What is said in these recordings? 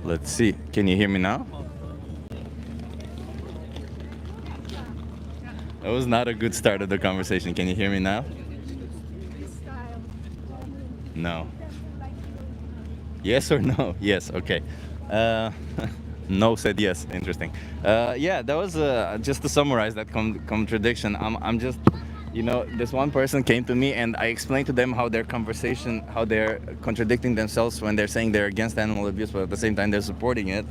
Let's see. Can you hear me now? That was not a good start of the conversation. Can you hear me now? No. Yes or no? Yes. Okay. Uh, no said yes. Interesting. Yeah, that was just to summarize that contradiction. I'm just, this one person came to me and I explained to them how their conversation, how they're contradicting themselves when they're saying they're against animal abuse, but at the same time they're supporting it.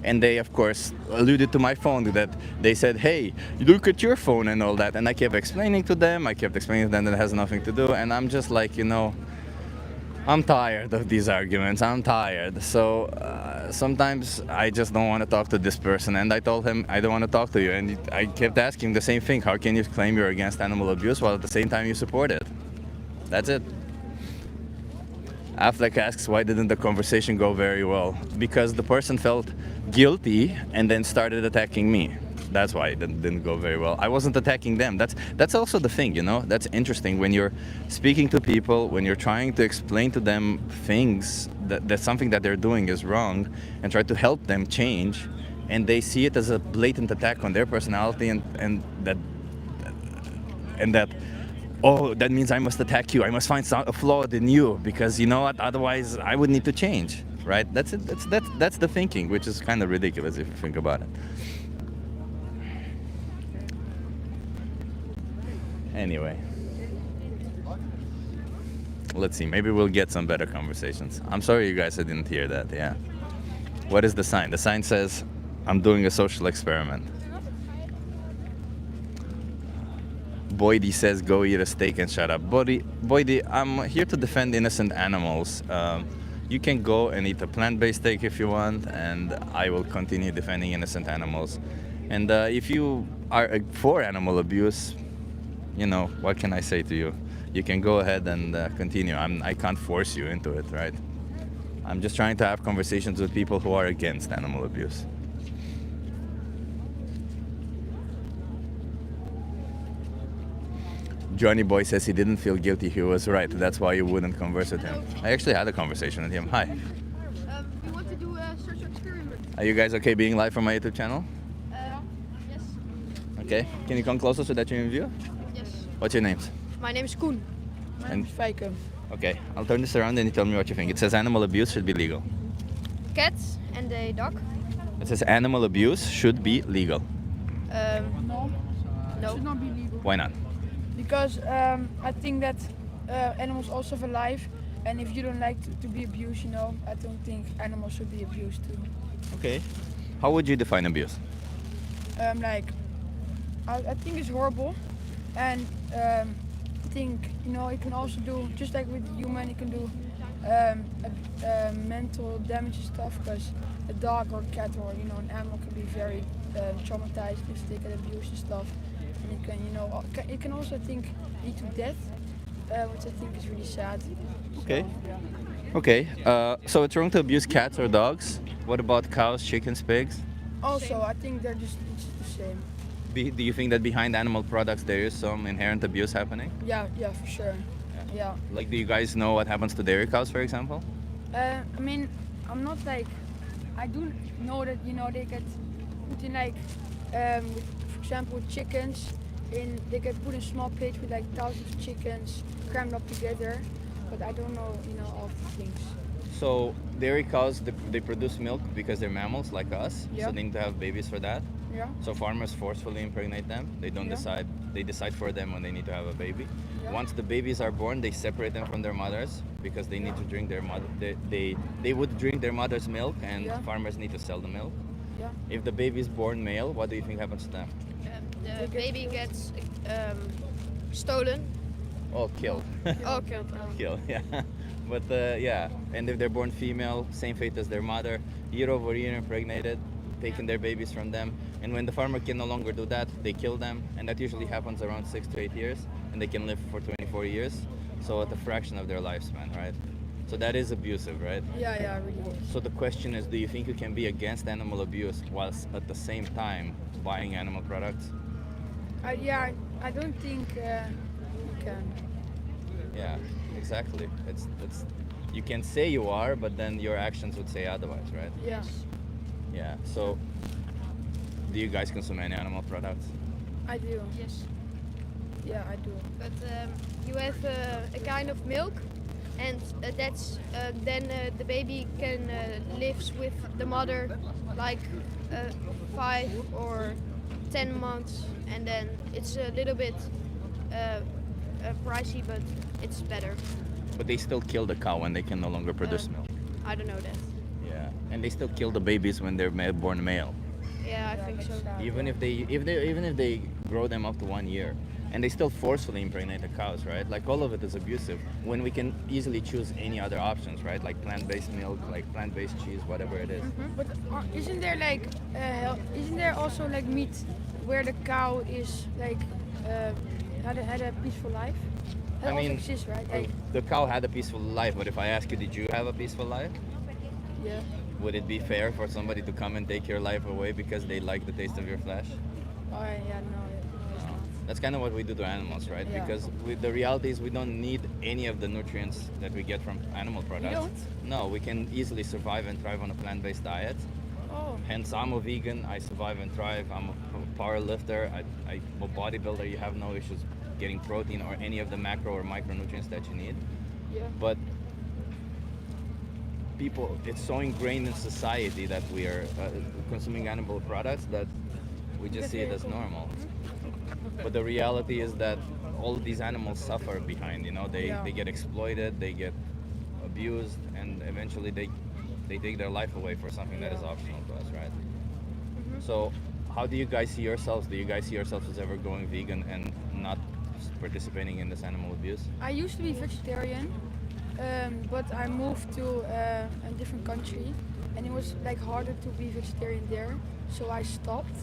And they, of course, alluded to my phone, that they said, hey, look at your phone and all that. And I kept explaining to them, that it has nothing to do. And I'm just like, I'm tired of these arguments. I'm tired. So sometimes I just don't want to talk to this person. And I told him, I don't want to talk to you. And I kept asking the same thing. How can you claim you're against animal abuse while at the same time you support it? That's it. Affleck asks, why didn't the conversation go very well? Because the person felt guilty and then started attacking me. That's why it didn't go very well. I wasn't attacking them. That's also the thing, That's interesting when you're speaking to people, when you're trying to explain to them things that something that they're doing is wrong, and try to help them change, and they see it as a blatant attack on their personality, and that, oh, that means I must attack you. I must find a flaw in you because you know what? Otherwise, I would need to change, right? That's it. That's the thinking, which is kind of ridiculous if you think about it. Anyway, let's see. Maybe we'll get some better conversations. I'm sorry you guys didn't hear that. Yeah. What is the sign? The sign says, "I'm doing a social experiment." Boydie says, go eat a steak and shut up. Boydie, I'm here to defend innocent animals. You can go and eat a plant-based steak if you want, and I will continue defending innocent animals. And if you are for animal abuse, what can I say to you? You can go ahead and continue. I can't force you into it, right? I'm just trying to have conversations with people who are against animal abuse. Johnny Boy says he didn't feel guilty. He was right. That's why you wouldn't converse with him. I actually had a conversation with him. Hi. We want to do a social experiment. Are you guys okay being live from my YouTube channel? Yes. Okay. Can you come closer so that you're in view? Yes. What's your names? My name is Koen. My name is Feike. Okay. I'll turn this around and you tell me what you think. It says animal abuse should be legal. Cats and a dog. It says animal abuse should be legal. No, No. should not be legal. Why not? Because I think that animals also have a life, and if you don't like to be abused, I don't think animals should be abused too. Okay. How would you define abuse? I think it's horrible, and I think it can also do, just like with the human, it can do mental damage and stuff. Because a dog or a cat or an animal can be very traumatized if they get abused and stuff. And it can also, I think, lead to death, which I think is really sad. Okay. So, yeah. Okay. So it's wrong to abuse cats or dogs. What about cows, chickens, pigs? Also, I think it's the same. Do you think that behind animal products there is some inherent abuse happening? Yeah, for sure. Yeah. Like, do you guys know what happens to dairy cows, for example? I mean, I'm not like, I do know that they get put in for example, with chickens, they get put in small plates with like thousands of chickens crammed up together. But I don't know, all of the things. So dairy cows, they produce milk because they're mammals like us. Yeah. So they need to have babies for that. Yeah. So farmers forcefully impregnate them. They don't Yeah. They decide for them when they need to have a baby. Yeah. Once the babies are born, they separate them from their mothers because they need to drink their mother. They would drink their mother's milk, and Yeah. farmers need to sell the milk. Yeah. If the baby is born male, what do you think happens to them? The baby gets stolen. Oh, killed. Oh, killed. Killed, yeah. But yeah, and if they're born female, same fate as their mother, year over year impregnated, taking their babies from them. And when the farmer can no longer do that, they kill them, and that usually happens around 6 to 8 years, and they can live for 24 years, so at a fraction of their lifespan, right? So that is abusive, right? Yeah, really. So the question is, do you think you can be against animal abuse whilst at the same time buying animal products? I don't think you can. Yeah, exactly. It's you can say you are, but then your actions would say otherwise, right? Yeah. Yeah. So, do you guys consume any animal products? I do. Yes. Yeah, I do. But you have a kind of milk, and that's then the baby can lives with the mother like 5 or 10 months, and then it's a little bit pricey, but it's better. But they still kill the cow when they can no longer produce milk. I don't know that. Yeah. And they still kill the babies when they're born male. Yeah, I think so. Even if they grow them up to 1 year, and they still forcefully impregnate the cows, right? Like all of it is abusive when we can easily choose any other options, right? Like plant-based milk, like plant-based cheese, whatever it is. But isn't there like isn't there also like meat where the cow is like had a peaceful life? That I also mean, exists, right? Like, The cow had a peaceful life, but if I ask you, did you have a peaceful life? yeah. Would it be fair for somebody to come and take your life away because they like the taste of your flesh? Oh yeah, no, it's not. That's kind of what we do to animals, right? Yeah. Because the reality is we don't need any of the nutrients that we get from animal products. don't? No, we can easily survive and thrive on a plant-based diet. Oh. Hence, I'm a vegan. I survive and thrive. I'm a power lifter. I'm a bodybuilder. You have no issues getting protein or any of the macro or micronutrients that you need. Yeah. But people, it's so ingrained in society that we are consuming animal products that we just see it as normal. But the reality is that all of these animals suffer behind. You know, they get exploited, they get abused, and eventually they take their life away for something that is optional to us, right? So, how do you guys see yourselves? Do you guys see yourselves as ever going vegan and not participating in this animal abuse? I used to be vegetarian, but I moved to a different country, and it was like harder to be vegetarian there, so I stopped.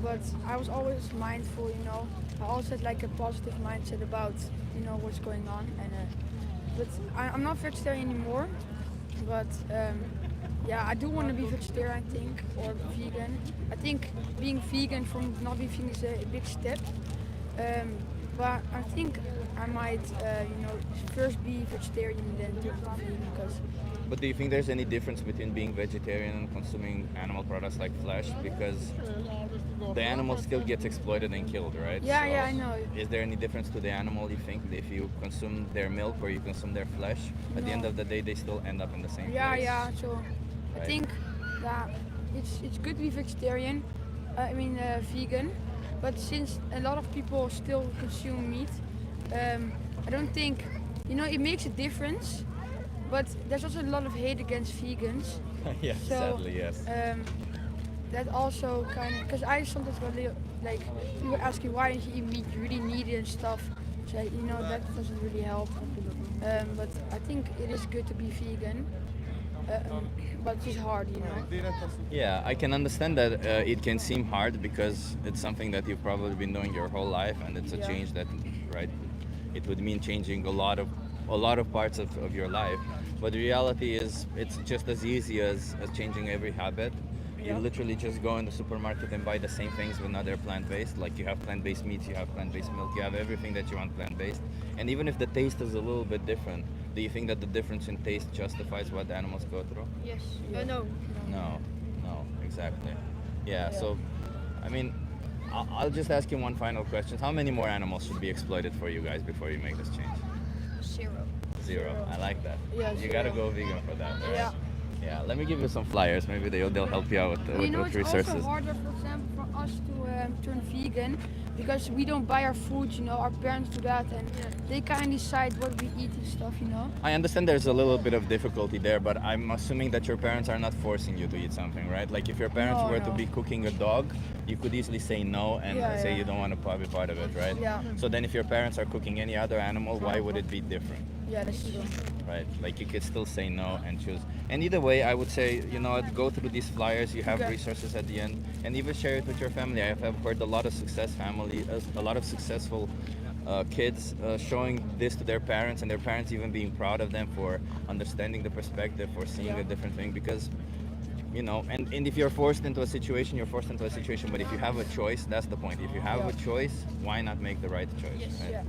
But I was always mindful, you know. I always had like a positive mindset about, you know, what's going on. And but I'm not vegetarian anymore. But yeah, I do want to be vegetarian, I think, or vegan. I think being vegan from not being vegan is a big step. But I think I might, you know, first be vegetarian and then turn to vegan because. But do you think there's any difference between being vegetarian and consuming animal products like flesh? Because the animal still gets exploited and killed, right? Yeah, yeah, I know. Is there any difference to the animal, you think, if you consume their milk or you consume their flesh? At the end of the day, they still end up in the same Yeah, place. yeah. So I Right. think that it's good to be vegetarian. I mean vegan, but since a lot of people still consume meat, I don't think, you know, it makes a difference. But there's also a lot of hate against vegans. Yeah, So, sadly, yes. That also kind of, because I sometimes got like people ask you why don't you eat meat, you really need it and stuff. So you know that doesn't really help. But I think it is good to be vegan. But it's hard, you know. Yeah, I can understand that it can seem hard because it's something that you've probably been doing your whole life, and it's a Yeah. change that, right? It would mean changing a lot of parts of your life. But the reality is, it's just as easy as changing every habit. You Yeah. literally just go in the supermarket and buy the same things but now they're plant-based. Like you have plant-based meats, you have plant-based milk, you have everything that you want plant-based. And even if the taste is a little bit different, do you think that the difference in taste justifies what the animals go through? Yes. Yeah. No. No, exactly. Yeah, Yeah. so, I mean, I'll just ask you one final question. How many more animals should be exploited for you guys before you make this change? 0. Zero. I like that. Yeah, You gotta zero. go vegan for that. Right? Yeah. Yeah, let me give you some flyers. Maybe they'll help you out with, You know, with it's resources. also harder, for example, for us to turn vegan because we don't buy our food, you know, our parents do that and they kind of decide what we eat and stuff, you know. I understand there's a little bit of difficulty there, but I'm assuming that your parents are not forcing you to eat something, right? Like if your parents No, were to no. be cooking a dog, you could easily say no and Yeah, say yeah. you don't want to be part of it, right? Yeah. So then if your parents are cooking any other animal, why would it be different? Yeah, that's true. Right, like you could still say no and choose. And either way, I would say, you know what, go through these flyers. You have Okay. resources at the end, and even share it with your family. I have heard a lot of a lot of successful kids showing this to their parents, and their parents even being proud of them for understanding the perspective, for seeing Yeah. a different thing. Because, you know, and if you're forced into a situation, you're forced into a situation. But if you have a choice, that's the point. If you have Yeah. a choice, why not make the right choice? Yes. Right? Yeah.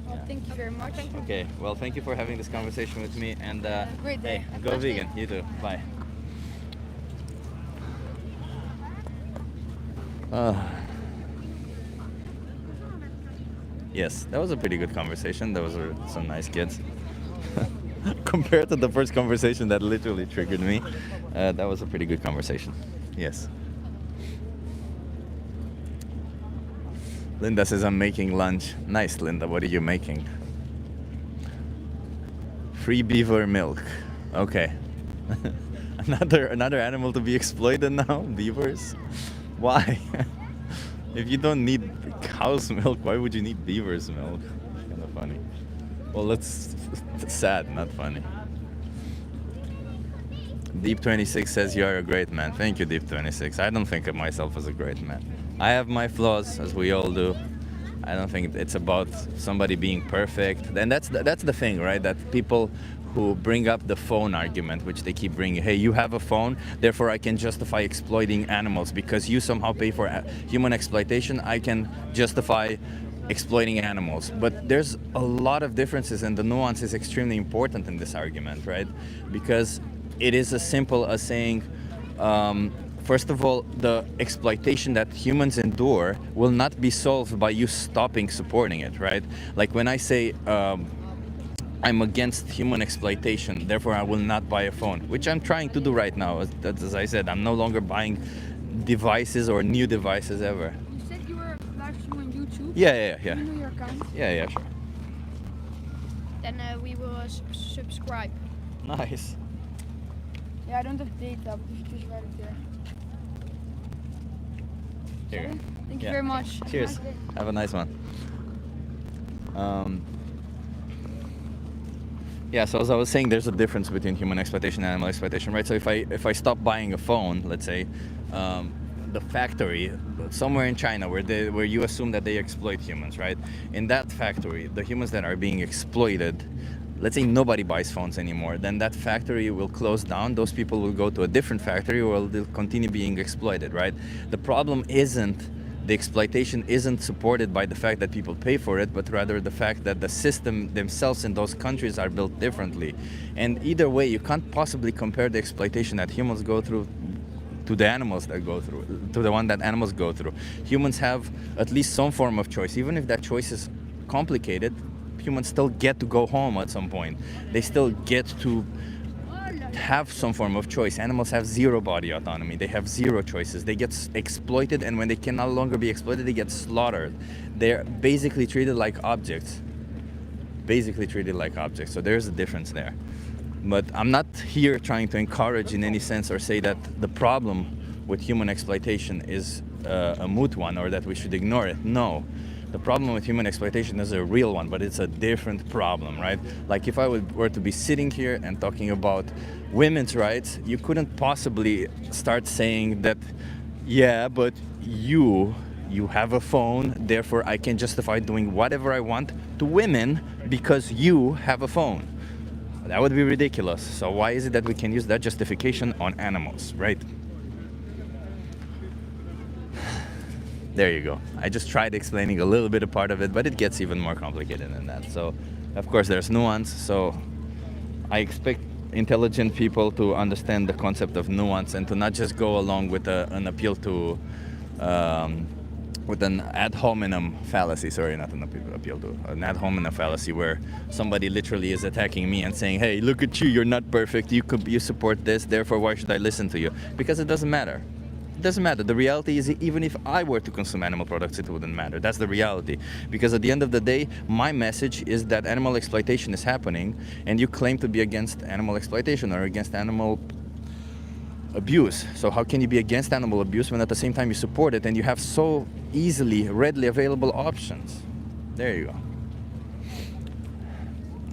Well, thank you very much. Okay, well, thank you for having this conversation with me, and Great day. hey, go vegan. You too. Bye. Yes, that was a pretty good conversation. There was some nice kids. Compared to the first conversation that literally triggered me, that was a pretty good conversation. Yes. Linda says I'm making lunch. Nice, Linda. What are you making? Free beaver milk. Okay. Another animal to be exploited now? Beavers? Why? If you don't need cow's milk, why would you need beaver's milk? It's kind of funny. Well, that's sad, not funny. Deep26 says you are a great man. Thank you, Deep26. I don't think of myself as a great man. I have my flaws, as we all do. I don't think it's about somebody being perfect. And that's the thing, right? That people who bring up the phone argument, which they keep bringing, hey, you have a phone, therefore I can justify exploiting animals because you somehow pay for human exploitation. I can justify exploiting animals. But there's a lot of differences, and the nuance is extremely important in this argument, right? Because it is as simple as saying, first of all, the exploitation that humans endure will not be solved by you stopping supporting it, right? Like when I say I'm against human exploitation, therefore I will not buy a phone, which I'm trying to do right now. As I said, I'm no longer buying devices or new devices ever. You said you were live streaming on YouTube? Yeah. Do you know your account? Yeah, sure. Then we will subscribe. Nice. Yeah, I don't have data, but you should just write it there. Here you go. Thank you Yeah. very much. Cheers. Have a nice one. Yeah, so as I was saying, there's a difference between human exploitation and animal exploitation, right? So if I stop buying a phone, let's say, the factory somewhere in China where you assume that they exploit humans, right? In that factory, the humans that are being exploited, let's say nobody buys phones anymore, then that factory will close down. Those people will go to a different factory where they'll continue being exploited, right? The problem isn't the exploitation isn't supported by the fact that people pay for it, but rather the fact that the system themselves in those countries are built differently. And either way, you can't possibly compare the exploitation that humans go through to the animals that go through, to the one that animals go through. Humans have at least some form of choice, even if that choice is complicated. Humans still get to go home at some point. They still get to have some form of choice. Animals have zero body autonomy. They have zero choices. They get exploited, and when they can no longer be exploited, they get slaughtered. They're basically treated like objects. So there's a difference there. But I'm not here trying to encourage in any sense or say that the problem with human exploitation is a moot one or that we should ignore it. No. The problem with human exploitation is a real one, but it's a different problem, right? Like if I were to be sitting here and talking about women's rights, you couldn't possibly start saying that, yeah, but you have a phone, therefore I can justify doing whatever I want to women because you have a phone. That would be ridiculous. So why is it that we can use that justification on animals, right? There you go. I just tried explaining a little bit of part of it, but it gets even more complicated than that. So, of course, there's nuance. So, I expect intelligent people to understand the concept of nuance and to not just go along with an appeal to, with an ad hominem fallacy. Sorry, not an appeal to an ad hominem fallacy where somebody literally is attacking me and saying, "Hey, look at you. You're not perfect. You support this. Therefore, why should I listen to you?" Because it doesn't matter. It doesn't matter. The reality is, even if I were to consume animal products, it wouldn't matter. That's the reality. Because at the end of the day, my message is that animal exploitation is happening, and you claim to be against animal exploitation or against animal abuse. So how can you be against animal abuse when at the same time you support it and you have so readily available options? There you go.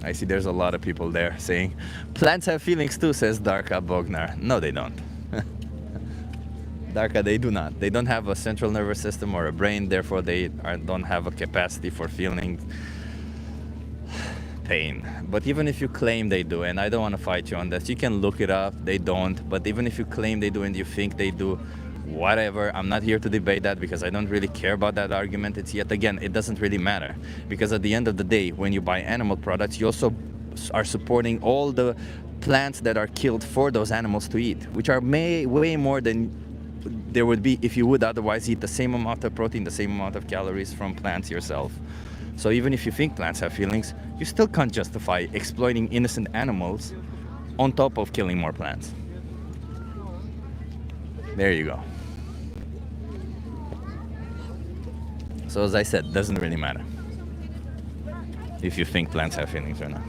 I see there's a lot of people there saying, plants have feelings too, says Darka Bognar. No, they don't. Darka, they do not. They don't have a central nervous system or a brain, therefore they don't have a capacity for feeling pain. But even if you claim they do, and I don't want to fight you on this, you can look it up, they don't. But even if you claim they do and you think they do, whatever. I'm not here to debate that because I don't really care about that argument. It's yet again, it doesn't really matter, because at the end of the day, when you buy animal products, you also are supporting all the plants that are killed for those animals to eat, which are way more than there would be if you would otherwise eat the same amount of protein, the same amount of calories from plants yourself. So even if you think plants have feelings, you still can't justify exploiting innocent animals on top of killing more plants. There you go. So as I said, doesn't really matter if you think plants have feelings or not.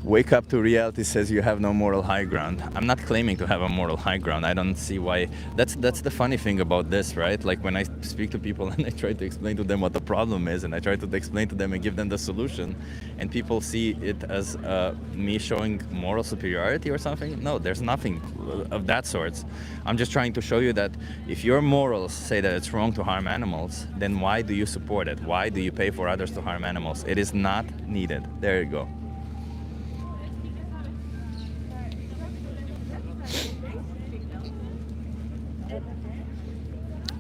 Wake up to reality says you have no moral high ground. I'm not claiming to have a moral high ground. I don't see why. That's the funny thing about this, right? Like when I speak to people and I try to explain to them what the problem is, and I try to explain to them and give them the solution, and people see it as me showing moral superiority or something. No, there's nothing of that sort. I'm just trying to show you that if your morals say that it's wrong to harm animals, then why do you support it? Why do you pay for others to harm animals? It is not needed. There you go.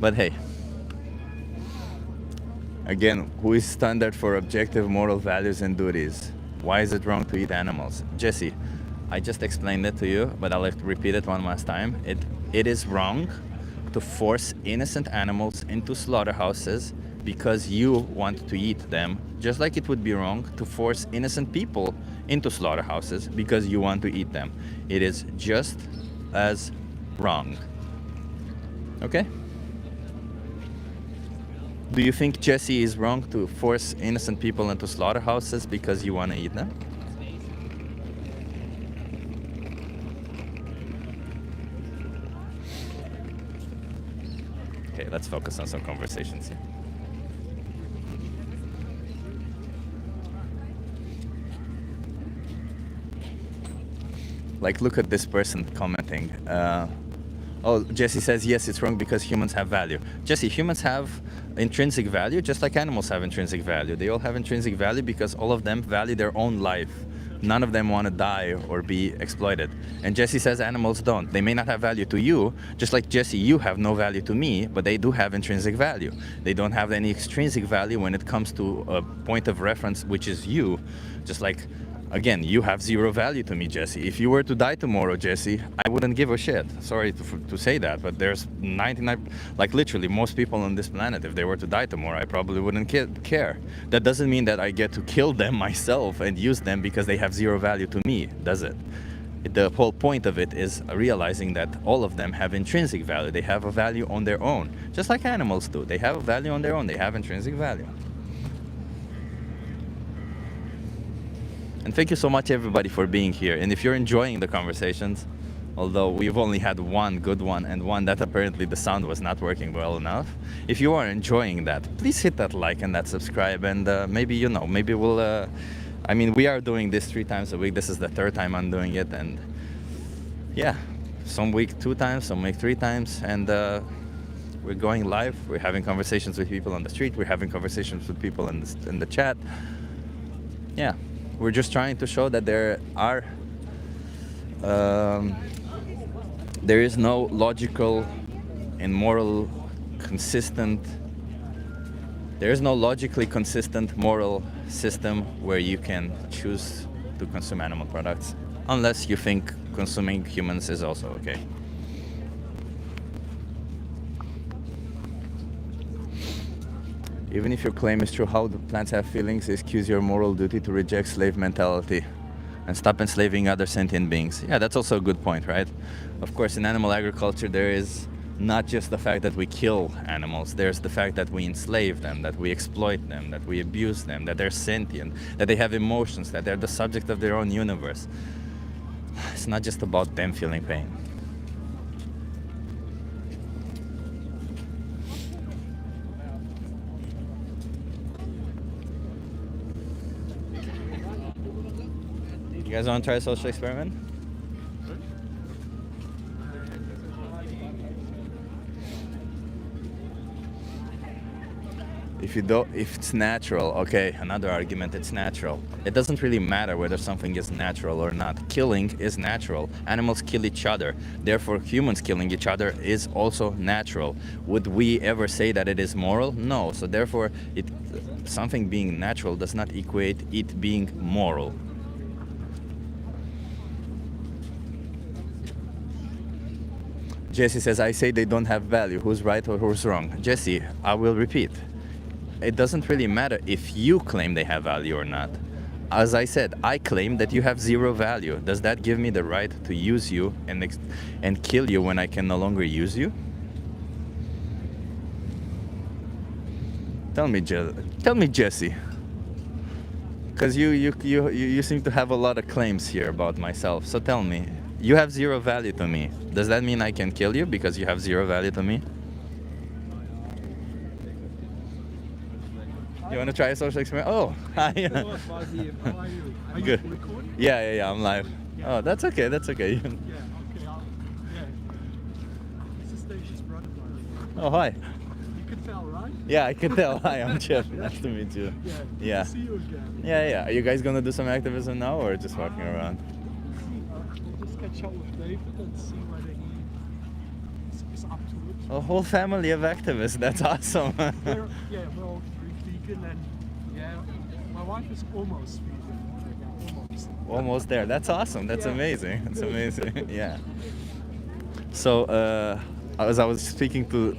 But hey, again, who is standard for objective moral values and duties? Why is it wrong to eat animals? Jesse, I just explained it to you, but I'll have to repeat it one last time. It is wrong to force innocent animals into slaughterhouses because you want to eat them, just like it would be wrong to force innocent people into slaughterhouses because you want to eat them. It is just as wrong. Okay? Do you think, Jesse, is wrong to force innocent people into slaughterhouses because you want to eat them? Okay, let's focus on some conversations here. Like, look at this person commenting. Oh, Jesse says, yes, it's wrong because humans have value. Jesse, humans have intrinsic value just like animals have intrinsic value. They all have intrinsic value because all of them value their own life. None of them want to die or be exploited. And Jesse says animals don't. They may not have value to you, just like Jesse, you have no value to me, but they do have intrinsic value. They don't have any extrinsic value when it comes to a point of reference, which is you. Just like, again, you have zero value to me, Jesse. If you were to die tomorrow, Jesse, I wouldn't give a shit. Sorry to say that, but there's 99, like literally most people on this planet, if they were to die tomorrow, I probably wouldn't care. That doesn't mean that I get to kill them myself and use them because they have zero value to me, does it? The whole point of it is realizing that all of them have intrinsic value. They have a value on their own, just like animals do. They have a value on their own. They have intrinsic value. And thank you so much, everybody, for being here. And if you're enjoying the conversations, although we've only had one good one and one that apparently the sound was not working well enough, if you are enjoying that, please hit that like and that subscribe. And maybe, maybe we'll, I mean, we are doing this 3 times a week. This is the 3rd time I'm doing it. And yeah, some week 2 times, some week 3 times. And we're going live. We're having conversations with people on the street. We're having conversations with people in the chat. Yeah. We're just trying to show that there is no logical and moral consistent, there is no logically consistent moral system where you can choose to consume animal products, unless you think consuming humans is also okay. Even if your claim is true, how do plants have feelings? Excuse your moral duty to reject slave mentality and stop enslaving other sentient beings. Yeah, that's also a good point, right? Of course, in animal agriculture, there is not just the fact that we kill animals. There's the fact that we enslave them, that we exploit them, that we abuse them, that they're sentient, that they have emotions, that they're the subject of their own universe. It's not just about them feeling pain. You guys want to try a social experiment? if it's natural, okay, another argument, it's natural. It doesn't really matter whether something is natural or not. Killing is natural. Animals kill each other. Therefore, humans killing each other is also natural. Would we ever say that it is moral? No. So therefore, something being natural does not equate it being moral. Jesse says, I say they don't have value. Who's right or who's wrong? Jesse, I will repeat. It doesn't really matter if you claim they have value or not. As I said, I claim that you have zero value. Does that give me the right to use you and kill you when I can no longer use you? Tell me, Jesse. Because you seem to have a lot of claims here about myself. So tell me, you have zero value to me. Does that mean I can kill you because you have zero value to me? You want to try a social experiment? Oh, hi. How are you? Are you Good. recording? Yeah, I'm live. Oh, that's okay. Yeah, okay. Yeah. This is Stacia's brother. Oh, hi. You can tell, right? Yeah, I can tell. Hi, I'm Jeff. Nice to meet you. Yeah. Yeah. Good to see you again. Yeah. Are you guys gonna do some activism now or just walking around? We'll just catch up with David and see whether he is up to it. A whole family of activists. That's awesome. We're all vegan and my wife is almost vegan. Almost. Almost there. That's awesome. That's Yeah. amazing. That's amazing. Yeah. So, as I was speaking to,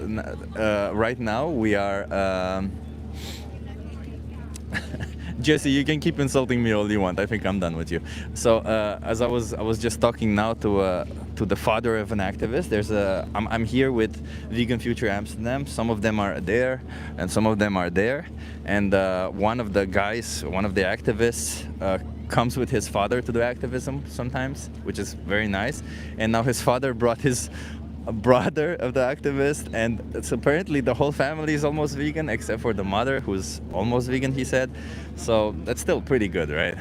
right now we are. Jesse, you can keep insulting me all you want. I think I'm done with you. So, as I was just talking now to the father of an activist. I'm here with Vegan Future Amsterdam. Some of them are there, and some of them are there. And one of the activists, comes with his father to do activism sometimes, which is very nice. And now his father brought his brother of the activist, and it's apparently the whole family is almost vegan except for the mother, who's almost vegan, he said. So that's still pretty good, right?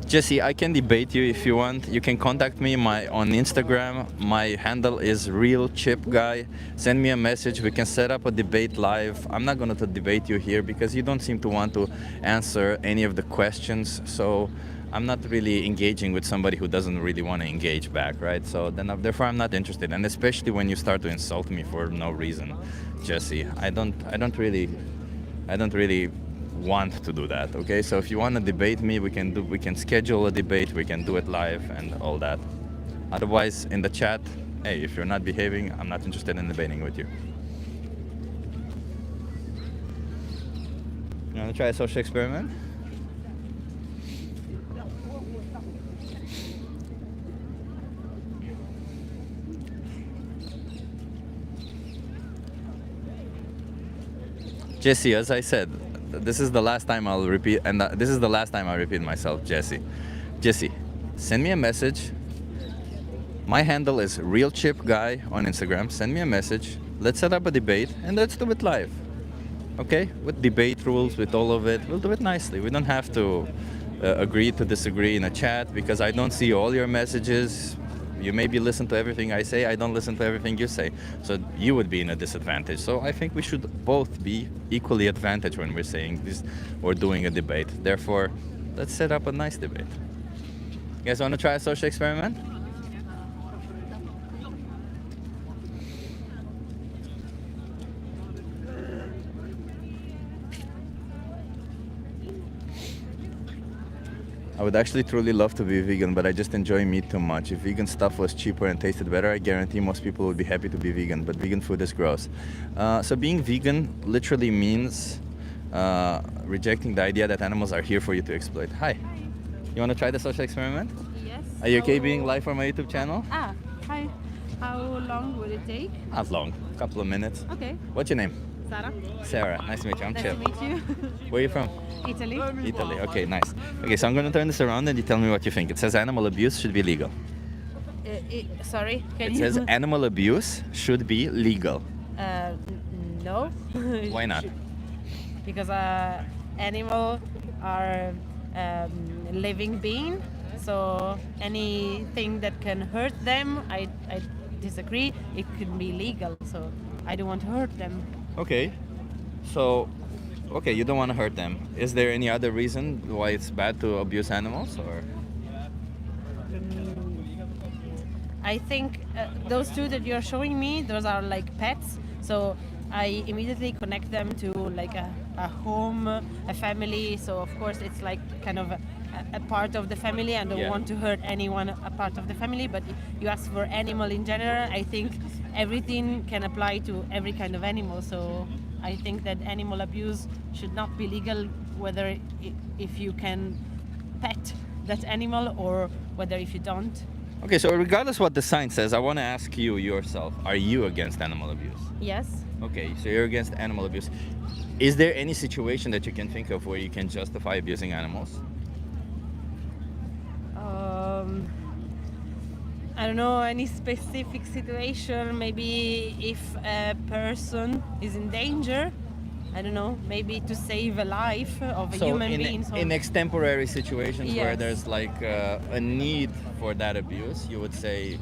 Jesse, I can debate you if you want. You can contact me on Instagram. My handle is realchipguy. Send me a message. We can set up a debate live. I'm not going to debate you here because you don't seem to want to answer any of the questions. So I'm not really engaging with somebody who doesn't really want to engage back, right? So therefore I'm not interested. And especially when you start to insult me for no reason, Jesse. I don't really want to do that. Okay, so if you want to debate me, we can schedule a debate, we can do it live and all that. Otherwise, in the chat, hey, if you're not behaving, I'm not interested in debating with you. You want to try a social experiment? Jesse, as I said, this is the last time I'll repeat, and this is the last time I repeat myself, Jesse. Jesse, send me a message. My handle is realchipguy on Instagram. Send me a message. Let's set up a debate, and let's do it live. Okay? With debate rules, with all of it, we'll do it nicely. We don't have to agree to disagree in a chat because I don't see all your messages. You maybe listen to everything I say, I don't listen to everything you say. So you would be in a disadvantage. So I think we should both be equally advantaged when we're saying this or doing a debate. Therefore, let's set up a nice debate. You guys want to try a social experiment? I would actually truly love to be vegan, but I just enjoy meat too much. If vegan stuff was cheaper and tasted better, I guarantee most people would be happy to be vegan, but vegan food is gross. So being vegan literally means rejecting the idea that animals are here for you to exploit. Hi. You want to try the social experiment? Yes. Are you okay being live on my YouTube channel? Hi. How long will it take? Not long, a couple of minutes. Okay. What's your name? Sarah. Sarah, nice to meet you. I'm Nice Chip. to meet you. Where are you from? Italy. Italy, okay, nice. Okay, so I'm going to turn this around and you tell me what you think. It says animal abuse should be legal. Sorry, can It you? says animal abuse should be legal. No. Why not? because animal are living being. So anything that can hurt them, I disagree. It could be legal, so I don't want to hurt them. Okay. So, okay, you don't want to hurt them. Is there any other reason why it's bad to abuse animals, or? I think those two that you're showing me, those are like pets. So I immediately connect them to like a home, a family. So of course it's like kind of a part of the family. I don't Yeah. want to hurt anyone a part of the family. But you ask for animal in general, I think everything can apply to every kind of animal. So I think that animal abuse should not be legal, whether if you can pet that animal or whether if you don't. Okay, so regardless what the science says, I want to ask you yourself: are you against animal abuse? Yes. Okay, so you're against animal abuse. Is there any situation that you can think of where you can justify abusing animals? I don't know any specific situation. Maybe if a person is in danger, I don't know, maybe to save a life of a So human being. in extemporary situations where Yes. there's like a need for that abuse, you would say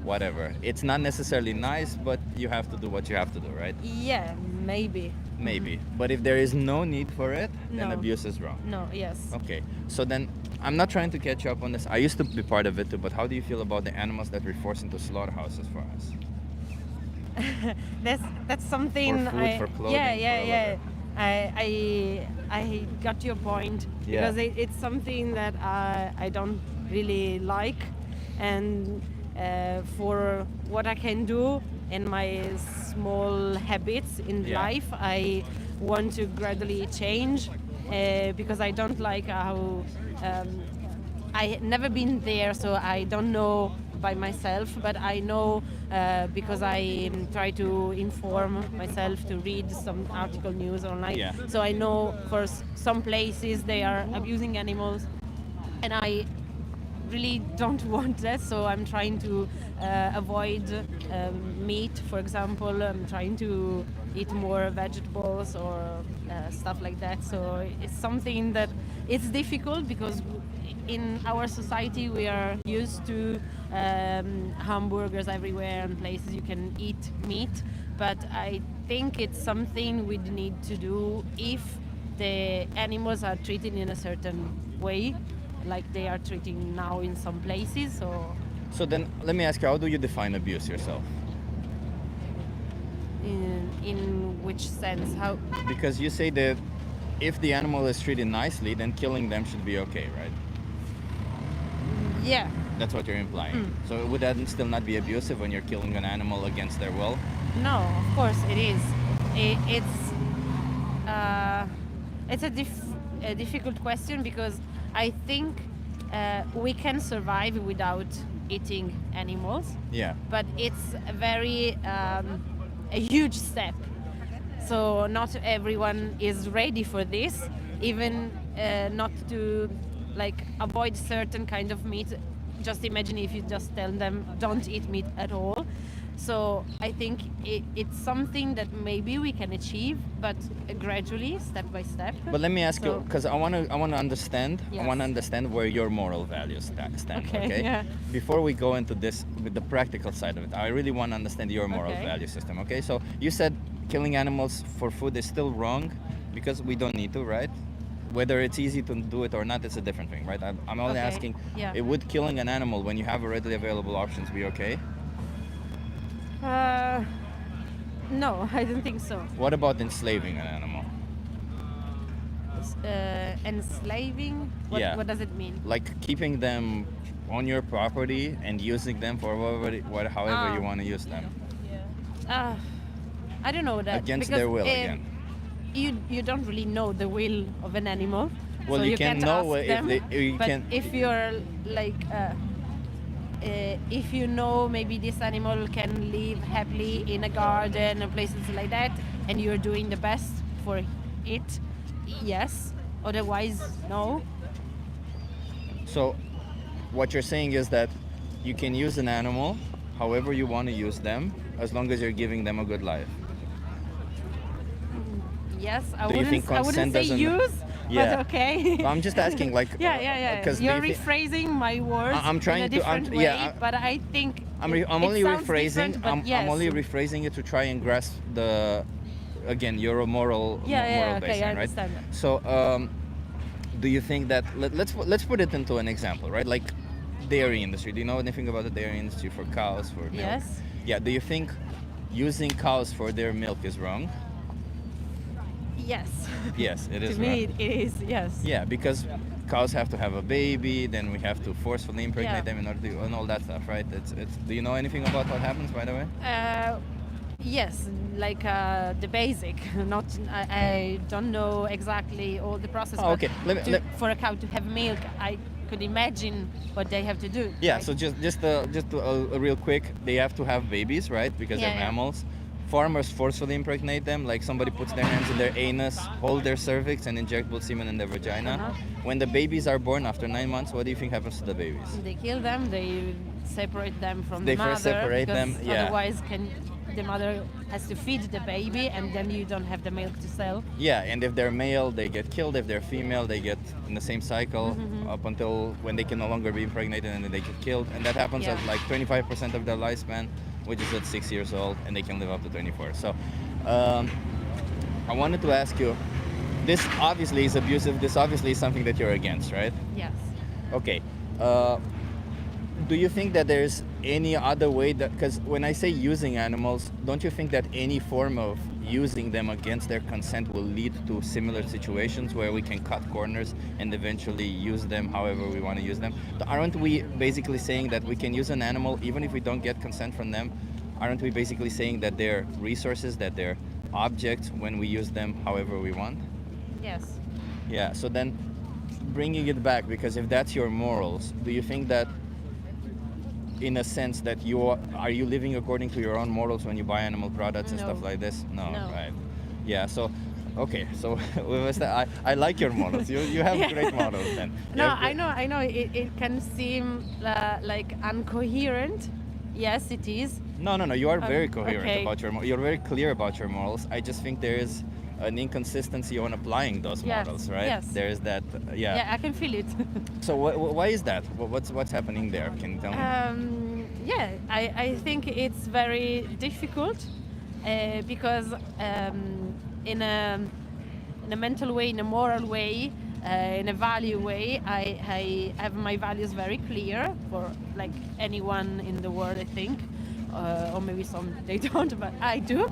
whatever. It's not necessarily nice, but you have to do what you have to do, right? Yeah, maybe. Maybe. But if there is no need for it, then No. abuse is wrong. No, yes. Okay. So then I'm not trying to catch you up on this. I used to be part of it too, but how do you feel about the animals that we force into slaughterhouses for us? That's something. For food, for clothing, yeah, for yeah, yeah. whatever. I got your point Yeah. because it's something that I don't really like, and for what I can do in my small habits in Yeah. life, I want to gradually change because I don't like how I never been there, so I don't know by myself, but I know because I try to inform myself to read some article news online. Yeah. So I know for some places they are abusing animals, and I really don't want that. So I'm trying to avoid meat, for example. I'm trying to eat more vegetables or stuff like that. So it's something that it's difficult because in our society we are used to hamburgers everywhere and places you can eat meat, but I think it's something we need to do if the animals are treated in a certain way, like they are treating now in some places. So then let me ask you, how do you define abuse yourself? In which sense? How? Because you say that if the animal is treated nicely, then killing them should be okay, right? Yeah. That's what you're implying. So would that still not be abusive when you're killing an animal against their will? No, of course it is. It's a difficult question because I think we can survive without eating animals, Yeah. but it's a huge step. So not everyone is ready for this, even not to like avoid certain kind of meat. Just imagine if you just tell them don't eat meat at all. So I think it's something that maybe we can achieve, but gradually, step by step. But let me ask you, So- because I want to understand. I Yes. want to understand where your moral values stand. Okay, yeah. Before we go into this with the practical side of it, I really want to understand your moral Okay. value system. Okay, so you said killing animals for food is still wrong because we don't need to, right? Whether it's easy to do it or not, it's a different thing, right? I'm only Okay, asking, yeah. would killing an animal when you have readily available options be okay? No, I don't think so. What about enslaving an animal? Enslaving? Yeah. What does it mean? Like keeping them on your property and using them for however you want to use them. I don't know that. Against because, their will again. You don't really know the will of an animal. Well, so you you can can't know ask if them, you but can. if you're like if you know maybe this animal can live happily in a garden or places like that, and you're doing the best for it, yes. Otherwise, no. So, what you're saying is that you can use an animal however you want to use them, as long as you're giving them a good life. Yes, Do you think I wouldn't consent say doesn't- use, Yeah. but okay. I'm just asking, like, yeah. because You're rephrasing my words I'm trying in a to- I'm- different way, yeah, but I think I'm it only sounds rephrasing. different, but yes. I'm only rephrasing it to try and grasp the, again, your moral Yeah, moral okay, I baseline, right? understand that. So, do you think that let's put it into an example, right? Like dairy industry. Do you know anything about the dairy industry for cows, for milk? Yes. Yeah. Do you think using cows for their milk is wrong? Yes. Yes, it is To me, wrong. it is, yes. Yeah, because cows have to have a baby, then we have to forcefully impregnate Yeah. them in order to, and all that stuff, right? It's. Do you know anything about what happens, by the way? Yes, like the basic. Not, I don't know exactly all the process. Oh, but okay. for a cow to have milk, I could imagine what they have to do. Yeah. Like, So just a real quick, they have to have babies, right? Because they're Yeah. mammals. Farmers forcefully impregnate them, like somebody puts their hands in their anus, hold their cervix, and inject both semen in their vagina. Uh-huh. When the babies are born after 9 months, what do you think happens to the babies? they kill them. They separate them from They the mother. first separate because them, yeah. Otherwise, the mother has to feed the baby, and then you don't have the milk to sell. Yeah, and if they're male, they get killed. If they're female, they get in the same cycle up until when they can no longer be impregnated and then they get killed. And that happens Yeah. at like 25% of their lifespan, which is at 6 years old, and they can live up to 24. So I wanted to ask you, this obviously is abusive. This obviously is something that you're against, right? Yes. Okay. Do you think that there's any other way that, because when I say using animals, don't you think that any form of using them against their consent will lead to similar situations where we can cut corners and eventually use them however we want to use them? Aren't we basically saying that we can use an animal even if we don't get consent from them? Aren't we basically saying that they're resources, that they're objects when we use them however we want? Yes. Yeah, so then bringing it back, because if that's your morals, do you think that in a sense that are you living according to your own morals when you buy animal products and No. stuff like this? No, No. right. Yeah, so okay, so I like your morals. You have Yeah. great morals then. No, You have I know. It can seem like incoherent. Yes, it is. No, you are very coherent okay. about you're very clear about your morals. I just think there is an inconsistency on applying those Yes, morals, right? yes. There is that, Yeah, I can feel it. So why is that? What's happening there? Can you tell me? Yeah, I think it's very difficult because in a mental way, in a moral way, in a value way, I have my values very clear for like anyone in the world, I think, or maybe some they don't, but I do.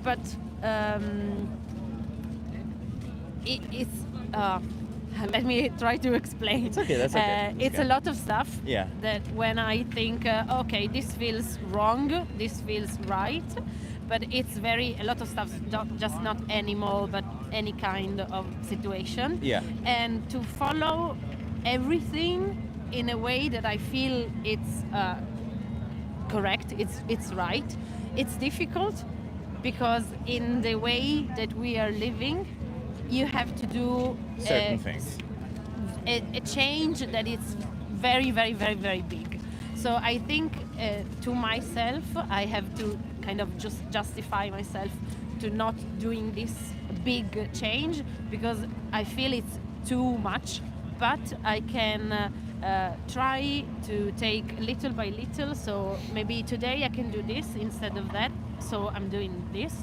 But it's let me try to explain. It's okay, that's okay. It's Okay. a lot of stuff Yeah. that when I think, okay, this feels wrong, this feels right, but it's a lot of stuff, just not animal, but any kind of situation. Yeah. And to follow everything in a way that I feel it's correct, it's right. It's difficult because in the way that we are living, you have to do Certain things. a change that is very, very, very, very big. So I think to myself, I have to kind of just justify myself to not doing this big change because I feel it's too much. But I can try to take little by little. So maybe today I can do this instead of that. So I'm doing this.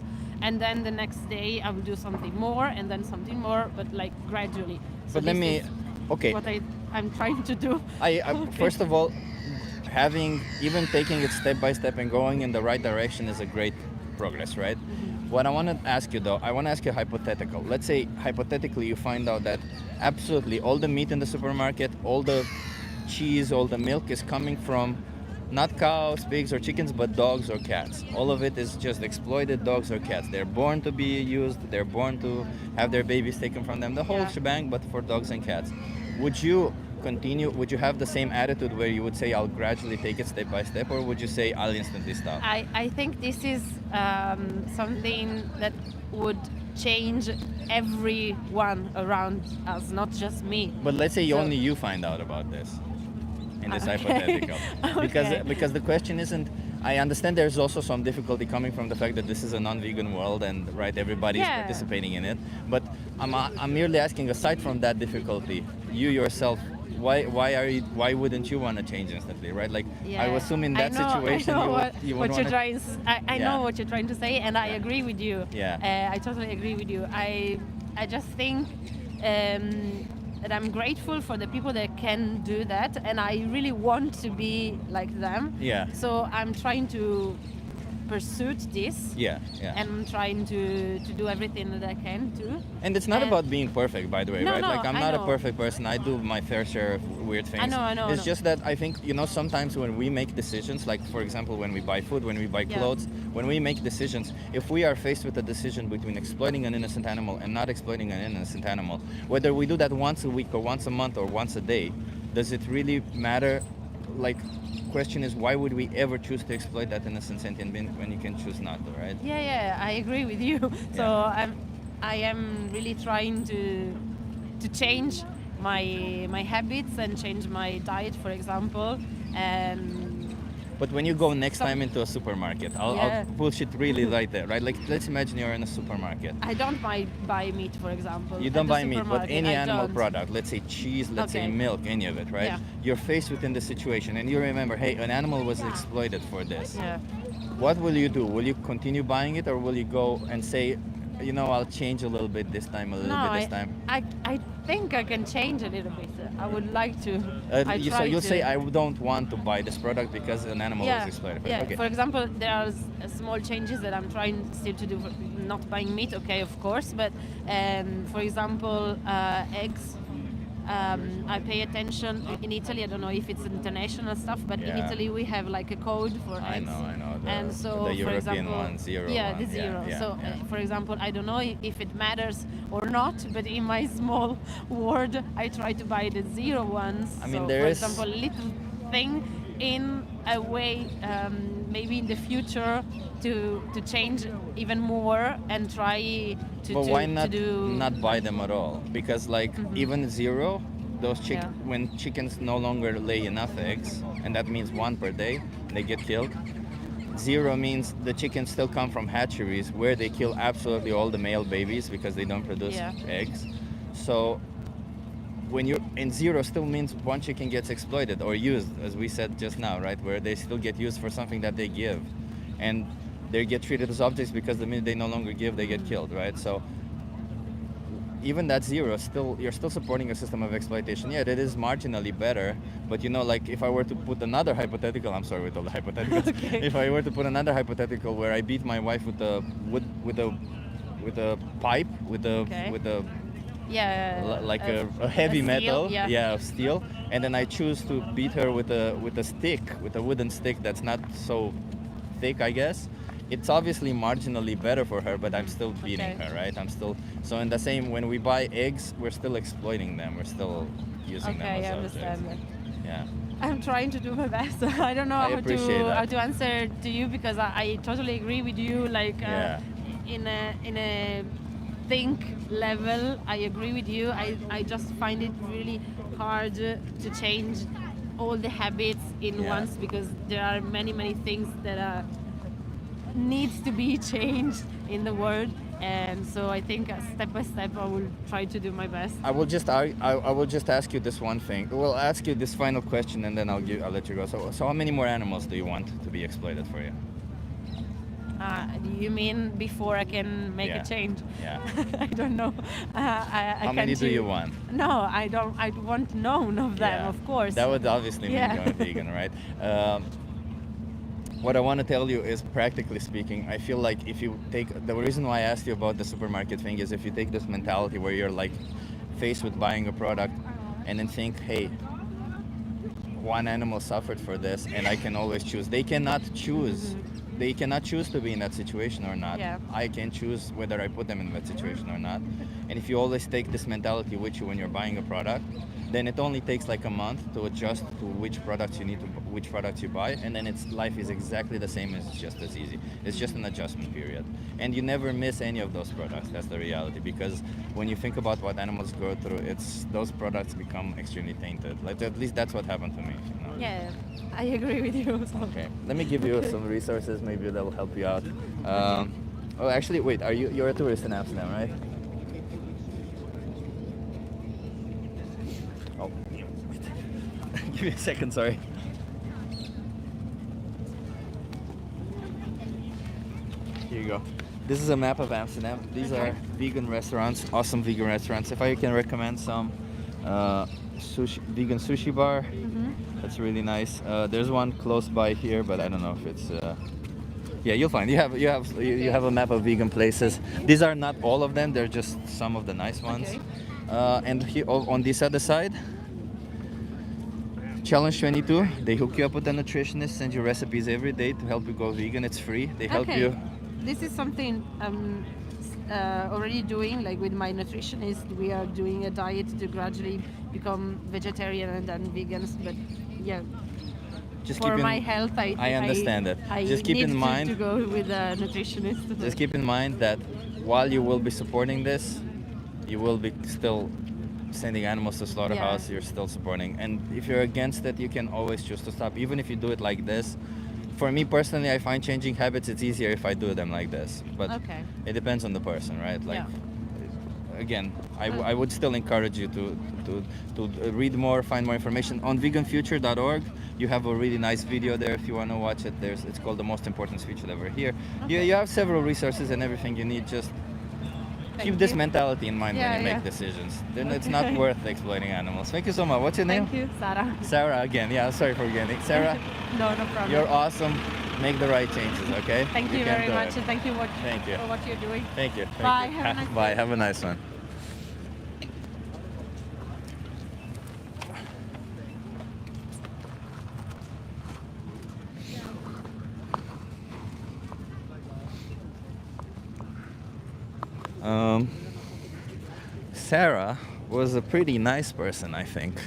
And then the next day I will do something more and then something more, but like gradually. So But let this me, is okay. what I'm trying to do. I Okay. First of all, even taking it step by step and going in the right direction is a great progress, right? What I want to ask you though, I want to ask you hypothetical. Let's say hypothetically you find out that absolutely all the meat in the supermarket, all the cheese, all the milk is coming from not cows, pigs or chickens, but dogs or cats. All of it is just exploited dogs or cats. They're born to be used, they're born to have their babies taken from them, the whole Yeah. shebang, but for dogs and cats. Would you have the same attitude where you would say I'll gradually take it step by step, or would you say I'll instantly stop? I think this is something that would change everyone around us, not just me. But let's say So- only you find out about this in this Okay. hypothetical, Okay. because the question isn't I understand there's also some difficulty coming from the fact that this is a non-vegan world and right everybody is Yeah. participating in it. But I'm merely asking, aside from that difficulty, you yourself, why wouldn't you want to change instantly, right? Like I would assume in that situation I know you what would you're wanna, trying. I Yeah. know what you're trying to say, and I agree with you. Yeah. I totally agree with you. I just think that I'm grateful for the people that can do that, and I really want to be like them. Yeah. So I'm trying to pursue this. Yeah. And I'm trying to do everything that I can too. And it's not And- about being perfect, by the way, No, right? no, Like I'm I not a know. perfect person. I do my fair share of weird things. I know, It's I just that I think, sometimes when we make decisions, like for example, when we buy food, when we buy Yeah. clothes, when we make decisions, if we are faced with a decision between exploiting an innocent animal and not exploiting an innocent animal, whether we do that once a week or once a month or once a day, does it really matter? Like, question is, why would we ever choose to exploit that innocent sentient being when you can choose not to, right? Yeah, I agree with you. So Yeah. I am really trying to change my habits and change my diet, for example. But when you go next Some- time into a supermarket, I'll Yeah. push it really right there, right? Like, let's imagine you're in a supermarket. I don't buy meat, for example. You at don't the buy meat, but supermarket. any I animal don't. product, let's say cheese, let's say Okay. milk, any of it, right? Yeah. You're faced within the situation and you remember, hey, an animal was exploited for this. Yeah. What will you do? Will you continue buying it, or will you go and say, I'll change a little bit this time, a little No, bit this time? I think I can change a little bit. I would like to. So try you'll to. say, I don't want to buy this product because an animal was exploited. Yeah. Okay. For example, there are small changes that I'm trying still to do. Not buying meat, okay, of course, but for example, eggs. I pay attention in Italy. I don't know if it's international stuff, but in Yeah. Italy we have like a code for I eggs. know. And so, the for European example, one, zero yeah, one. the zero. Yeah, So, yeah. for example, I don't know if it matters or not, but in my small world, I try to buy the zero ones. I mean, so, there for is- example, little thing in a way, maybe in the future, to change even more and try to But to, why to not do. not buy them at all? Because like even zero, those Yeah. when chickens no longer lay enough eggs, and that means one per day, they get killed. Zero means the chickens still come from hatcheries where they kill absolutely all the male babies because they don't produce Yeah. eggs. So when you're in zero, still means one chicken gets exploited or used, as we said just now, right? Where they still get used for something that they give, and they get treated as objects because the minute they no longer give, they get killed, right? So even that zero, you're still supporting a system of exploitation. Yeah, that is marginally better, but like if I were to put another hypothetical, I'm sorry with all the hypotheticals. Okay. If I were to put another hypothetical where I beat my wife with a pipe, with a Yeah. like a heavy steel, metal, yeah. of steel, and then I choose to beat her with a stick, with a wooden stick that's not so thick, I guess. It's obviously marginally better for her, but I'm still beating Okay. her, right? So in the same, when we buy eggs, we're still exploiting them. We're still using them Okay, as I understand objects. that. Yeah. I'm trying to do my best. I don't know I how appreciate that. to answer to you because I totally agree with you. Like Yeah. in a think level, I agree with you. I just find it really hard to change all the habits in Yeah. once because there are many things that needs to be changed in the world. And so I think step by step I will try to do my best. I will just ask you this one thing. We'll ask you this final question, and then I'll let you go. So how many more animals do you want to be exploited for you? You mean before I can make Yeah. a change? Yeah. I don't know. How many do you want? No, I don't. I want none of them, Yeah. of course. That would obviously mean Yeah. going vegan, right? What I want to tell you is, practically speaking, I feel like if you take the reason why I asked you about the supermarket thing is if you take this mentality where you're like faced with buying a product and then think, hey, one animal suffered for this and I can always choose. They cannot choose. They cannot choose to be in that situation or not. Yeah. I can choose whether I put them in that situation or not. And if you always take this mentality with you when you're buying a product, then it only takes like a month to adjust to which products you need to, which products you buy, and then life is exactly the same. It's just as easy. It's just an adjustment period, and you never miss any of those products. That's the reality, because when you think about what animals go through, it's those products become extremely tainted. Like, at least that's what happened to me. You know? Yeah, I agree with you. So. Okay, let me give you some resources. Maybe that'll help you out. Oh, actually, wait. You're a tourist in Amsterdam, right? Oh, give me a second. Sorry. Here you go. This is a map of Amsterdam. These are vegan restaurants, awesome vegan restaurants. If I can recommend some, vegan sushi bar. That's really nice. There's one close by here, but I don't know if it's. Yeah, you'll find. You have a map of vegan places. These are not all of them. They're just some of the nice ones. Okay. And here on this other side, Challenge 22. They hook you up with a nutritionist, send you recipes every day to help you go vegan. It's free. They help you. This is something I'm already doing. Like with my nutritionist, we are doing a diet to gradually become vegetarian and then vegans. But yeah, Just for keep my in, health, I understand that. I Just keep need in mind. to go with a nutritionist. Just keep in mind that while you will be supporting this, you will be still sending animals to slaughterhouse. Yeah. You're still supporting, and if you're against it, you can always choose to stop. Even if you do it like this. For me personally, I find changing habits, it's easier if I do them like this. But Okay. it depends on the person, right? Like, Yeah. again, I would still encourage you to read more, find more information on veganfuture.org. You have a really nice video there if you want to watch it. It's called The Most Important Speech You'll Ever Hear. You have several resources and everything you need. Just keep this you. mentality in mind when you make Yeah. decisions. Then it's not worth exploiting animals. Thank you so much. What's your name? Thank you, Sarah. Sarah again. Yeah, sorry for getting Sarah. No problem. You're awesome. Make the right changes, okay? Thank you can very do much, it. and thank you Thank you. for what you're doing. Thank you. Thank Bye, you. have a nice Bye. day. Have a nice one. Sarah was a pretty nice person, I think,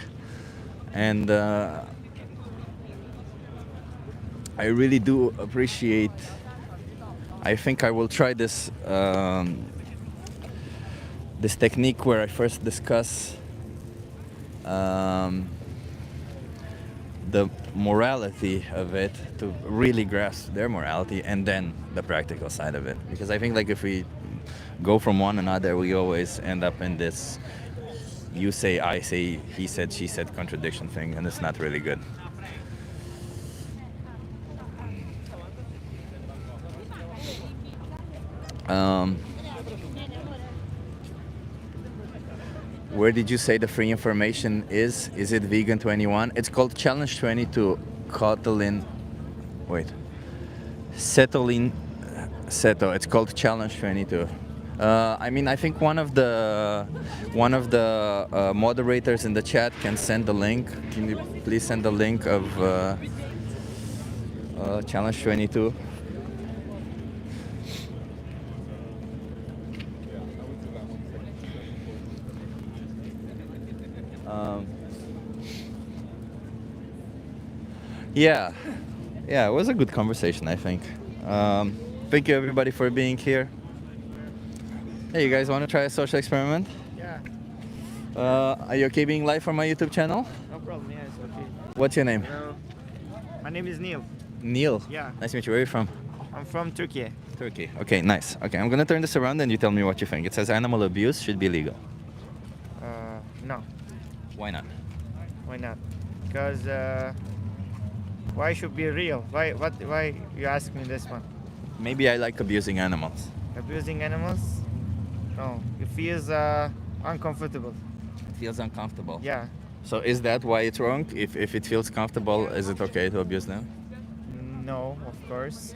and I really do appreciate. I think I will try this this technique where I first discuss the morality of it to really grasp their morality, and then the practical side of it. Because I think like if we go from one another, we always end up in this you say, I say, he said, she said contradiction thing, and it's not really good. Where did you say the free information is? Is it Vegan 21? It's called Challenge 22. Cotalin. Wait. Cetolin. Ceto. It's called Challenge 22. I mean, I think one of the moderators in the chat can send the link. Can you please send the link of Challenge 22? Yeah, it was a good conversation, I think. Thank you everybody for being here. Hey, you guys want to try a social experiment? Yeah, Are you okay being live on my YouTube channel? no problem. Yeah, it's okay. What's your name? My name is Neil. Neil. Yeah. Nice to meet you. Where are you from? I'm from Turkey. Turkey. Okay, nice. Okay, I'm gonna turn this around and you tell me what you think. It says animal abuse should be legal. No, Why not? why not? Because why should be real? Why you ask me this one? Maybe I like abusing animals. Abusing animals? No, it feels uncomfortable. It feels uncomfortable. Yeah. So is that why it's wrong? If it feels comfortable, is it okay to abuse them? No, of course.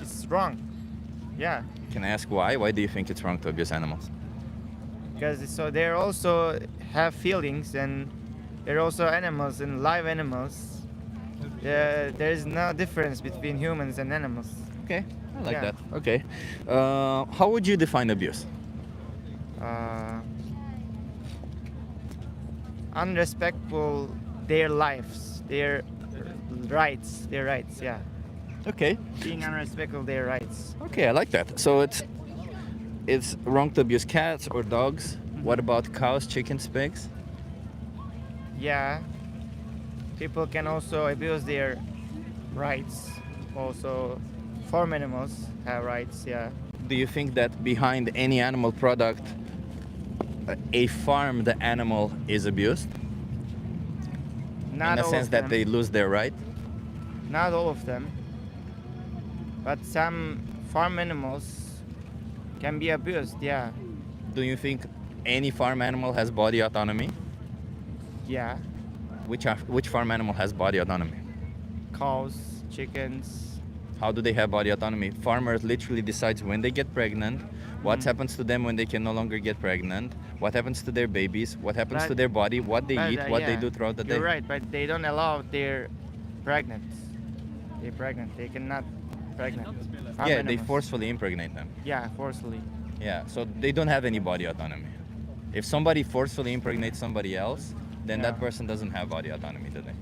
It's wrong. Yeah, Can I ask why? Why do you think it's wrong to abuse animals? because so they also have feelings, and they're also animals and live animals. There is no difference between humans and animals. Okay, I like Yeah. that. Okay. How would you define abuse? Uh, unrespectful their lives, their rights. Yeah, Okay. being unrespectful their rights. Okay, I like that. So it's wrong to abuse cats or dogs. What about cows, chickens, pigs? Yeah, people can also abuse their rights. Also, farm animals have rights. Yeah, Do you think that behind any animal product, a farmed animal is abused? not In the all sense of that them. they lose their right? Not all of them, but some farm animals can be abused. Yeah, Do you think any farm animal has body autonomy? yeah. Which farm animal has body autonomy? Cows, chickens. How do they have body autonomy? Farmers literally decides when they get pregnant, what happens to them when they can no longer get pregnant, what happens to their babies, what happens to But- their body, what they But, eat, what they yeah, do throughout the day. You're right, but they don't allow their pregnant. They're pregnant. They cannot pregnant. Farm Yeah, they animals. forcefully impregnate them. Yeah, forcefully. Yeah, so they don't have any body autonomy. If somebody forcefully impregnates somebody else, then that Yeah. person doesn't have body autonomy, do they?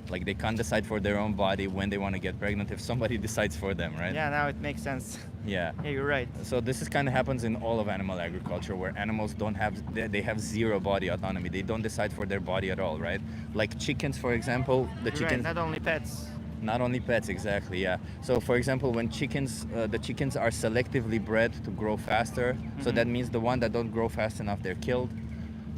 Like they can't decide for their own body when they want to get pregnant if somebody decides for them, right? Yeah, now it makes sense. Yeah. Yeah, you're right. So this is kind of happens in all of animal agriculture where animals don't have they have zero body autonomy. They don't decide for their body at all, right? Like chickens, for example, the You're chickens right. Not only pets. not only pets, exactly, yeah. So for example, when the chickens are selectively bred to grow faster, so that means the one that don't grow fast enough, they're killed.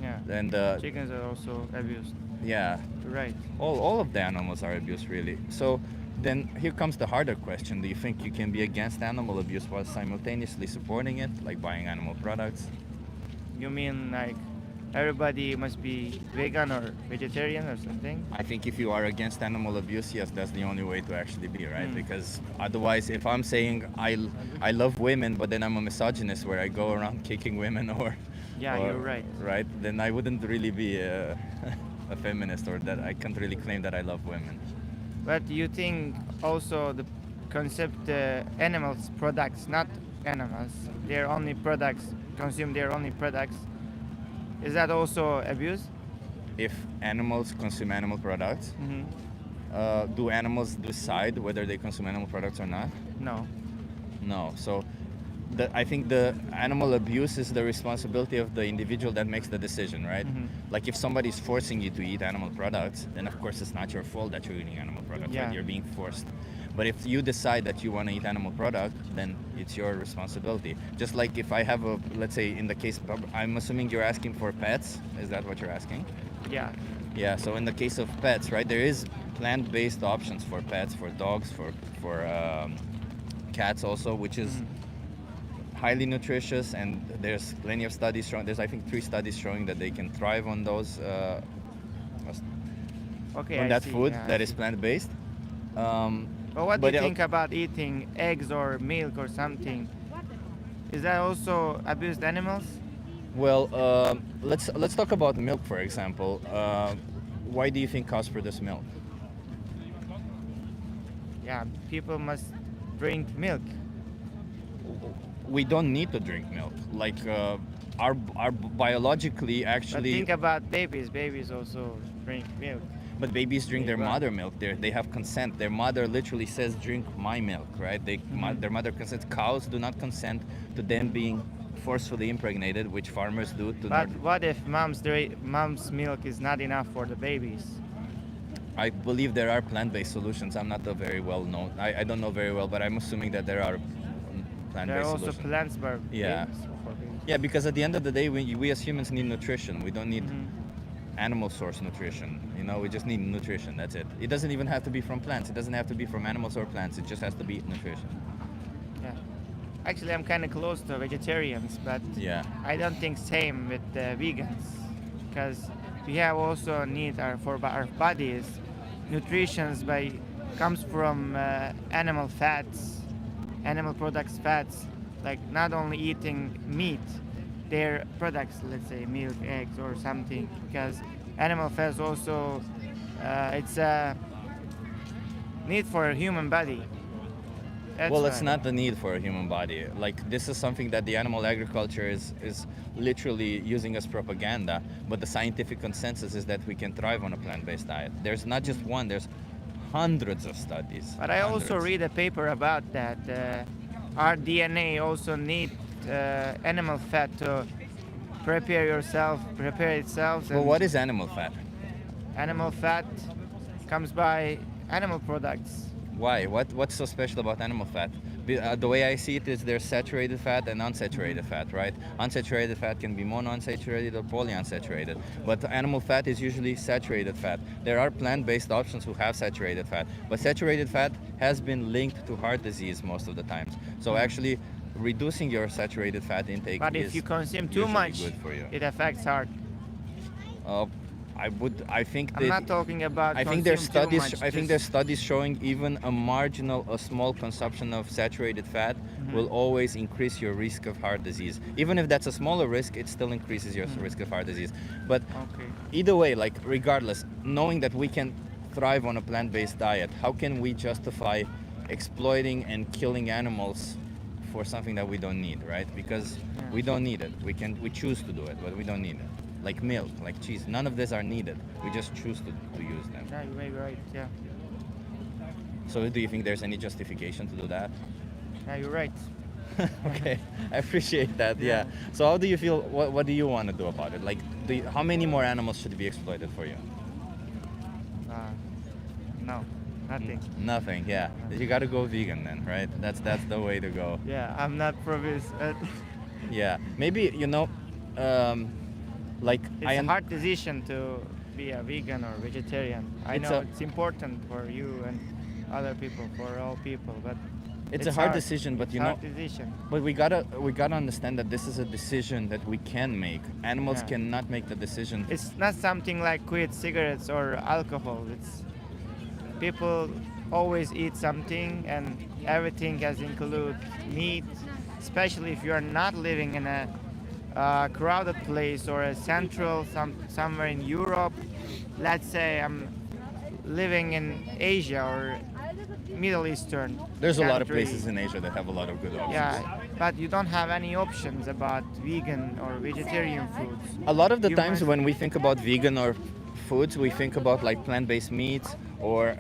Yeah. And Chickens are also abused. yeah, You're right. all of the animals are abused, really. So then here comes the harder question. Do you think you can be against animal abuse while simultaneously supporting it, like buying animal products? You mean like everybody must be vegan or vegetarian or something? I think if you are against animal abuse, yes, that's the only way to actually be, right? Mm. Because otherwise, if I'm saying I love women, but then I'm a misogynist where I go around kicking women or Yeah, or- you're right. right, then I wouldn't really be a feminist, or that I can't really claim that I love women. But you think also the concept animals products, not animals, their only products, consume their only products. Is that also abuse? If animals consume animal products, Mm-hmm. do animals decide whether they consume animal products or not? No. No. So I think the animal abuse is the responsibility of the individual that makes the decision, right? Mhm. Like if somebody's forcing you to eat animal products, then of course it's not your fault that you're eating animal products, Yeah. right? You're being forced. But if you decide that you want to eat animal product, then it's your responsibility. Just like if I have let's say in the case, I'm assuming you're asking for pets. Is that what you're asking? Yeah. Yeah, so in the case of pets, right, there is plant-based options for pets, for dogs, for cats also, which is highly nutritious, and there's plenty of studies showing. There's I think 3 studies showing that they can thrive on those Okay. on I that see, food yeah, I that is see. plant-based. But what do but you it- think about eating eggs or milk or something? Is that also abused animals? Well, let's talk about milk, for example. Why do you think cows produce milk? Yeah, people must drink milk. We don't need to drink milk. Like our biologically But actually. think about babies. Babies also drink milk. But babies drink their Right. mother milk. They have consent. Their mother literally says, "Drink my milk," right? Their mother consents. Cows do not consent to them being forcefully impregnated, which farmers do. But what if mom's milk is not enough for the babies? I believe there are plant-based solutions. I'm not a very well known. I don't know very well, but I'm assuming that there are There plant-based are also solutions. plants for Yeah. babies. For babies. Yeah, because at the end of the day, we as humans need nutrition. We don't need Mhm. animal source nutrition. You know, we just need nutrition. That's it. It doesn't even have to be from plants. It doesn't have to be from animals or plants. It just has to be nutrition. Yeah. Actually, I'm kind of close to vegetarians, but Yeah. I don't think same with vegans, because we have also need for our bodies nutritions comes from animal fats, animal products fats, like not only eating meat, their products, let's say milk, eggs, or something, because animal fats also it's a need for a human body. That's Well, it's right. not the need for a human body. Like this is something that the animal agriculture is literally using as propaganda. But the scientific consensus is that we can thrive on a plant-based diet. There's not just one. There's hundreds of studies. But I also Hundreds. read a paper about that. Our DNA also need animal fat to prepare itself. But And what is animal fat? animal fat comes by animal products. Why? What's so special about animal fat? The way I see it is there's saturated fat and unsaturated fat, right? Unsaturated fat can be monounsaturated or polyunsaturated, but animal fat is usually saturated fat. There are plant-based options who have saturated fat, but saturated fat has been linked to heart disease most of the times. So actually, reducing your saturated fat intake But is if you consume too usually much, good for you. it affects heart. Uh, I think I'm not talking about. I think there's consume too studies. much, I think just- there's studies showing even a small consumption of saturated fat Mm-hmm. will always increase your risk of heart disease. Even if that's a smaller risk, it still increases your risk of heart disease. But Okay. either way, like regardless, knowing that we can thrive on a plant-based diet, how can we justify exploiting and killing animals for something that we don't need, right? Because we don't need it. We choose to do it, but we don't need it. Like milk, like cheese, none of these are needed. We just choose to use them. Yeah, you may be right. Yeah. So do you think there's any justification to do that? Yeah, you're right. Okay, I appreciate that. Yeah. So how do you feel? What do you want to do about it? Like, how many more animals should be exploited for you? No, nothing. Nothing. Yeah. You got to go vegan then, right? That's the way to go. Yeah, I'm not pro this. Yeah. Maybe like It's a hard decision to be a vegan or vegetarian. I It's know a- it's important for you and other people, for all people, but it's a hard decision, but It's you a know. hard decision. But we gotta understand that this is a decision that we can make. Animals Yeah. cannot make the decision. It's not something like quit cigarettes or alcohol. It's people always eat something, and everything has include meat, especially if you are not living in a crowded place or a central somewhere in Europe. Let's say I'm living in Asia or Middle Eastern. There's a lot of country. places in Asia that have a lot of good options. Yeah, but you don't have any options about vegan or vegetarian foods. A lot of the You times must- when we think about vegan or foods, we think about like plant-based meats or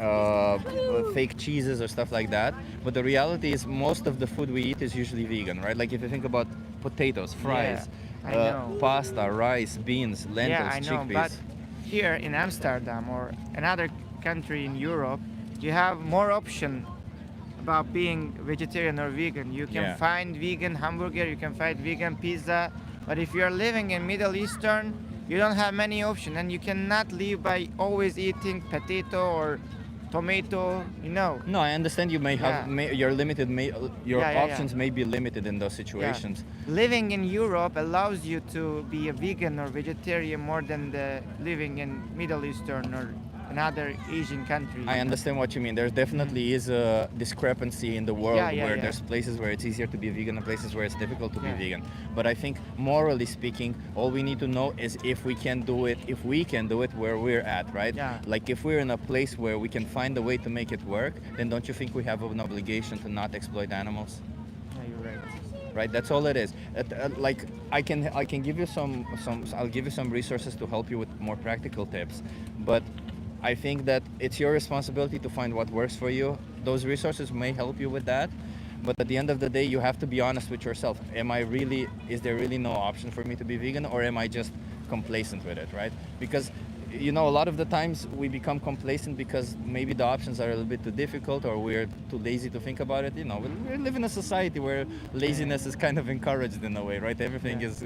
fake cheeses or stuff like that. But the reality is most of the food we eat is usually vegan, right? Like if you think about potatoes, fries, I know. pasta, rice, beans, lentils, Yeah, I know, chickpeas. but here in Amsterdam or another country in Europe, you have more option about being vegetarian or vegan. You can Yeah. find vegan hamburger, you can find vegan pizza, but if you're living in Middle Eastern, you don't have many options, and you cannot live by always eating potato or tomato, you know. No, I understand you may have Yeah. you're limited. Your Yeah, yeah, options may be limited in those situations. Living in Europe allows you to be a vegan or vegetarian more than the living in Middle Eastern or another Asian country. I understand what you mean. There definitely is a discrepancy in the world Yeah, yeah, where yeah. there's places where it's easier to be vegan and places where it's difficult to Yeah. be vegan. But I think morally speaking, all we need to know is if we can do it where we're at, right? Yeah. Like if we're in a place where we can find a way to make it work, then don't you think we have an obligation to not exploit animals? Yeah, you're right. Right, that's all it is. Like I can give you some I'll give you some resources to help you with more practical tips, but I think that it's your responsibility to find what works for you. Those resources may help you with that, but at the end of the day, you have to be honest with yourself. Is there really no option for me to be vegan, or am I just complacent with it, right? Because you know, a lot of the times we become complacent because maybe the options are a little bit too difficult or we're too lazy to think about it. You know, we live in a society where laziness is kind of encouraged in a way, right? Everything is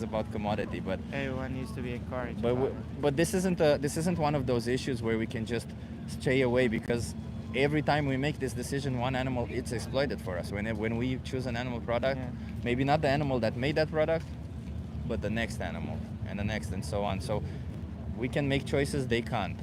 about commodity, but Everyone needs to be encouraged. but about it. but this isn't one of those issues where we can just stay away, because every time we make this decision, one animal it's exploited for us. When we choose an animal product, Yeah. maybe not the animal that made that product, but the next animal and the next and so on. So we can make choices, they can't.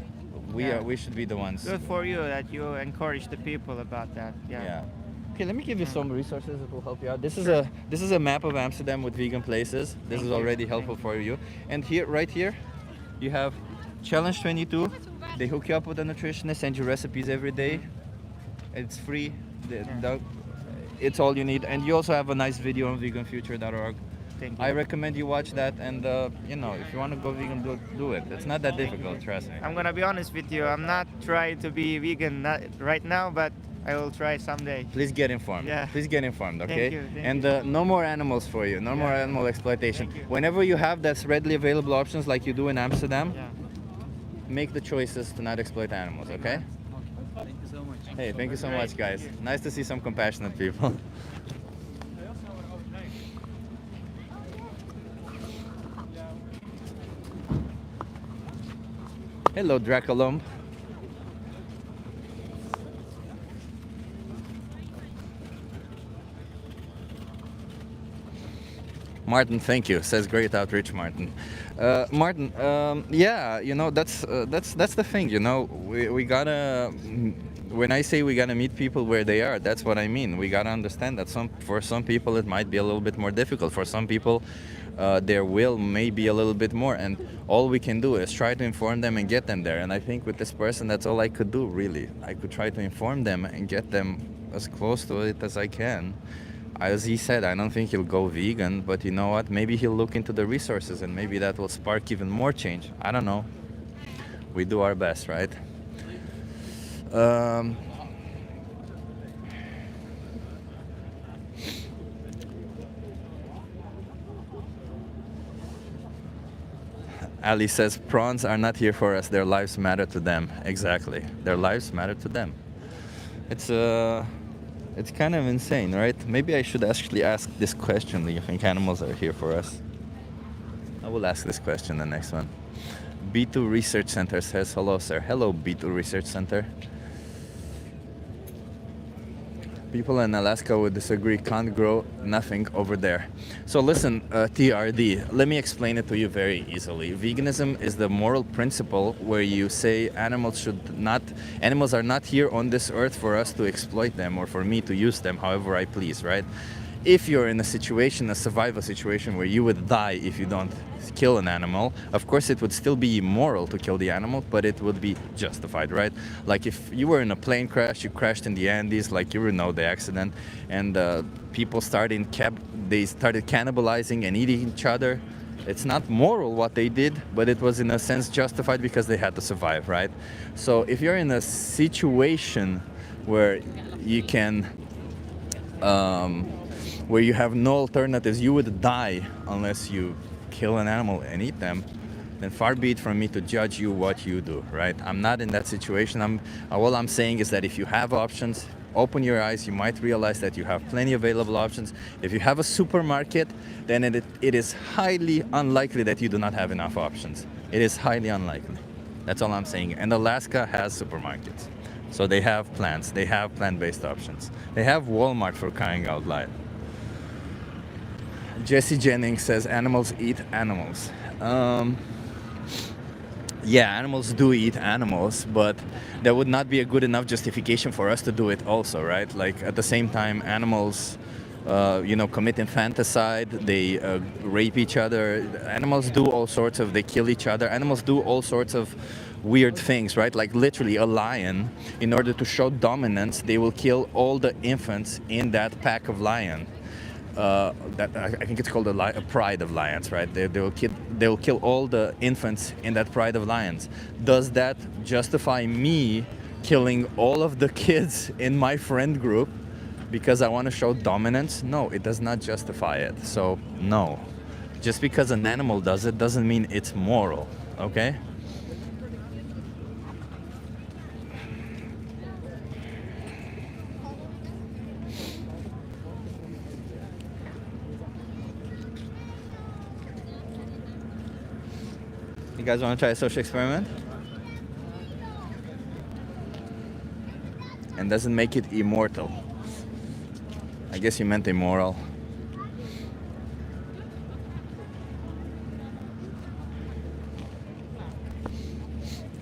Yeah. We should be the ones. Good for you that you encourage the people about that. Yeah. Yeah. Okay, let me give you some resources that will help you out. This is a map of Amsterdam with vegan places. This is you. already helpful for you. And here, right here, you have Challenge 22. They hook you up with a nutritionist, send you recipes every day. It's free. it's all you need. And you also have a nice video on veganfuture.org. Thank you. I recommend you watch that, and you know, if you want to go vegan, do it. It's not that difficult, trust me. I'm gonna be honest with you. I'm not trying to be vegan right now, but I will try someday. Please get informed. Yeah. Please get informed, okay? Thank And you. no more animals for you. No more animal exploitation. Whenever you have that's readily available options like you do in Amsterdam, Yeah. make the choices to not exploit animals, okay? Thank you so much. Hey, thank you so Great. much, guys. Nice to see some compassionate people. Hello, Dracolomb. Martin, thank you. Says great outreach, Martin. Martin, yeah, you know that's the thing. You know, we gotta. When I say we gotta meet people where they are, that's what I mean. We gotta understand that for some people it might be a little bit more difficult. For some people, their will may be a little bit more, and all we can do is try to inform them and get them there. And I think with this person, that's all I could do. Really, I could try to inform them and get them as close to it as I can. As he said, I don't think he'll go vegan, but you know what? Maybe he'll look into the resources and maybe that will spark even more change. I don't know. We do our best, right? Ali says, prawns are not here for us. Their lives matter to them. Exactly. Their lives matter to them. It's kind of insane, right? Maybe I should actually ask this question. Do you think animals are here for us? I will ask this question the next one. B2 Research Center says, hello, sir. Hello, B2 Research Center. People in Alaska would disagree, can't grow nothing over there. So listen, TRD, let me explain it to you very easily. Veganism is the moral principle where you say animals are not here on this earth for us to exploit them or for me to use them however I please, right? If you're in a survival situation where you would die if you don't kill an animal, of course it would still be immoral to kill the animal, but it would be justified, right? Like if you were in a plane crash, you crashed in the Andes, like you know the accident, and people started cannibalizing and eating each other. It's not moral what they did, but it was in a sense justified because they had to survive, right? So if you're in a situation where you can where you have no alternatives, you would die unless you kill an animal and eat them, then far be it from me to judge you what you do, right? I'm not in that situation. All I'm saying is that if you have options, open your eyes, you might realize that you have plenty available options. If you have a supermarket, then it is highly unlikely that you do not have enough options. It is highly unlikely. That's all I'm saying. And Alaska has supermarkets. So they have plants, they have plant-based options. They have Walmart, for crying out loud. Jesse Jennings says animals eat animals. Yeah, animals do eat animals, but that would not be a good enough justification for us to do it also, right? Like at the same time, animals commit infanticide, they rape each other. Animals do all sorts of, they kill each other. Animals do all sorts of weird things, right? Like literally a lion, in order to show dominance, they will kill all the infants in that pack of lion. I think it's called a pride of lions, right? They will kill all the infants in that pride of lions. Does that justify me killing all of the kids in my friend group because I want to show dominance? No, it does not justify it. So no, just because an animal does it doesn't mean it's moral, okay? You guys want to try a social experiment? And doesn't make it immortal. I guess you meant immoral.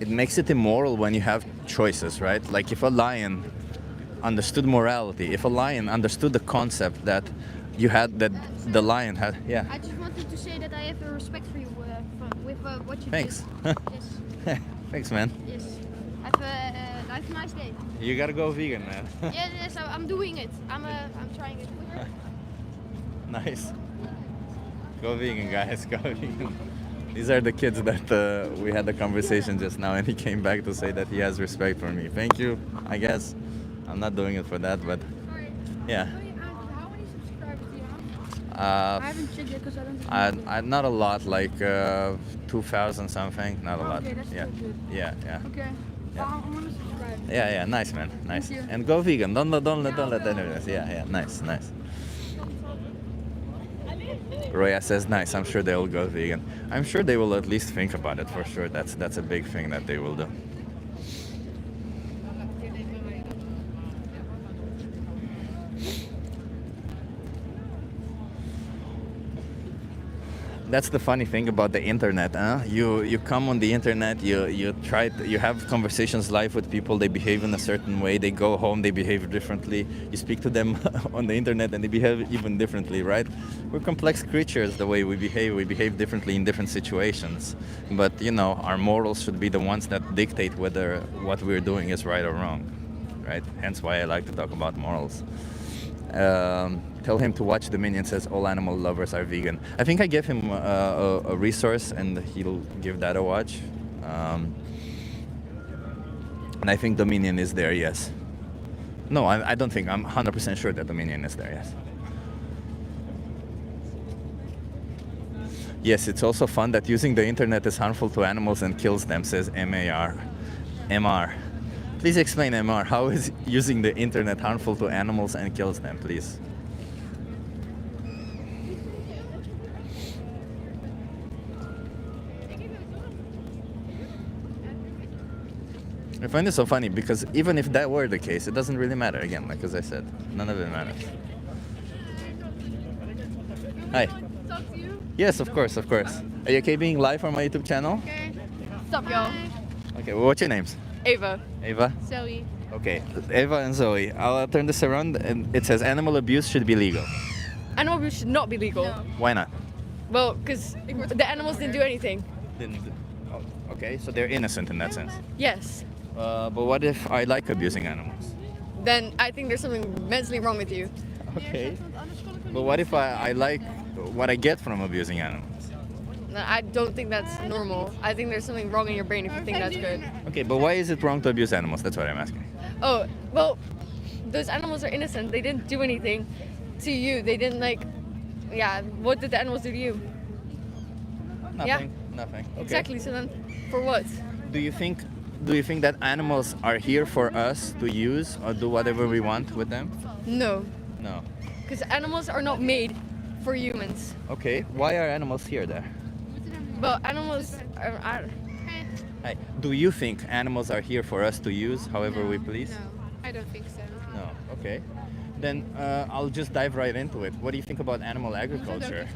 It makes it immoral when you have choices, right? Like if a lion understood morality, if a lion understood the concept that the lion had, yeah. I just wanted to say that I have a respect for you with what you Thanks. did. Yes. Thanks, man. Yes. I have Have a nice day. You gotta go vegan, man. Yes, I'm doing it. I'm trying it. Nice. Go vegan, guys. Go vegan. These are the kids that we had the conversation just now, and he came back to say that he has respect for me. Thank you, I guess. I'm not doing it for that, but yeah. How many subscribers do you have? I haven't checked it because I don't. I not a lot, like 2,000 something. Not a lot. Okay, that's Yeah. still good. Yeah, yeah. Okay. Yeah. I'm gonna subscribe. Yeah, nice, man, nice. Thank you. And go vegan. Don't let anyone. Yeah, nice. Roya says nice. I'm sure they will go vegan. I'm sure they will at least think about it for sure. That's a big thing that they will do. That's the funny thing about the internet, huh? You come on the internet, you have conversations live with people, they behave in a certain way, they go home, they behave differently. You speak to them on the internet and they behave even differently, right? We're complex creatures the way we behave differently in different situations. But our morals should be the ones that dictate whether what we're doing is right or wrong, right? Hence why I like to talk about morals. Tell him to watch Dominion, says all animal lovers are vegan. I think I gave him a resource and he'll give that a watch. And I think Dominion is there, yes. No, I don't think. I'm 100% sure that Dominion is there, yes. Yes, it's also fun that using the internet is harmful to animals and kills them, says MAR. MR. Please explain, MR, how is using the internet harmful to animals and kills them, please? I find it so funny because even if that were the case, it doesn't really matter. Again, like as I said, none of it matters. Hi. Talk to you. Yes, of course. Are you okay being live on my YouTube channel? Okay. What's up, y'all? Okay, well, what's your names? Ava. Ava? Zoe. Okay, Eva and Zoe. I'll turn this around and it says animal abuse should be legal. Animal abuse should not be legal. No. Why not? Well, because the animals didn't do anything. Okay, so they're innocent in that sense. Yes. But what if I like abusing animals? Then I think there's something mentally wrong with you. Okay. But what if I like what I get from abusing animals? I don't think that's normal. I think there's something wrong in your brain if you think that's good. Okay, but why is it wrong to abuse animals? That's what I'm asking. Oh, well, those animals are innocent. They didn't do anything to you. They didn't what did the animals do to you? Nothing. Nothing. Okay. Exactly, so then for what? Do you think that animals are here for us to use or do whatever we want with them? No, No. because animals are not made for humans. Okay, why are animals here there? Well, animals are Hi. Do you think animals are here for us to use however we please? No, I don't think so. No. Okay. Then I'll just dive right into it. What do you think about animal agriculture?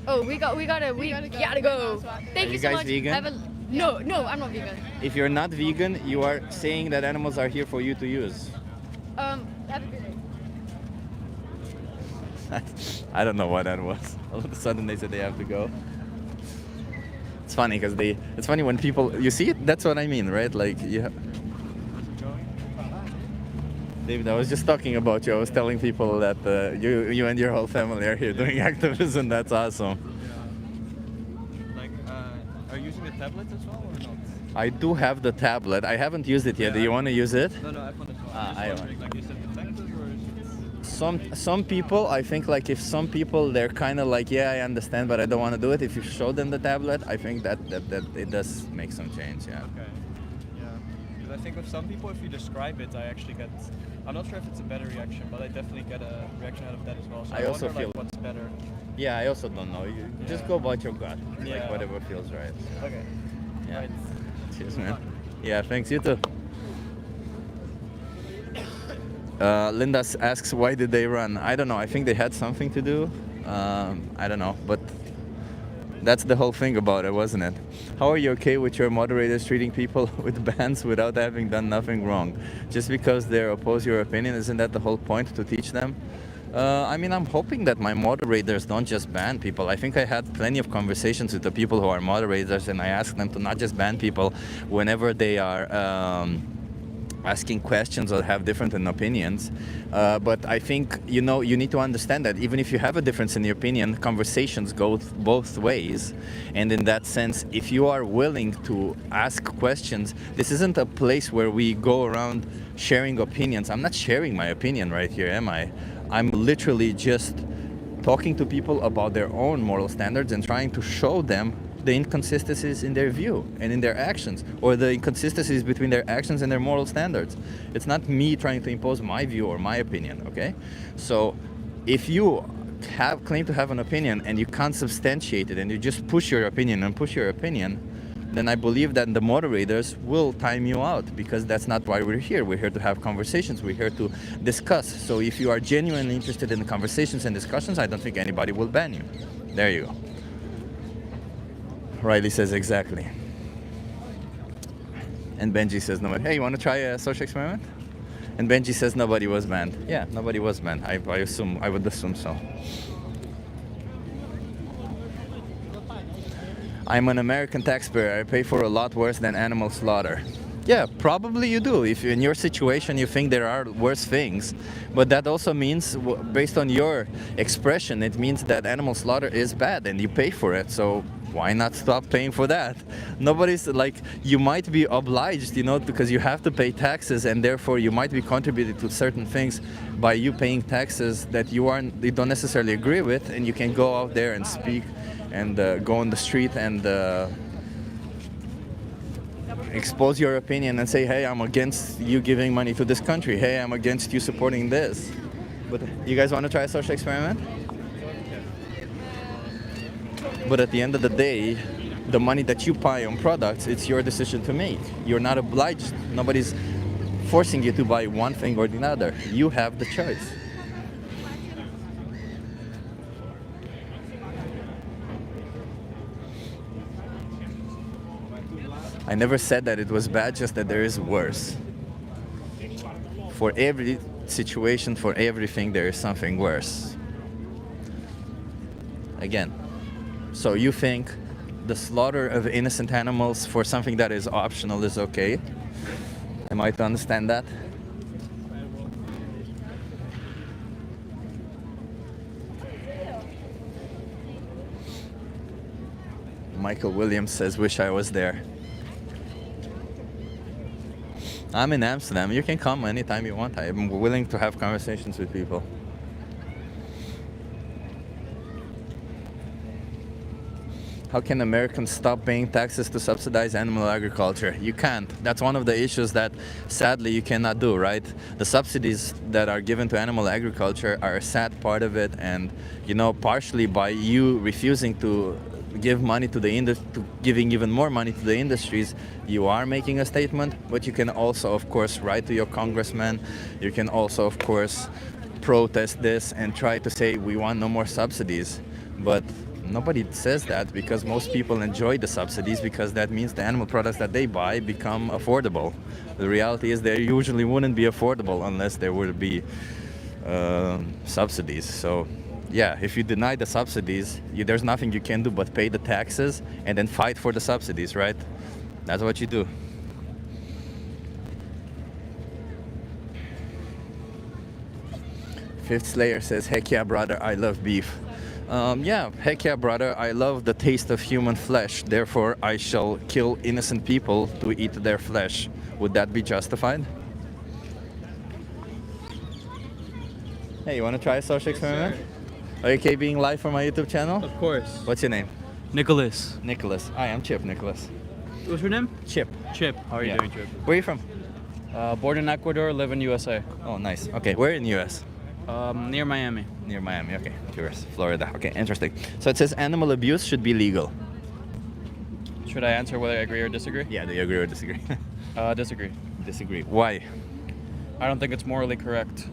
Oh, we gotta go. Thank Are you you so guys much. vegan? No, I'm not vegan. If you're not vegan, you are saying that animals are here for you to use. Have a good day. I don't know what that was. All of a sudden they said they have to go. It's funny because it's funny when people, you see it? That's what I mean, right? Like, David, I was just talking about you. I was telling people that you and your whole family are here doing activism. That's awesome. Like, are you using the tablet as well or not? I do have the tablet. I haven't used it yet. Do you want to use it? No, I want to. I want. Like, is it detected or is it? Some people, I think, like if some people they're kind of like, yeah, I understand, but I don't want to do it. If you show them the tablet, I think that it does make some change. Yeah. Okay. Yeah. Because I think with some people, if you describe it, I actually get. I'm not sure if it's a better reaction, but I definitely get a reaction out of that as well. So I also wonder, feel- like, what's better. Yeah, I also don't know. You just go about your gut, like Yeah. whatever feels right. Okay. Yeah. Right. Cheers, man. Yeah, thanks. You too. Linda asks, why did they run? I don't know. I think they had something to do. I don't know, but that's the whole thing about it, wasn't it? How are you okay with your moderators treating people with bans without having done nothing wrong? Just because they oppose your opinion, isn't that the whole point, to teach them? I mean, I'm hoping that my moderators don't just ban people. I think I had plenty of conversations with the people who are moderators, and I asked them to not just ban people whenever they are asking questions or have different opinions. But I think, you know, you need to understand that even if you have a difference in your opinion, conversations go both ways. And in that sense, if you are willing to ask questions, this isn't a place where we go around sharing opinions. I'm not sharing my opinion right here, am I? I'm literally just talking to people about their own moral standards and trying to show them the inconsistencies in their view and in their actions, or the inconsistencies between their actions and their moral standards. It's not me trying to impose my view or my opinion, okay? So if you claim to have an opinion and you can't substantiate it and you just push your opinion and push your opinion, then I believe that the moderators will time you out, because that's not why we're here. We're here to have conversations. We're here to discuss. So if you are genuinely interested in the conversations and discussions, I don't think anybody will ban you. There you go. Riley says exactly. And Benji says nobody. Hey, you want to try a social experiment? And Benji says nobody was banned. Yeah, nobody was banned. I would assume so. I'm an American taxpayer. I pay for a lot worse than animal slaughter. Yeah, probably you do. If in your situation you think there are worse things, but that also means, based on your expression, it means that animal slaughter is bad and you pay for it. So why not stop paying for that? Nobody's like, you might be obliged, you know, because you have to pay taxes, and therefore you might be contributing to certain things by you paying taxes that you don't necessarily agree with, and you can go out there and speak and go on the street and expose your opinion and say, hey, I'm against you giving money to this country. Hey, I'm against you supporting this. But you guys want to try a social experiment? But at the end of the day, the money that you buy on products, it's your decision to make. You're not obliged. Nobody's forcing you to buy one thing or the other. You have the choice. I never said that it was bad, just that there is worse. For every situation, for everything, there is something worse. Again, so you think the slaughter of innocent animals for something that is optional is okay? Am I to understand that? Michael Williams says, wish I was there. I'm in Amsterdam. You can come anytime you want. I'm willing to have conversations with people. How can Americans stop paying taxes to subsidize animal agriculture? You can't. That's one of the issues that sadly you cannot do, right? The subsidies that are given to animal agriculture are a sad part of it, and you know, partially by you refusing to give money to the giving even more money to the industries, you are making a statement. But you can also, of course, write to your congressman. You can also, of course, protest this and try to say we want no more subsidies. But nobody says that, because most people enjoy the subsidies, because that means the animal products that they buy become affordable. The reality is they usually wouldn't be affordable unless there would be subsidies. So yeah, if you deny the subsidies, there's nothing you can do but pay the taxes and then fight for the subsidies, right? That's what you do. Fifth Slayer says, heck yeah, brother, I love beef. Yeah, heck yeah, brother, I love the taste of human flesh. Therefore, I shall kill innocent people to eat their flesh. Would that be justified? Hey, you want to try a social experiment? Yes, are you okay being live for my YouTube channel? of course. What's your name? Nicholas. Nicholas. Hi, I'm Chip Nicholas. What's your name? Chip. Chip. How are you doing, Chip? Where are you from? Born in Ecuador, live in USA. Oh, nice. Okay, where in the US? Near Miami. Near Miami, okay. Curious. Florida. Okay, interesting. So it says animal abuse should be legal. Should I answer whether I agree or disagree? Yeah, do you agree or disagree? Disagree. Disagree. Why? I don't think it's morally correct.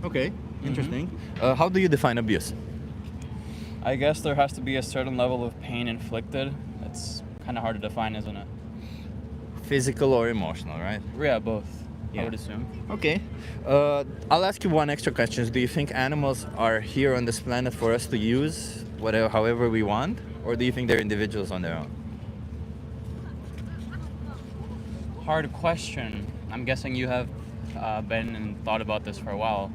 Okay, interesting. How do you define abuse? I guess there has to be a certain level of pain inflicted. It's kind of hard to define, isn't it? Physical or emotional, right? Yeah, both. Yeah. I would assume. Okay. I'll ask you one extra question. Do you think animals are here on this planet for us to use however we want? Or do you think they're individuals on their own? Hard question. I'm guessing you have been and thought about this for a while.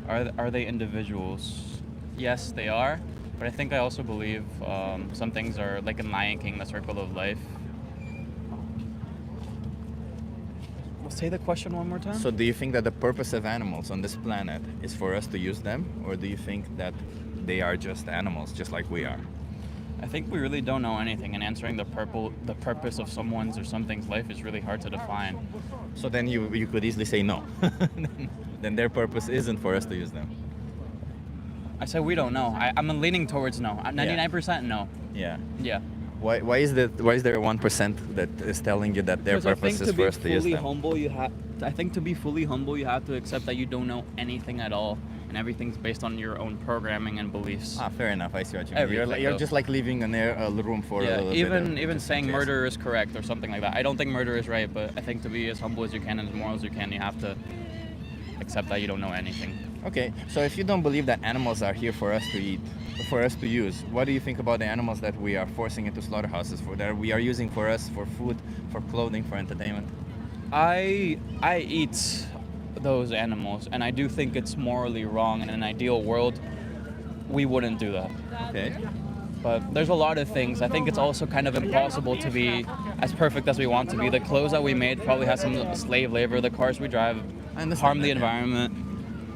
Are they individuals? Yes, they are. But I think I also believe some things are like in Lion King, the circle of life. Well, say the question one more time. So do you think that the purpose of animals on this planet is for us to use them, or do you think that they are just animals, just like we are? I think we really don't know anything, and answering the purpose of someone's or something's life is really hard to define. So then you could easily say no. Then their purpose isn't for us to use them. I said we don't know. I'm leaning towards no. 99% no. Yeah. Yeah. Why is there 1% that is telling you that their purpose is for us to use them? I think to be fully humble, you have to accept that you don't know anything at all, and everything's based on your own programming and beliefs. Fair enough. I see what you mean. You're just like leaving a room for a little bit. Even saying murder is correct or something like that. I don't think murder is right, but I think to be as humble as you can and as moral as you can, you have to accept that you don't know anything. Okay, so if you don't believe that animals are here for us to eat, for us to use, what do you think about the animals that we are forcing into slaughterhouses, that we are using for us, for food, for clothing, for entertainment? I eat those animals, and I do think it's morally wrong. In an ideal world, we wouldn't do that. Okay. But there's a lot of things. I think it's also kind of impossible to be as perfect as we want to be. The clothes that we made probably has some slave labor. The cars we drive harm the environment.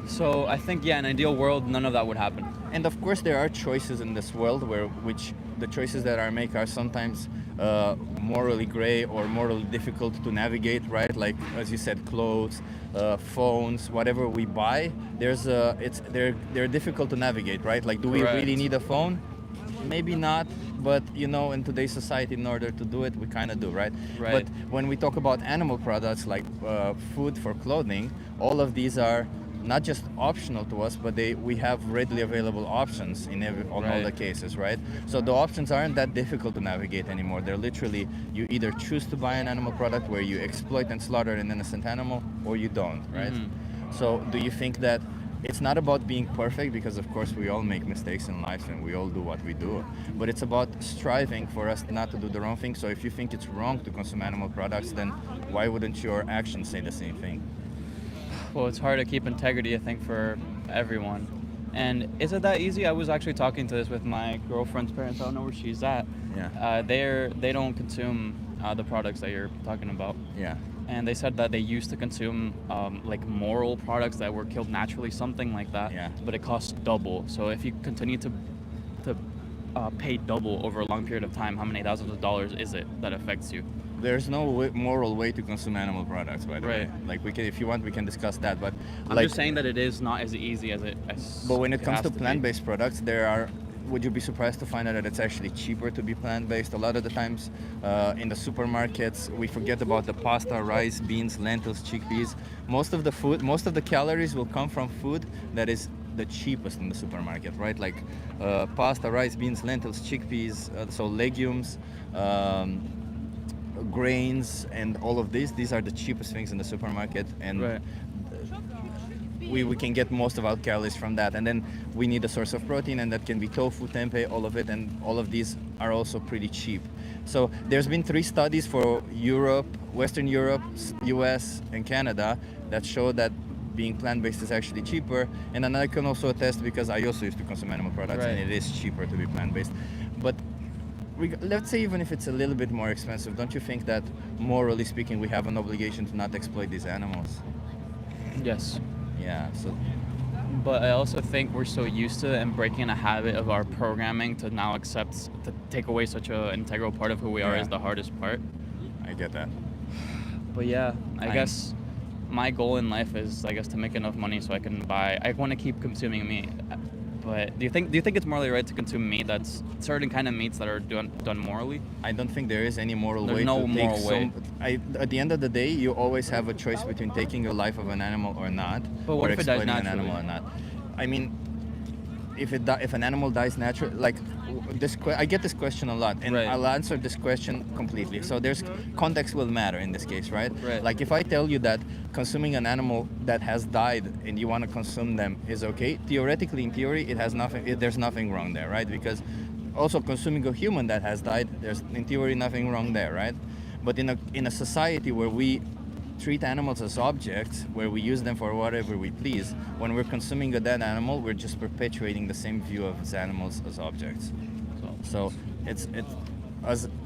So I think, in an ideal world, none of that would happen. And of course, there are choices in this world which the choices that are made are sometimes morally gray or morally difficult to navigate, right? Like, as you said, clothes, phones, whatever we buy, they're difficult to navigate, right? Like, do we really need a phone? Maybe not, but in today's society, in order to do it, we kind of do, right? But when we talk about animal products like food for clothing, all of these are not just optional to us, but we have readily available options in all the cases, right? So the options aren't that difficult to navigate anymore. They're literally, you either choose to buy an animal product where you exploit and slaughter an innocent animal, or you don't, right? So do you think that it's not about being perfect, because of course we all make mistakes in life and we all do what we do, but it's about striving for us not to do the wrong thing. So if you think it's wrong to consume animal products, then why wouldn't your actions say the same thing? Well, it's hard to keep integrity, I think, for everyone. And is it that easy? I was actually talking to this with my girlfriend's parents. I don't know where she's at. Yeah. They don't consume the products that you're talking about. Yeah. And they said that they used to consume like moral products that were killed naturally, something like that. Yeah. But it costs double. So if you continue to pay double over a long period of time, how many thousands of dollars is it that affects you? There's no moral way to consume animal products, by the way. Like, we can, if you want, we can discuss that. But I'm just saying that it is not as easy as it. But when it comes to plant-based products, would you be surprised to find out that it's actually cheaper to be plant-based? A lot of the times in the supermarkets, we forget about the pasta, rice, beans, lentils, chickpeas. Most of the calories will come from food that is the cheapest in the supermarket, right? Like pasta, rice, beans, lentils, chickpeas, so legumes, grains, and all of these are the cheapest things in the supermarket, and we can get most of our calories from that. And then we need a source of protein, and that can be tofu, tempeh, all of it, and all of these are also pretty cheap. So there's been 3 studies for Europe, Western Europe, US, and Canada that show that being plant-based is actually cheaper. And then I can also attest, because I also used to consume animal products, and it is cheaper to be plant-based. But let's say even if it's a little bit more expensive, don't you think that morally speaking we have an obligation to not exploit these animals? Yes. Yeah. So. But I also think we're so used to it and breaking a habit of our programming to now to take away such an integral part of who we are is the hardest part. I get that. But yeah, I guess my goal in life is, to make enough money so I want to keep consuming meat. But do you think it's morally right to consume meat that's certain kind of meats that are done morally? I don't think there is any moral way. There's no moral way. At the end of the day, you always have a choice between taking the life of an animal or not, or exploiting an animal or not. I mean, if an animal dies naturally, like I get this question a lot, and I'll answer this question completely. So there's context will matter in this case, right? Like if I tell you that consuming an animal that has died and you want to consume them is okay, theoretically, in theory, there's nothing wrong there, right? Because also consuming a human that has died, there's in theory nothing wrong there, right? But in a society where we treat animals as objects, where we use them for whatever we please, when we're consuming a dead animal, we're just perpetuating the same view of these animals as objects. So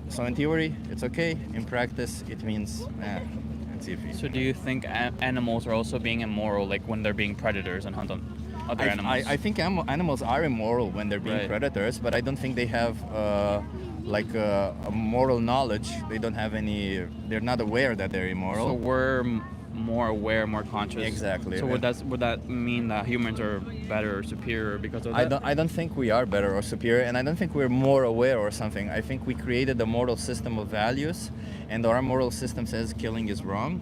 so in theory, it's okay. In practice, it means it's iffy. So do you think animals are also being immoral, like when they're being predators and hunt on other animals? I think animals are immoral when they're being predators, but I don't think they have a moral knowledge. They don't have any. They're not aware that they're immoral. So we're more aware, more conscious. Exactly. So would that mean that humans are better or superior because of that? I don't think we are better or superior, and I don't think we're more aware or something. I think we created a moral system of values, and our moral system says killing is wrong.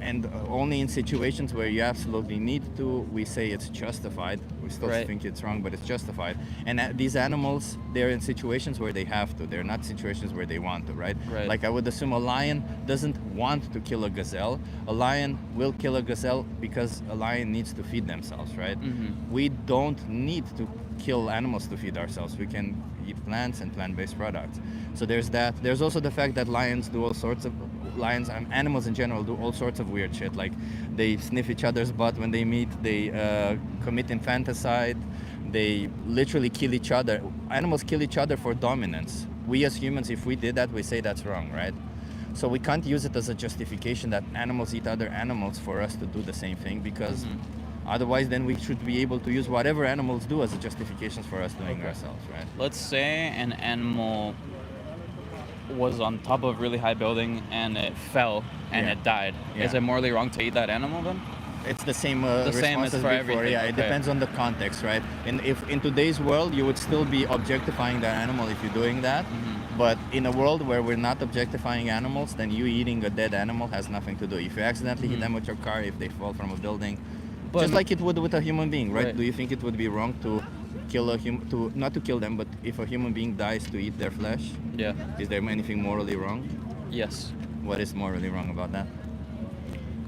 And only in situations where you absolutely need to, we say it's justified. We still think it's wrong, but it's justified. And these animals, they're in situations where they have to. They're not situations where they want to, right? Like I would assume a lion doesn't want to kill a gazelle. A lion will kill a gazelle because a lion needs to feed themselves, right? Mm-hmm. We don't need to kill animals to feed ourselves. We can eat plants and plant-based products. So there's that. There's also the fact that lions do all sorts of animals in general do all sorts of weird shit, like they sniff each other's butt when they meet, they commit infanticide, they literally kill each other. Animals kill each other for dominance. We as humans, if we did that, we say that's wrong, right? So we can't use it as a justification that animals eat other animals for us to do the same thing, because otherwise then we should be able to use whatever animals do as a justification for us doing ourselves, right? Let's say an animal was on top of a really high building and it fell and it died. Is it morally wrong to eat that animal then? It's the same same as as for before. everything. Yeah, it depends on the context, right? And if in today's world you would still be objectifying that animal if you're doing that, but in a world where we're not objectifying animals, then you eating a dead animal has nothing to do. If you accidentally hit them with your car, if they fall from a building, just like it would with a human being, right? Do you think it would be wrong to kill not to kill them, but if a human being dies, to eat their flesh? Yeah. Is there anything morally wrong? Yes. What is morally wrong about that?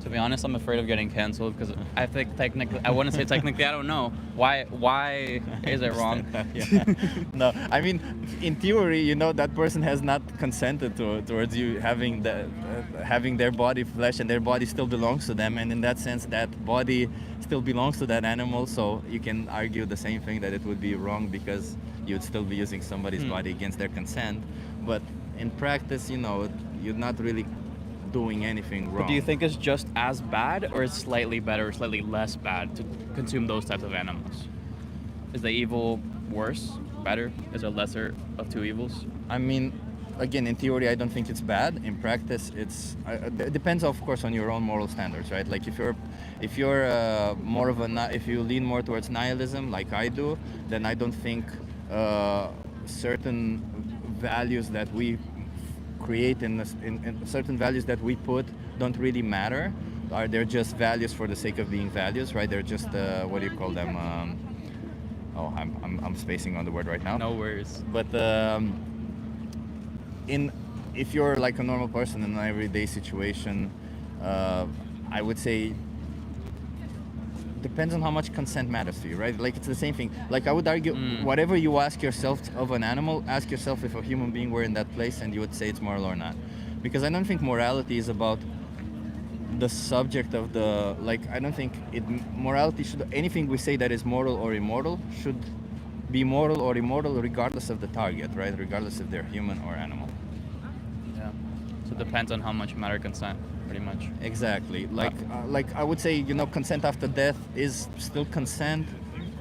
To be honest, I'm afraid of getting canceled because I think technically, I wouldn't say technically, I don't know. Why is it wrong? No, I mean, in theory, you know, that person has not consented towards you having their body flesh, and their body still belongs to them, and in that sense, that body still belongs to that animal. So you can argue the same thing, that it would be wrong because you'd still be using somebody's body against their consent. But in practice, you know, you're not really doing anything wrong. But do you think it's just as bad, or is slightly better or slightly less bad to consume those types of animals? Is the evil worse, better? Is it lesser of two evils? I mean, again, in theory, I don't think it's bad. In practice, it depends, of course, on your own moral standards, right? Like if you're more of if you lean more towards nihilism, like I do, then I don't think certain values that we create in certain values that we put don't really matter. They're just values for the sake of being values, right? They're just what do you call them? I'm spacing on the word right now. No worries. But if you're like a normal person in an everyday situation, I would say depends on how much consent matters to you, right? Like it's the same thing. Like I would argue, whatever you ask yourself of an animal, ask yourself if a human being were in that place, and you would say it's moral or not. Because I don't think morality is about the subject of the, like, I don't think morality should, anything we say that is moral or immoral should be moral or immoral regardless of the target, right? Regardless if they're human or animal. Yeah. So it depends on how much matter consent, pretty much. Exactly. Like I would say, you know, consent after death is still consent.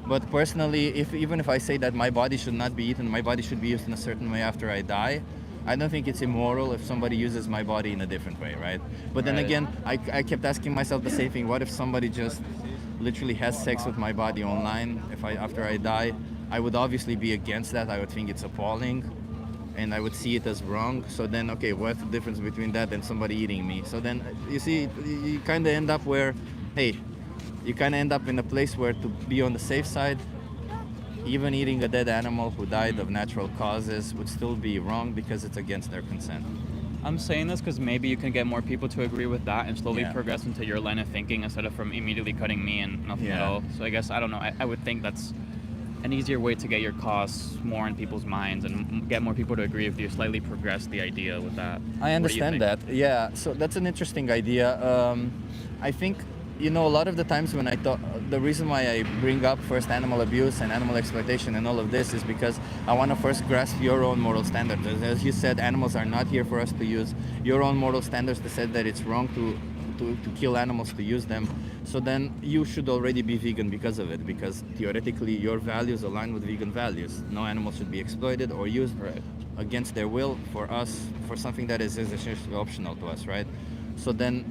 But personally, even if I say that my body should not be eaten, my body should be used in a certain way after I die, I don't think it's immoral if somebody uses my body in a different way, right? But then again, I kept asking myself the same thing. What if somebody just literally has sex with my body online after I die? I would obviously be against that. I would think it's appalling, and I would see it as wrong. So then, okay, what's the difference between that and somebody eating me? So then, you see, you kind of end up where, hey, you kind of end up in a place where, to be on the safe side, even eating a dead animal who died of natural causes would still be wrong because it's against their consent. I'm saying this because maybe you can get more people to agree with that and slowly progress into your line of thinking instead of from immediately cutting me and nothing at all. So I guess, I don't know, I would think that's an easier way to get your cause more in people's minds and get more people to agree with you, slightly progress the idea with that. I What do you understand think? that. Yeah, so that's an interesting idea. I think, you know, a lot of the times when I thought, the reason why I bring up first animal abuse and animal exploitation and all of this is because I want to first grasp your own moral standards. As you said, animals are not here for us to use. Your own moral standards that said that it's wrong to kill animals, to use them. So then you should already be vegan because of it, because theoretically your values align with vegan values. No animal should be exploited or used against their will for us, for something that is essentially optional to us, right? So then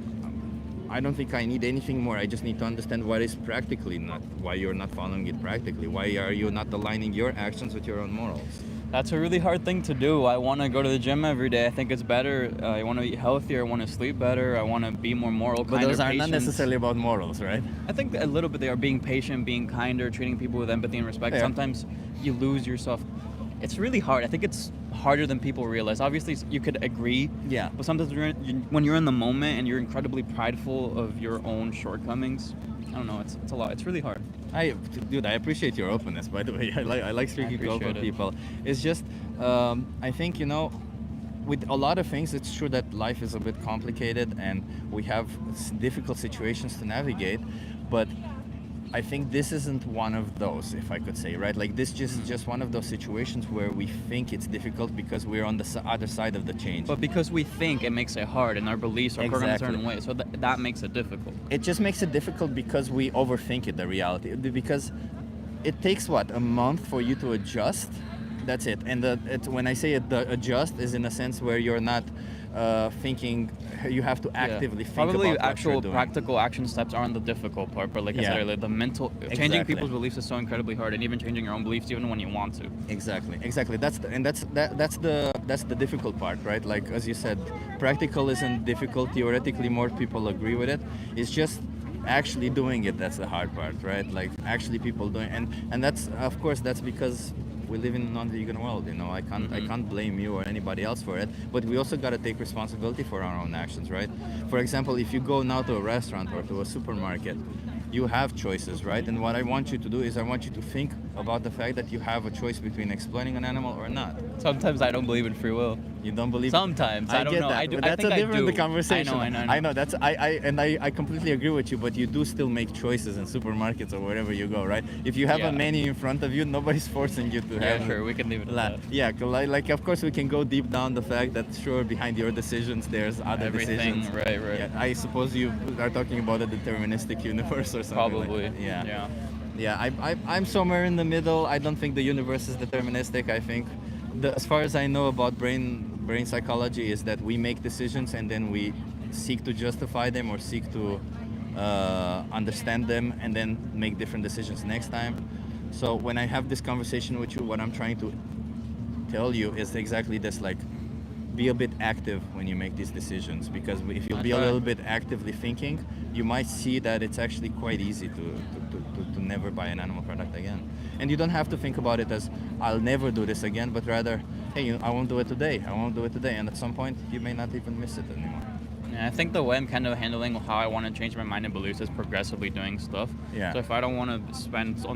I don't think I need anything more. I just need to understand what is practically not, why you're not following it practically. Why are you not aligning your actions with your own morals? That's a really hard thing to do. I want to go to the gym every day. I think it's better. I want to eat healthier. I want to sleep better. I want to be more moral, But kinder, those are not patient. necessarily about morals, right? I think a little bit they are being patient, being kinder, treating people with empathy and respect. Yeah. Sometimes you lose yourself. It's really hard. I think it's harder than people realize. Obviously, you could agree. Yeah. But sometimes when you're in the moment and you're incredibly prideful of your own shortcomings, I don't know. It's a lot. It's really hard. Dude, I appreciate your openness. By the way, I like speaking to open appreciate it. people. It's just, I think, you know, with a lot of things, it's true that life is a bit complicated and we have difficult situations to navigate. But I think this isn't one of those, if I could say, right? Like this just one of those situations where we think it's difficult because we're on the other side of the change. But because we think, it makes it hard, and our beliefs are programmed a Exactly. certain way, so that makes it difficult. It just makes it difficult because we overthink it, the reality. Because it takes, what, a month for you to adjust? That's it. And when I say it, the adjust is in a sense where you're not thinking, you have to actively think Probably about what actual you're doing. practical action steps aren't the difficult part, but like I Yeah. said earlier, the mental changing Exactly. people's beliefs is so incredibly hard, and even changing your own beliefs even when you want to. Exactly. That's the difficult part, right? Like as you said, practical isn't difficult. Theoretically, more people agree with it. It's just actually doing it that's the hard part, right? Like actually people doing, and that's, of course, that's because we live in a non-vegan world. You know, I can't blame you or anybody else for it. But we also got to take responsibility for our own actions, right? For example, if you go now to a restaurant or to a supermarket, you have choices, right? And what I want you to do is I want you to think about the fact that you have a choice between exploiting an animal or not. Sometimes I don't believe in free will. You don't believe? Sometimes I don't get know. that, I do. but I that's think a different I do. conversation. I know. That's I completely agree with you. But you do still make choices in supermarkets or wherever you go, right? If you have Yeah. a menu in front of you, nobody's forcing you to Yeah, have. sure. We can leave it at that. Yeah, like of course we can go deep down the fact that sure behind your decisions there's other Everything, decisions. right. Yeah, I suppose you are talking about a deterministic universe or something. Probably. Like that. Yeah. Yeah, I'm somewhere in the middle. I don't think the universe is deterministic. I think, as far as I know about brain psychology, is that we make decisions and then we seek to justify them or seek to understand them and then make different decisions next time. So when I have this conversation with you, what I'm trying to tell you is exactly this, like, be a bit active when you make these decisions, because if you be a little bit actively thinking, you might see that it's actually quite easy to never buy an animal product again. And you don't have to think about it as I'll never do this again, but rather, hey, I won't do it today. And at some point you may not even miss it anymore. Yeah, I think the way I'm kind of handling how I want to change my mind and beliefs is progressively doing stuff. Yeah. So if I don't want to spend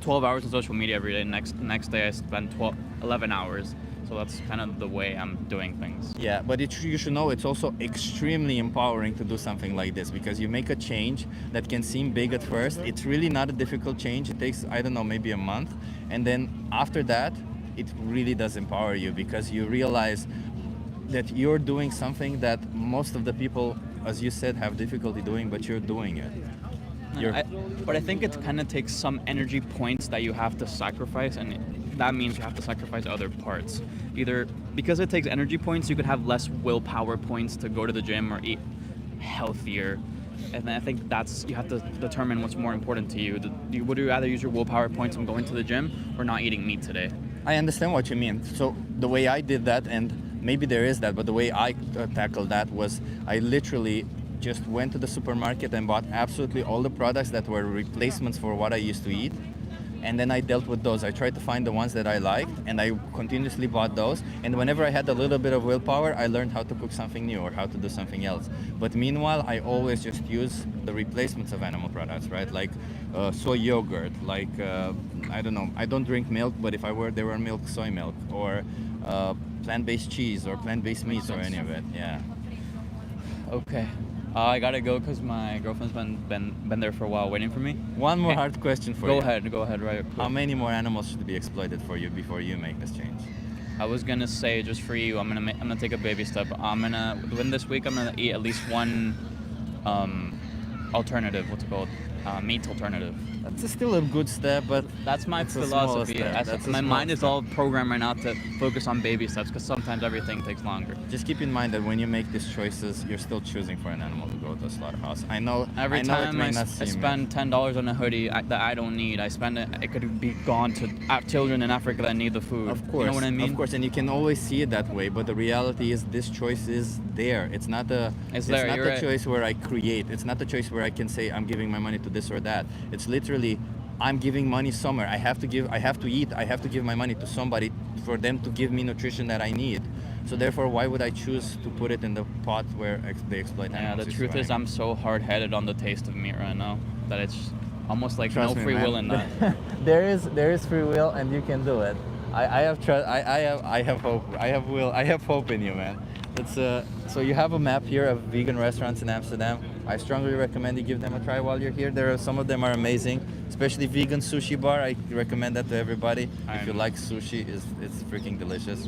12 hours on social media every day, next day I spend 11 hours. So that's kind of the way I'm doing things. Yeah, but you should know it's also extremely empowering to do something like this, because you make a change that can seem big at first. It's really not a difficult change. It takes, I don't know, maybe a month. And then after that, it really does empower you, because you realize that you're doing something that most of the people, as you said, have difficulty doing, but you're doing it. But I think it kind of takes some energy points that you have to sacrifice, and that means you have to sacrifice other parts. Either because it takes energy points, you could have less willpower points to go to the gym or eat healthier. And I think you have to determine what's more important to you. Would you rather use your willpower points on going to the gym or not eating meat today? I understand what you mean. So the way I did that, and maybe there is that, but the way I tackled that was I literally just went to the supermarket and bought absolutely all the products that were replacements for what I used to eat. And then I dealt with those. I tried to find the ones that I liked, and I continuously bought those. And whenever I had a little bit of willpower, I learned how to cook something new or how to do something else. But meanwhile, I always just use the replacements of animal products, right? Like soy yogurt, like I don't know, I don't drink milk, but if there were milk, soy milk, or plant-based cheese, or plant-based meats, or any of it. Yeah. Okay. I gotta go because my girlfriend's been there for a while waiting for me. One more Okay. hard question for Go you. ahead, right. How many more animals should be exploited for you before you make this change? I was gonna say just for you, I'm gonna take a baby step. Within this week, I'm gonna eat at least one alternative. What's it called? Meat alternative. That's still a good step, but That's my it's a small philosophy. step. That's a My small mind is step. all programmed right now to focus on baby steps because sometimes everything takes longer. Just keep in mind that when you make these choices, you're still choosing for an animal to go to a slaughterhouse. I know. Every I know time it may I not seem spend $10 on a hoodie that I don't need, I spend it. It could be gone to children in Africa that need the food. Of course, you know what I mean? Of course, and you can always see it that way. But the reality is, this choice is there. It's not a. It's there, not you're the right. choice where I create. It's not the choice where I can say I'm giving my money to this or that. It's literally, I'm giving money somewhere. I have to eat. I have to give my money to somebody for them to give me nutrition that I need. So therefore, why would I choose to put it in the pot where they exploit Yeah, animals? the It's truth is, fine. I'm so hard-headed on the taste of meat right now that it's almost like Trust no me, free man. will in that. there is free will, and you can do it. I have hope. I have hope in you, man. It's so you have a map here of vegan restaurants in Amsterdam. I strongly recommend you give them a try while you're here. Some of them are amazing, especially vegan sushi bar. I recommend that to everybody. If you I'm- like sushi, it's freaking delicious.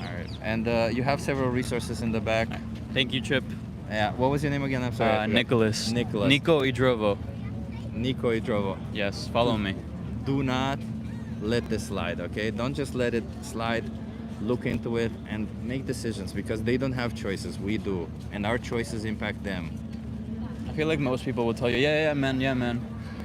All right. And you have several resources in the back. Thank you, Chip. Yeah. What was your name again? I'm sorry. I forgot. Nicholas. Nicholas. Nico Idrovo. Nico Idrovo. Yes, follow me. Do not let this slide, okay? Don't just let it slide. Look into it and make decisions, because they don't have choices. We do. And our choices impact them. I feel like most people will tell you, yeah, man.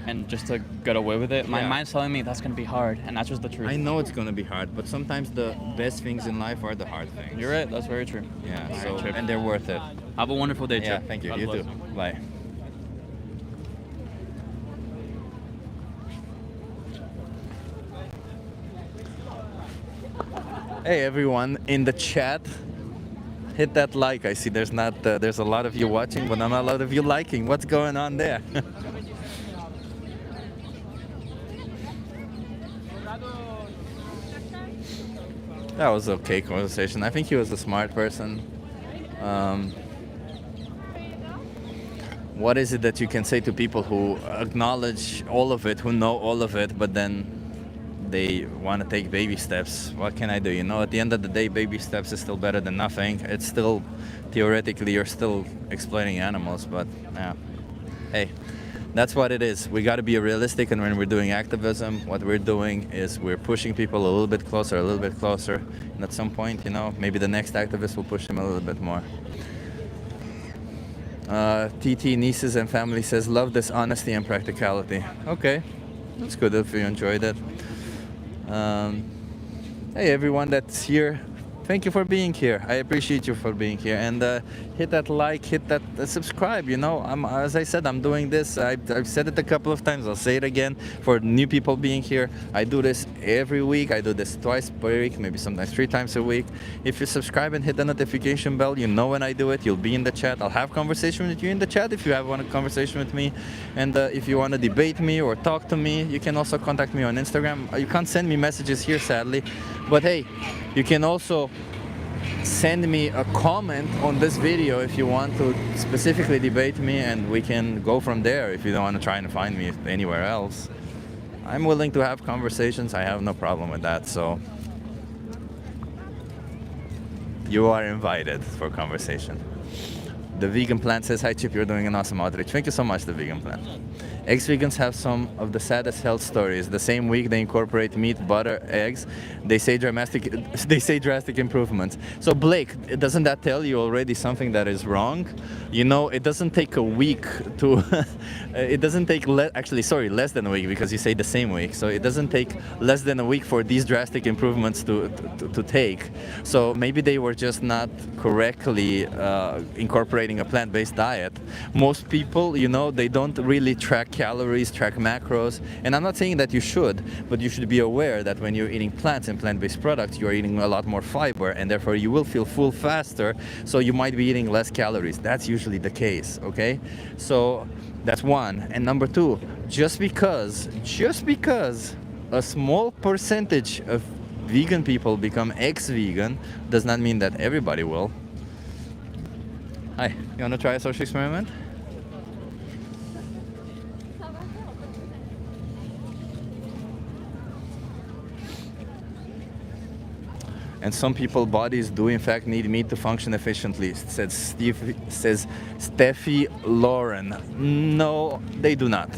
And just to get away with it. My Yeah. mind's telling me that's going to be hard. And that's just the truth. I know it's gonna be hard, but sometimes the best things in life are the hard things. You're right. That's very true. Yeah, All so right, Chip. and they're worth it. Have a wonderful day, Yeah, Chip. thank you. God You bless. too. Bye. Hey everyone in the chat, hit that like. I see there's a lot of you watching, but not a lot of you liking. What's going on there? That was okay conversation. I think he was a smart person. What is it that you can say to people who acknowledge all of it, who know all of it, but then they want to take baby steps? What can I do? You know, at the end of the day, baby steps is still better than nothing. It's still, theoretically, you're still exploiting animals, but yeah. Hey, that's what it is. We got to be realistic, and when we're doing activism, what we're doing is we're pushing people a little bit closer, and at some point, you know, maybe the next activist will push them a little bit more. TT Nieces and Family says, love this honesty and practicality. Okay, that's good if you enjoyed it. Hey everyone that's here, thank you for being here. I appreciate you for being here, and hit that like, hit that subscribe. You know, as I said, I'm doing this. I've said it a couple of times. I'll say it again for new people being here. I do this every week. I do this twice per week, maybe sometimes 3 times a week. If you subscribe and hit the notification bell, you know when I do it. You'll be in the chat. I'll have conversation with you in the chat if you want a conversation with me. And if you want to debate me or talk to me, you can also contact me on Instagram. You can't send me messages here, sadly. But hey, you can also send me a comment on this video if you want to specifically debate me, and we can go from there if you don't want to try and find me anywhere else. I'm willing to have conversations. I have no problem with that. So you are invited for conversation. The Vegan Plant says, hi Chip, you're doing an awesome outreach. Thank you so much, The Vegan Plant. Ex-vegans have some of the saddest health stories. The same week they incorporate meat, butter, eggs, they say drastic improvements. So Blake, doesn't that tell you already something that is wrong? You know, it doesn't take a week to, it doesn't take, less than a week, because you say the same week. So it doesn't take less than a week for these drastic improvements to take. So maybe they were just not correctly incorporating a plant-based diet. Most people, you know, they don't really track calories, track macros, and I'm not saying that you should, but you should be aware that when you're eating plants and plant-based products, you're eating a lot more fiber, and therefore you will feel full faster, so you might be eating less calories. That's usually the case, okay? So that's one. And number two, just because a small percentage of vegan people become ex-vegan, does not mean that everybody will. Hi, you want to try a social experiment? And some people bodies do in fact need meat to function efficiently, says Steffi Lauren. No, they do not.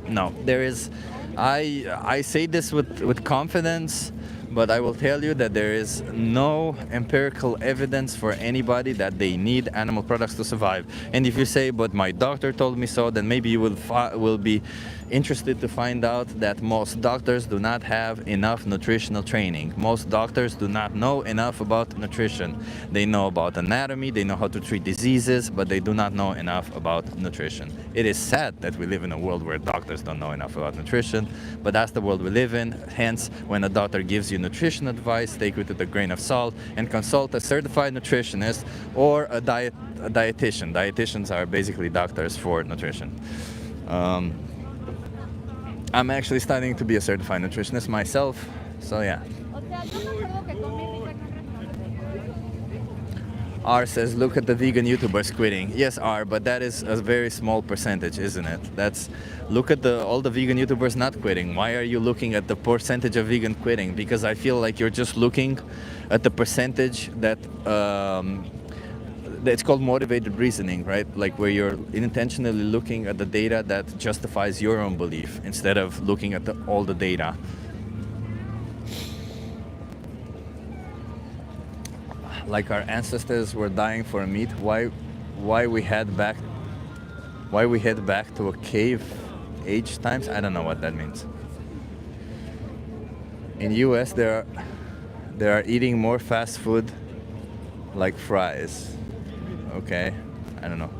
No, there is, I say this with confidence, but I will tell you that there is no empirical evidence for anybody that they need animal products to survive. And if you say, but my doctor told me so, then maybe you will be interested to find out that most doctors do not have enough nutritional training. Most doctors do not know enough about nutrition. They know about anatomy, they know how to treat diseases, but they do not know enough about nutrition. It is sad that we live in a world where doctors don't know enough about nutrition, but that's the world we live in. Hence, when a doctor gives you nutrition advice, take it with a grain of salt and consult a certified nutritionist or a dietitian. Dietitians are basically doctors for nutrition. I'm actually studying to be a certified nutritionist myself, so yeah. R says, look at the vegan YouTubers quitting. Yes, R, but that is a very small percentage, isn't it? Look at all the vegan YouTubers not quitting. Why are you looking at the percentage of vegan quitting? Because I feel like you're just looking at the percentage that it's called motivated reasoning, right? Like where you're intentionally looking at the data that justifies your own belief instead of looking at all the data. Like our ancestors were dying for meat. Why we head back to a cave age times? I don't know what that means. In US, they are eating more fast food, like fries. Okay, I don't know.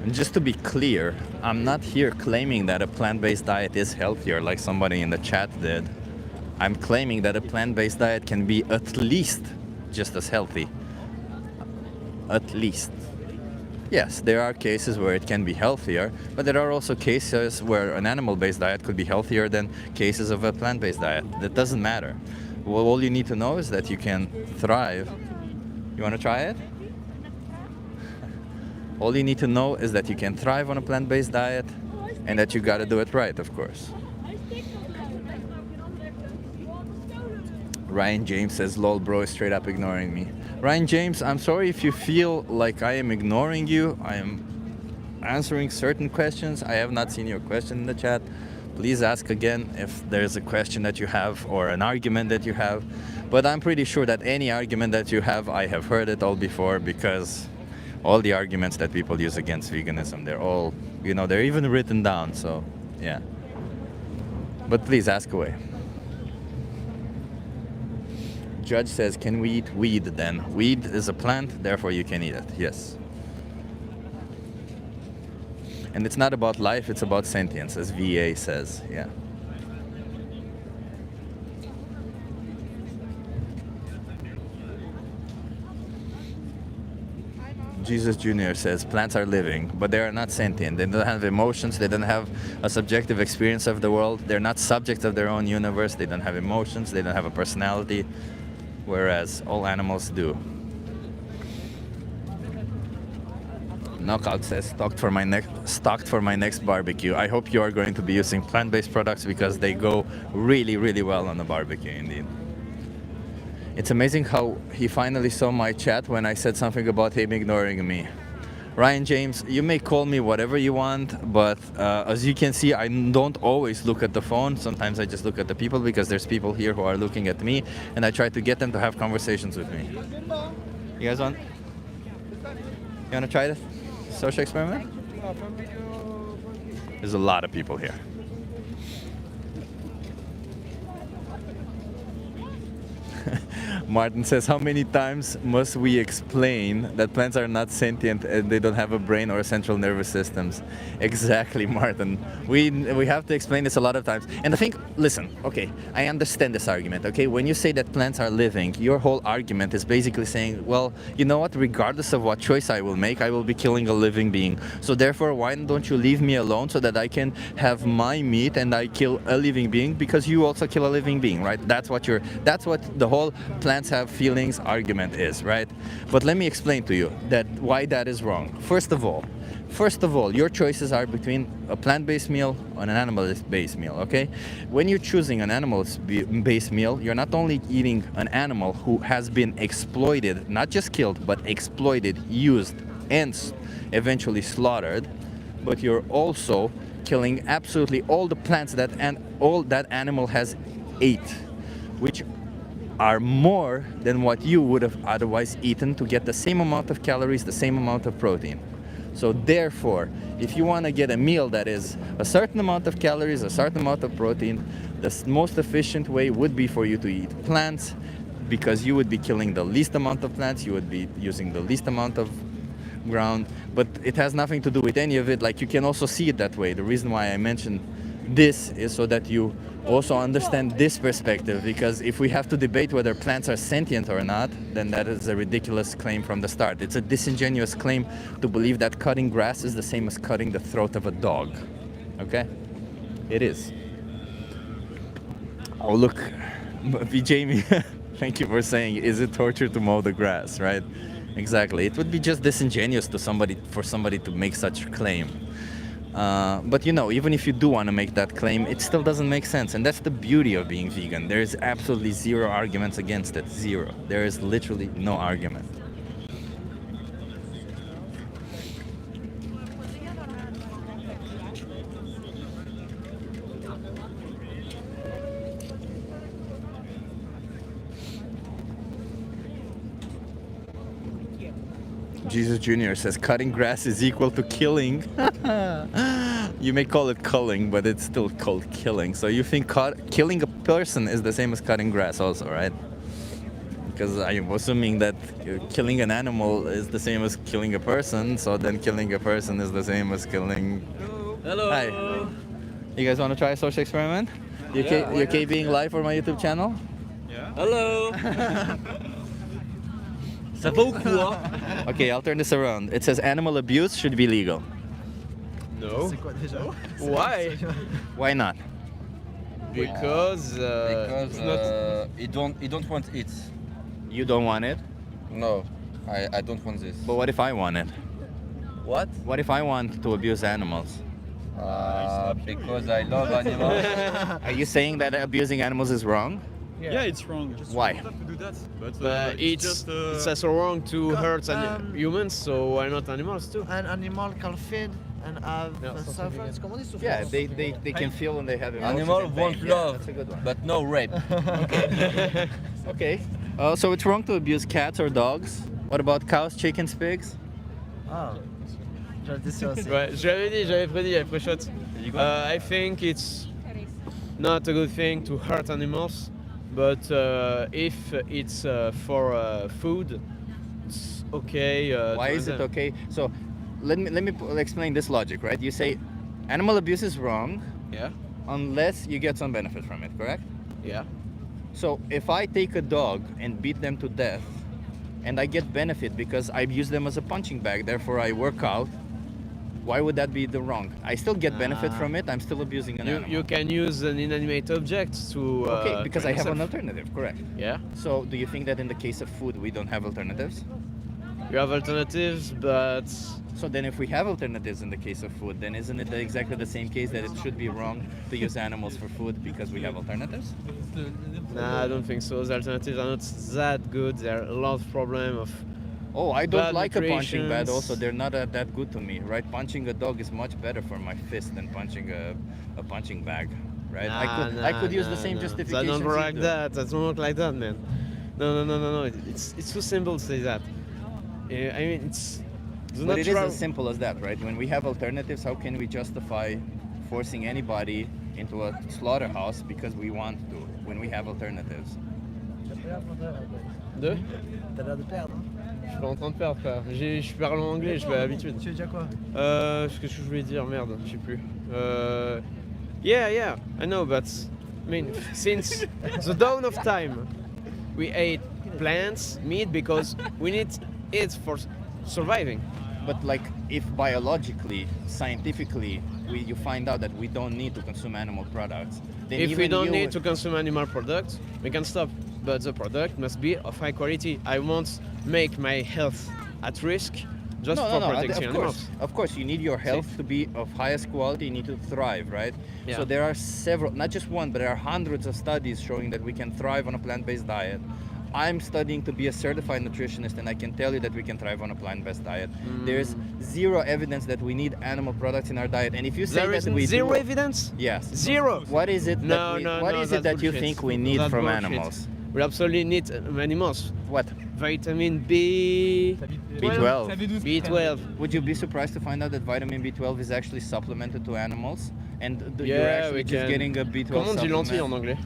And just to be clear, I'm not here claiming that a plant-based diet is healthier like somebody in the chat did. I'm claiming that a plant-based diet can be at least just as healthy. At least. Yes, there are cases where it can be healthier, but there are also cases where an animal-based diet could be healthier than cases of a plant-based diet. That doesn't matter. Well, all you need to know is that you can thrive. You want to try it? All you need to know is that you can thrive on a plant-based diet and that you got to do it right, of course. Ryan James says, lol, bro is straight up ignoring me. Ryan James, I'm sorry if you feel like I am ignoring you. I am answering certain questions. I have not seen your question in the chat. Please ask again if there's a question that you have or an argument that you have. But I'm pretty sure that any argument that you have, I have heard it all before, because all the arguments that people use against veganism, they're all, they're even written down, so yeah. But please ask away. Judge says, can we eat weed then? Weed is a plant, therefore you can eat it, yes. And it's not about life, it's about sentience, as VA says, yeah. Jesus Jr. says, plants are living, but they are not sentient. They don't have emotions, they don't have a subjective experience of the world. They're not subjects of their own universe, they don't have emotions, they don't have a personality, whereas all animals do. Knockout says, stocked for my next barbecue. I hope you are going to be using plant-based products because they go really, really well on the barbecue indeed. It's amazing how he finally saw my chat when I said something about him ignoring me. Ryan James, you may call me whatever you want, but as you can see, I don't always look at the phone. Sometimes I just look at the people because there's people here who are looking at me, and I try to get them to have conversations with me. You guys want? You want to try this social experiment? There's a lot of people here. Martin says, how many times must we explain that plants are not sentient and they don't have a brain or a central nervous systems? Exactly, Martin. We have to explain this a lot of times. And I think, listen, okay, I understand this argument, okay? When you say that plants are living, your whole argument is basically saying, well, you know what, regardless of what choice I will make, I will be killing a living being. So therefore, why don't you leave me alone so that I can have my meat and I kill a living being, because you also kill a living being, right? That's what the whole plants have feelings argument is, right? But let me explain to you that why that is wrong. First of all, your choices are between a plant-based meal and an animal-based meal, okay? When you're choosing an animal-based meal, you're not only eating an animal who has been exploited, not just killed, but exploited, used, and eventually slaughtered, but you're also killing absolutely all the plants that all that animal has ate, which are more than what you would have otherwise eaten to get the same amount of calories, the same amount of protein. So therefore, if you want to get a meal that is a certain amount of calories, a certain amount of protein, the most efficient way would be for you to eat plants, because you would be killing the least amount of plants, you would be using the least amount of ground, but it has nothing to do with any of it. Like, you can also see it that way. The reason why I mentioned this is so that you also understand this perspective, because if we have to debate whether plants are sentient or not, then that is a ridiculous claim from the start. It's a disingenuous claim to believe that cutting grass is the same as cutting the throat of a dog. Okay? It is. Oh, look, Jamie, thank you for saying, is it torture to mow the grass, right? Exactly. It would be just disingenuous to for somebody to make such a claim. But you know, even if you do want to make that claim, it still doesn't make sense. And that's the beauty of being vegan. There is absolutely zero arguments against it. Zero. There is literally no argument. Jesus Jr. says cutting grass is equal to killing. You may call it culling, but it's still called killing. So you think killing a person is the same as cutting grass also, right? Because I'm assuming that killing an animal is the same as killing a person, so then killing a person is the same as killing... Hello. Hi. You guys want to try a social experiment? You okay being live on my YouTube channel? Yeah. Hello. Okay, I'll turn this around. It says animal abuse should be legal. No. Why? Why not? Because you don't want it. You don't want it? No, I don't want this. But what if I want it? What? What if I want to abuse animals? Because I love animals. Are you saying that abusing animals is wrong? Yeah, it's wrong. Why? But it's also wrong to hurt humans, so why not animals too? An animal can feel and have suffer. Yeah, they can feel and they have emotions. Animal and want pain. love, Yeah, that's a good one. but no rape. Okay. So it's wrong to abuse cats or dogs. What about cows, chickens, pigs? Ah. Tradition. Ouais, j'avais prédit, j'avais pré-shot. I think it's not a good thing to hurt animals, but if it's for food, it's okay. Why is it okay? So let me explain this logic, right? You say animal abuse is wrong, Yeah. unless you get some benefit from it, correct? Yeah. So if I take a dog and beat them to death, and I get benefit because I use them as a punching bag, therefore I work out, why would that be the wrong? I still get benefit from it, I'm still abusing an animal. You can use an inanimate object to. Okay, because I have an yourself. alternative, correct? Yeah. So do you think that in the case of food we don't have alternatives? You have alternatives, but So then if we have alternatives in the case of food, then isn't it exactly the same case that it should be wrong to use animals for food because we have alternatives? nah, I don't think so. The alternatives are not that good. There are a lot of problems of. Oh, I don't Bad like a punching bag nutritions. also. They're not that good to me, right? Punching a dog is much better for my fist than punching a punching bag, right? I could use the same justification. That don't work like that. That don't work like that, man. No. It's too simple to say that. I mean, it's. But it is as simple as that, right? When we have alternatives, how can we justify forcing anybody into a slaughterhouse because we want to when we have alternatives? Deux? T'as l'air de perdre. Je suis pas en train de perdre, frère. Je parle en anglais, je fais l'habitude. Tu es déjà quoi? Ce que je voulais dire, merde, je sais plus. Yeah, I know, but I mean, since the dawn of time, we ate plants, meat, because we need it for surviving. But like, if biologically, scientifically, you find out that we don't need to consume animal products, then If we even don't you need would- to consume animal products, we can stop. But the product must be of high quality. I won't make my health at risk just no, for no, no, protecting animals. Of course, you need your health to be of highest quality. You need to thrive, right? Yeah. So there are several, not just one, but there are hundreds of studies showing that we can thrive on a plant-based diet. I'm studying to be a certified nutritionist, and I can tell you that we can thrive on a plant-based diet. There's zero evidence that we need animal products in our diet. And if you say There that is we zero do, evidence? yes, Zero. What is it? No, that we, no, what no, is it that's that you bullshit. think we need That's from bullshit. animals? We absolutely need animals. What? Vitamin B. B12. B12. Would you be surprised to find out that vitamin B12 is actually supplemented to animals? And you're Yeah, actually we just can. getting a B12 Comment on dit supplement? lentille en anglais?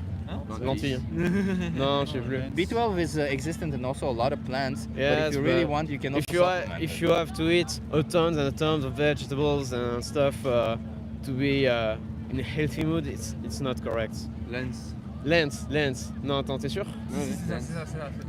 Lentille. Non, je sais plus. B12 is existent in also a lot of plants, but Yes, if you really but want, you can also if you have to eat a tons and tons of vegetables and stuff to be in a healthy mood, it's not correct. Lens. Non, attends, t'es sûr?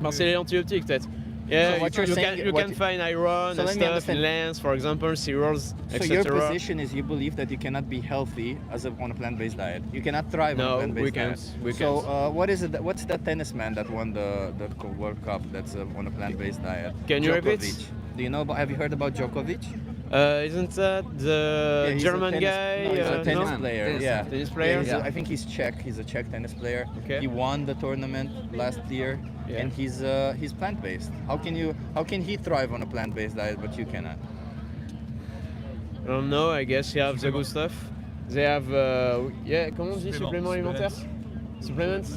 Ben, c'est les lentilles optiques peut-être. Yeah, So what you're you saying- can you what can you- find iron So and let me stuff understand. in lens, for example, cereals, So your etc. position is you believe that you cannot be healthy on a plant-based diet. You cannot thrive on a No, plant-based we diet. can't. We so can't. what is it? What's that tennis man that won the World Cup that's on a plant-based diet? Can you repeat? Djokovic. Do you know? Have you heard about Djokovic? Isn't that the Yeah, he's a German tennis- guy? No, he's a tennis no? player. Yeah, Tennis player. Yeah, I think he's Czech. He's a Czech tennis player. Okay. He won the tournament last year, Yeah. and he's plant-based. How can he thrive on a plant-based diet, but you cannot? I don't know, I guess you have the good stuff. They have, comment on dit supplément alimentaire? Supplements?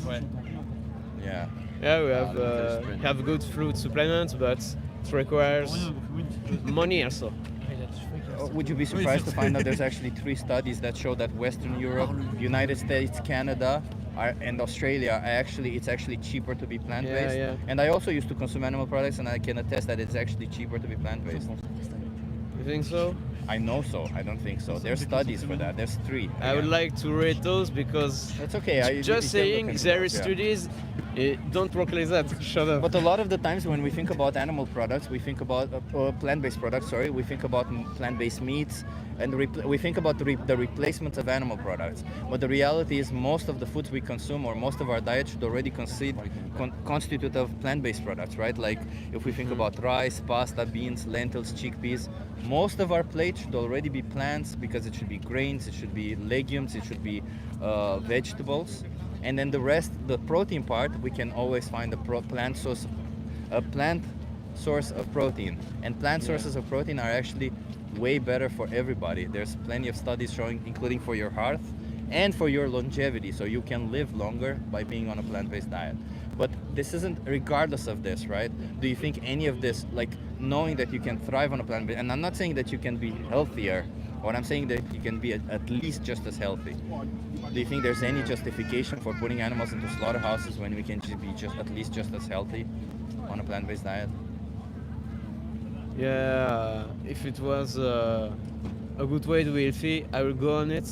Yeah. Yeah, we have good fruit supplements, but it requires money also. Would you be surprised to find out there's actually 3 studies that show that Western Europe, United States, Canada, and Australia it's actually cheaper to be plant-based. Yeah. And I also used to consume animal products, and I can attest that it's actually cheaper to be plant-based. You think so? I know so. I don't think so. There's studies for that. There's 3. I would like to read those because That's okay. just saying there is studies, don't work like that. Shut up. But a lot of the times when we think about animal products, we think about plant-based products. Sorry, we think about plant-based meats, and we think about the replacement of animal products. But the reality is, most of the foods we consume, or most of our diet, should already constitute of plant-based products, right? Like if we think about rice, pasta, beans, lentils, chickpeas, most of our plate should already be plants, because it should be grains, it should be legumes, it should be vegetables. And then the rest, the protein part, we can always find a plant source of protein. And plant sources of protein are actually way better for everybody. There's plenty of studies showing, including for your health and for your longevity, so you can live longer by being on a plant-based diet. But this isn't regardless of this, right? Do you think any of this, like knowing that you can thrive on a plant-based, and I'm not saying that you can be healthier, what I'm saying that you can be at least just as healthy. Do you think there's any justification for putting animals into slaughterhouses when we can be at least just as healthy on a plant-based diet? Yeah, if it was a good way to be healthy, I will go on it.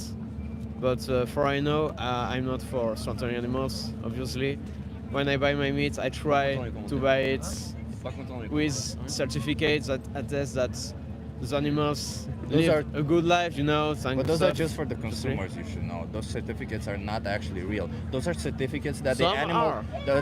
But for I know, I'm not for slaughtering animals, obviously. When I buy my meat, I try to buy it with certificates that attest that those animals live a good life, you know. But those are just for the consumers, you should know. Those certificates are not actually real. Those are certificates that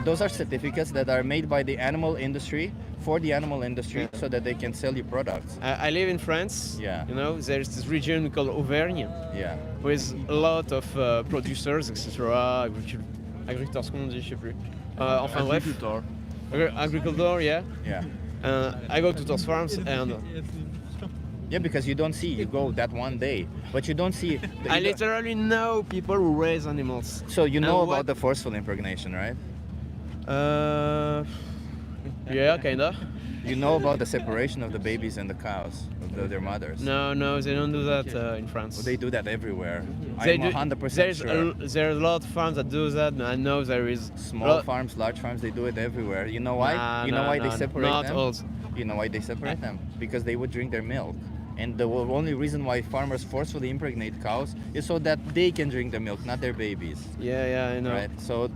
those are certificates that are made by the animal industry for the animal industry, so that they can sell you products. I live in France. Yeah. You know, there's this region called Auvergne. Yeah. With a lot of producers, etc. Agriculteurs, comment on dit, je sais plus. Enfin bref. Agricultor, yeah. Yeah. I go to those farms and yeah, because you don't see, you go that one day, but you don't see. I literally know people who raise animals. So you know And about the forceful impregnation, right? Yeah, kinda. You know about the separation of the babies and the cows, their mothers. No, they don't do that in France. Well, they do that everywhere. They I'm do- 100% sure. There are a lot of farms that do that. I know there is Small farms, large farms, they do it everywhere. You know why? They separate not them? all. You know why they separate them? Because they would drink their milk. And the only reason why farmers forcefully impregnate cows is so that they can drink the milk, not their babies. Yeah, I know. Right? So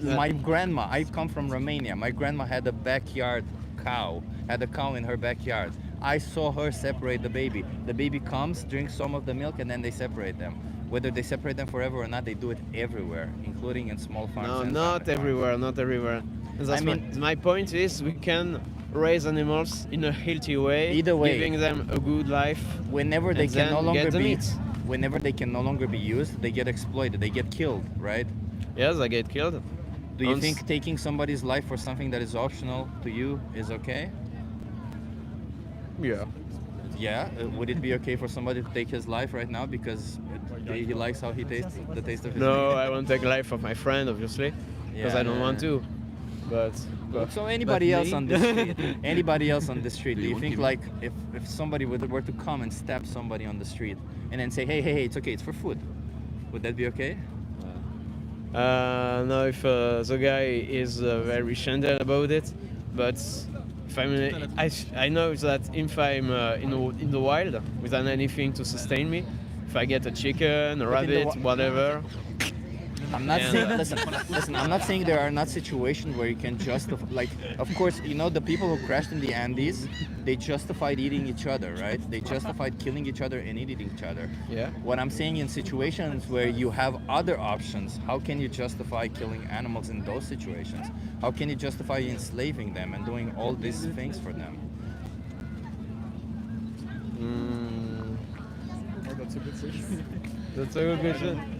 my grandma, I come from Romania. My grandma had a backyard cow, had a cow in her backyard. I saw her separate the baby. The baby comes, drinks some of the milk, and then they separate them. Whether they separate them forever or not, they do it everywhere, including in small farms. No, and not family everywhere, farms. not everywhere. And I that's mean- my point is we can raise animals in a healthy way, Either way. giving them a good life. Whenever they and can then no longer get the be, meat. whenever they can no longer be used, they get exploited. They get killed, right? Yes, I get killed. Do you Once- think taking somebody's life for something that is optional to you is okay? Yeah. Yeah. Would it be okay for somebody to take his life right now because he likes how he tastes the taste of his No, meat? I won't take life of my friend, obviously, because I don't want to. But So anybody but else me? on the street? Anybody else on the street? Do you think like if somebody were to come and stab somebody on the street and then say, hey, it's okay, it's for food, would that be okay? No, if the guy is very shanded about it, but if I know that if I'm in the wild without anything to sustain me, if I get a chicken, a But in the rabbit, whatever. I'm not Yeah. saying listen, I'm not saying there are not situations where you can justify, like, of course, you know, the people who crashed in the Andes, they justified eating each other, right? They justified killing each other and eating each other. Yeah. What I'm saying, in situations where you have other options, how can you justify killing animals in those situations? How can you justify enslaving them and doing all these things for them? That's a good question. That's a good question.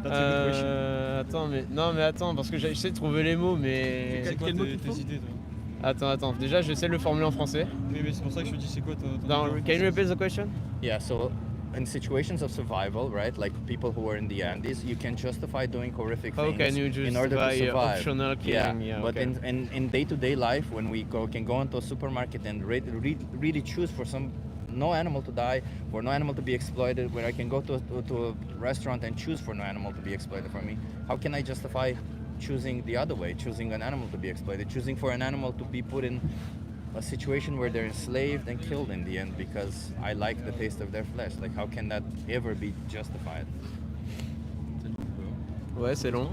That's a good question. Attends, parce que j'essaie de trouver les mots, mais. C'est quoi tes idées, toi? Attends, déjà j'essaie de le formuler en français. Oui, mais c'est pour ça que je te dis, c'est quoi ton Non, idée en can you français? repeat the question? Yeah, so in situations of survival, right, like people who are in the Andes, you can justify doing horrific How things can you in order to justify survive. optional killing? Yeah, but okay. in day-to-day life, when we can go into a supermarket and really choose for no animal to die, for no animal to be exploited, where I can go to a restaurant and choose for no animal to be exploited for me, how can I justify choosing the other way, choosing an animal to be exploited, choosing for an animal to be put in a situation where they're enslaved and killed in the end because I like the taste of their flesh? Like, how can that ever be justified? Ouais, c'est long.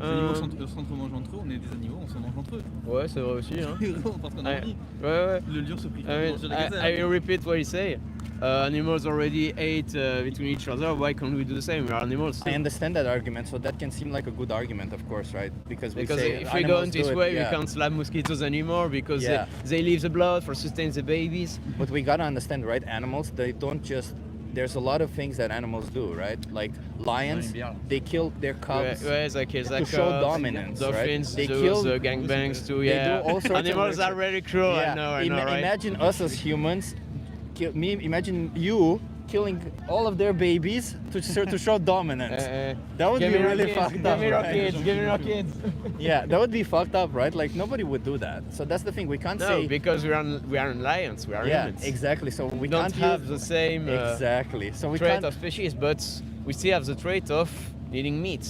Les animaux s'entre-mangent entre eux, on est des animaux, on s'en mange entre eux. Ouais, c'est vrai aussi. Hein. On part en envie. Ouais. Le lion se prie. I will repeat what you say. Animals already ate between each other. Why can't we do the same? We are animals. I understand that argument, so that can seem like a good argument, of course, right? Because we say if we go animals in this do it, way, yeah. we can't slap mosquitoes anymore because Yeah. they leave the blood for sustain the babies. But we gotta understand, right? Animals, they don't just. There's a lot of things that animals do, right? Like lions, they kill their cubs Ouais, they kill their to show cubs. dominance, Dolphins right? They do kill the gangbangs too. They Yeah, do all sorts animals of are really cruel. Yeah. I know, right? Imagine us as humans. Imagine you killing all of their babies to show dominance. That would be give me really your kids, fucked up. Give me your right? kids. Give me your kids. Yeah, that would be fucked up, right? Like nobody would do that. So that's the thing. We can't No, say. because we are lions. We are Yeah, humans. exactly. So we don't can't have use- the same exactly. So we trait can't. of species, but we still have the trait of eating meat.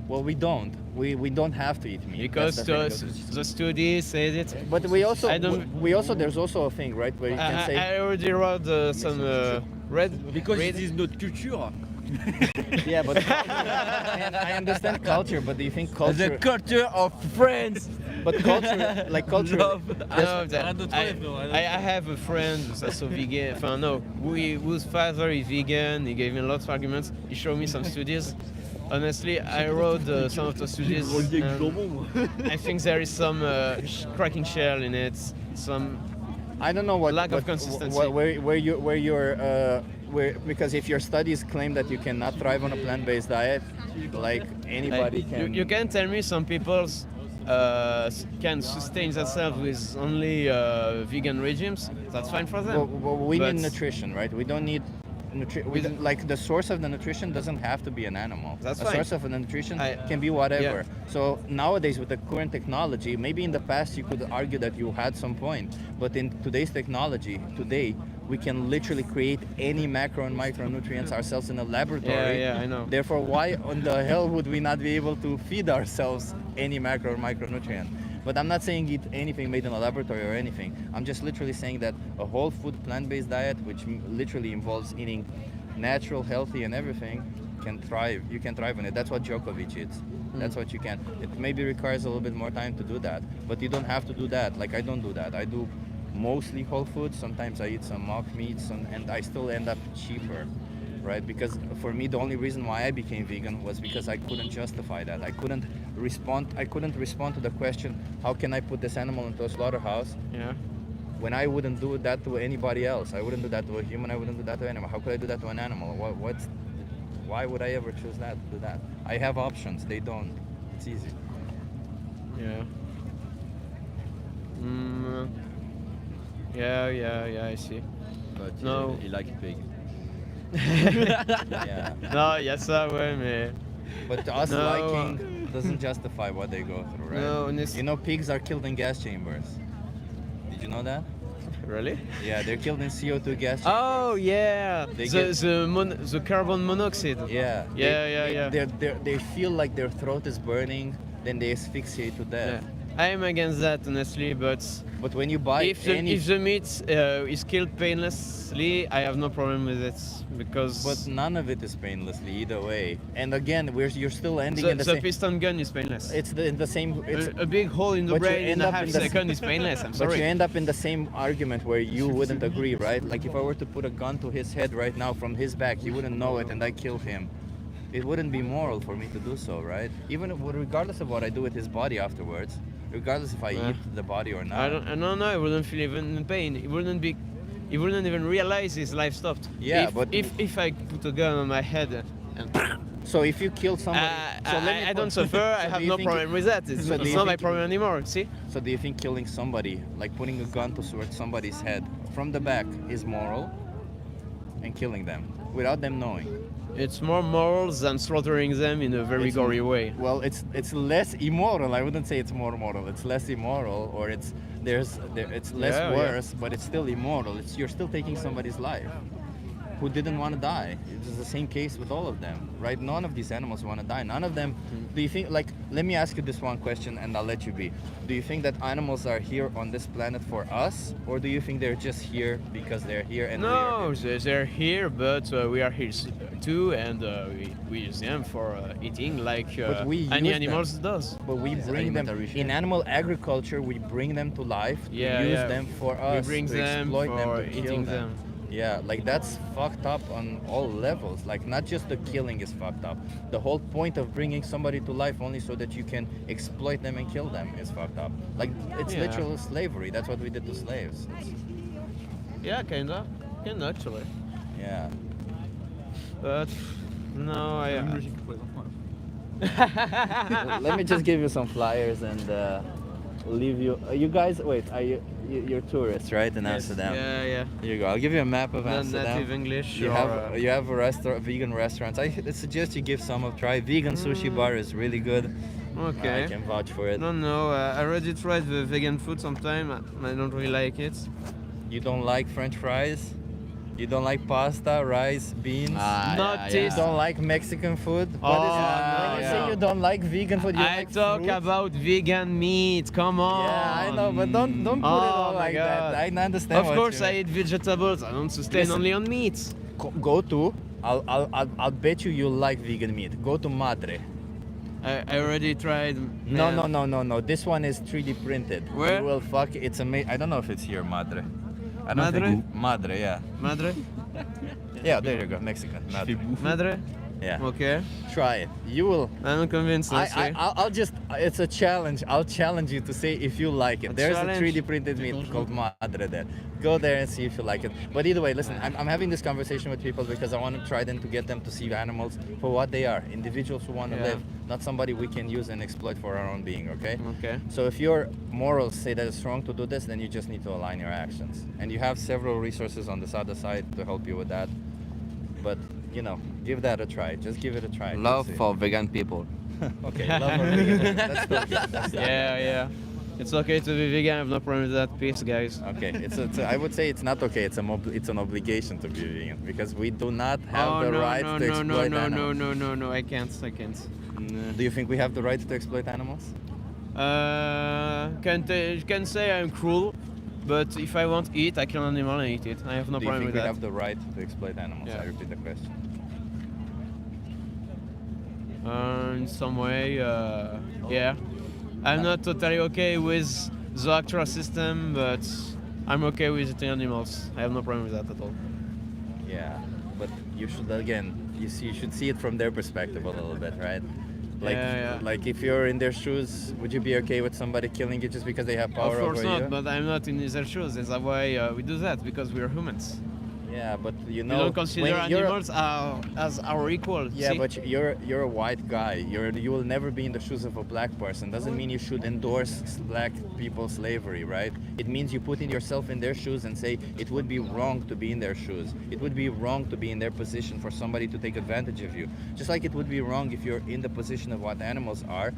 Well, we don't. We don't have to eat meat. Because That's the thing. the study said it. But we also I don't. there's also a thing, right, where you can say. I already wrote some red. Because red. it is not culture. Yeah, but and I understand culture, but do you think culture? The culture of friends. But culture, like culture. Love. I know that I have a friend who's also vegan. Enfin, no, whose father is vegan. He gave me lots of arguments. He showed me some studies. Honestly, I wrote some of the studies. I think there is some cracking shell in it. Some I don't know what lack of what- consistency. because if your studies claim that you cannot thrive on a plant-based diet, like anybody can. You can tell me some people can sustain themselves with only vegan regimes. That's fine for them. Well, we But- need nutrition, right? We don't need like the source of the nutrition doesn't have to be an animal. That's a fine. source of the nutrition can be whatever. So nowadays with the current technology, maybe in the past you could argue that you had some point, but in today's technology, today we can literally create any macro and micronutrients ourselves in a laboratory. Yeah, I know. Therefore, why on the hell would we not be able to feed ourselves any macro or micronutrient? But I'm not saying eat anything made in a laboratory or anything. I'm just literally saying that a whole food plant-based diet, which literally involves eating natural, healthy, and everything, can thrive. You can thrive on it. That's what Djokovic eats. That's what you can. It maybe requires a little bit more time to do that, but you don't have to do that. Like I don't do that. I do mostly whole foods. Sometimes I eat some mock meats, and I still end up cheaper. Right? Because for me, the only reason why I became vegan was because I couldn't justify that. I couldn't respond to the question, how can I put this animal into a slaughterhouse? Yeah. When I wouldn't do that to anybody else. I wouldn't do that to a human. I wouldn't do that to an animal. How could I do that to an animal? Why would I ever choose that to do that? I have options. They don't. It's easy. Yeah. Yeah, I see. But no. he likes pig. Yeah. No, yes, I will, man. But us No. liking doesn't justify what they go through, right? No, and it's- You know, pigs are killed in gas chambers. Did you know that? Really? Yeah, they're killed in CO2 gas chambers. Oh yeah, They the carbon monoxide. Yeah. They feel like their throat is burning, then they asphyxiate to death. Yeah. I am against that honestly, but when you buy if the meat is killed painlessly, I have no problem with it because. But none of it is painlessly either way. And again, you're still ending in the the same. piston gun is painless. It's in the same. It's a big hole in the but you brain in end a up half in the second is painless. I'm But sorry. you end up in the same argument where you wouldn't agree, right? Like if I were to put a gun to his head right now from his back, he wouldn't know it, and I kill him. It wouldn't be moral for me to do so, right? Even regardless of what I do with his body afterwards, regardless if I eat the body or not. I don't know. I wouldn't feel even in pain. He wouldn't even realize his life stopped. Yeah, if, but if I put a gun on my head and. So if you kill somebody, I don't suffer. I have no problem with that. It's not my problem anymore. See? So do you think killing somebody, like putting a gun to somebody's head from the back, is moral? And killing them without them knowing? It's more moral than slaughtering them in a very gory way. Well, it's less immoral. I wouldn't say it's more moral. It's less immoral, or it's less worse, but it's still immoral. You're still taking somebody's life who didn't want to die. It's the same case with all of them, right? None of these animals want to die. None of them. Do you think, like, let me ask you this one question and I'll let you be. Do you think that animals are here on this planet for us, or do you think they're just here because they're here and we are No, they're here, but we are here too, and we use them for eating like But we any use animals them. does. But we bring them in animal agriculture. We bring them to life. Yeah, we use yeah. them for us. We bring to them exploit for them, to kill eating them. them. Yeah, like that's fucked up on all levels. Like not just the killing is fucked up. The whole point of bringing somebody to life only so that you can exploit them and kill them is fucked up. Like it's literal slavery. That's what we did to slaves. Yeah, kinda actually. Yeah. But no, Let me just give you some flyers and leave you. You guys, wait. You're tourists, right, in Amsterdam? Yeah. Here you go. I'll give you a map of Amsterdam. Native English. You have a vegan restaurants. I suggest you give some a try. Vegan sushi bar is really good. Okay. I can vouch for it. No. I already tried the vegan food sometime. I don't really like it. You don't like French fries? You don't like pasta, rice, beans? You don't like Mexican food? When you say you don't like vegan food, you like talk fruit? about vegan meat. Come on. Yeah, I know, but don't put it all like that. I understand. Of course, I eat vegetables. I don't sustain only on meat. Go to. I'll bet you'll like vegan meat. Go to Madre. I already tried. No. This one is 3D printed. Where? You will fuck. It's amazing. I don't know if it's here, Madre. I don't Madre? think Madre, yeah. Madre? Yeah, there you go. Mexican. Madre. Madre? Yeah. Okay. Try it. You will. I'm convinced. I'll just. It's a challenge. I'll challenge you to say if you like it. There's challenge? a 3D printed meat called Madre there. Go there and see if you like it. But either way, listen. I'm having this conversation with people because I want to try them to get them to see animals for what they are. Individuals who want to live, not somebody we can use and exploit for our own being. Okay. Okay. So if your morals say that it's wrong to do this, then you just need to align your actions. And you have several resources on this other side to help you with that. but you know, give that a try. Just give it a try. Love You'll see. for vegan people. Okay, love for vegan. That's still good. That's still Yeah. It's okay to be vegan. I have no problem with that. Peace, guys. good. Okay, I would say it's not okay. It's an obligation to be vegan because we do not have the right to exploit animals. No. I can't. Do you think we have the right to exploit animals? Can say I'm cruel, but if I want to eat, I kill an animal and eat it. I have no Do you problem think with we that. have the right to exploit animals? Yeah. I repeat the question. In some way, yeah. I'm not totally okay with the actual system, but I'm okay with eating animals. I have no problem with that at all. Yeah, but you should you should see it from their perspective a little bit, right? Like, Yeah. like if you're in their shoes, would you be okay with somebody killing you just because they have power Of course over not, you? but I'm not in their shoes. That's why we do that, because we are humans. Yeah, but you We know, don't consider when you're- animals as our equal. Yeah, see? but you're a white guy. You will never be in the shoes of a black person. Doesn't mean you should endorse black people's slavery, right? It means you put in yourself in their shoes and say it would be wrong to be in their shoes. It would be wrong to be in their position for somebody to take advantage of you. Just like it would be wrong if you're in the position of what animals are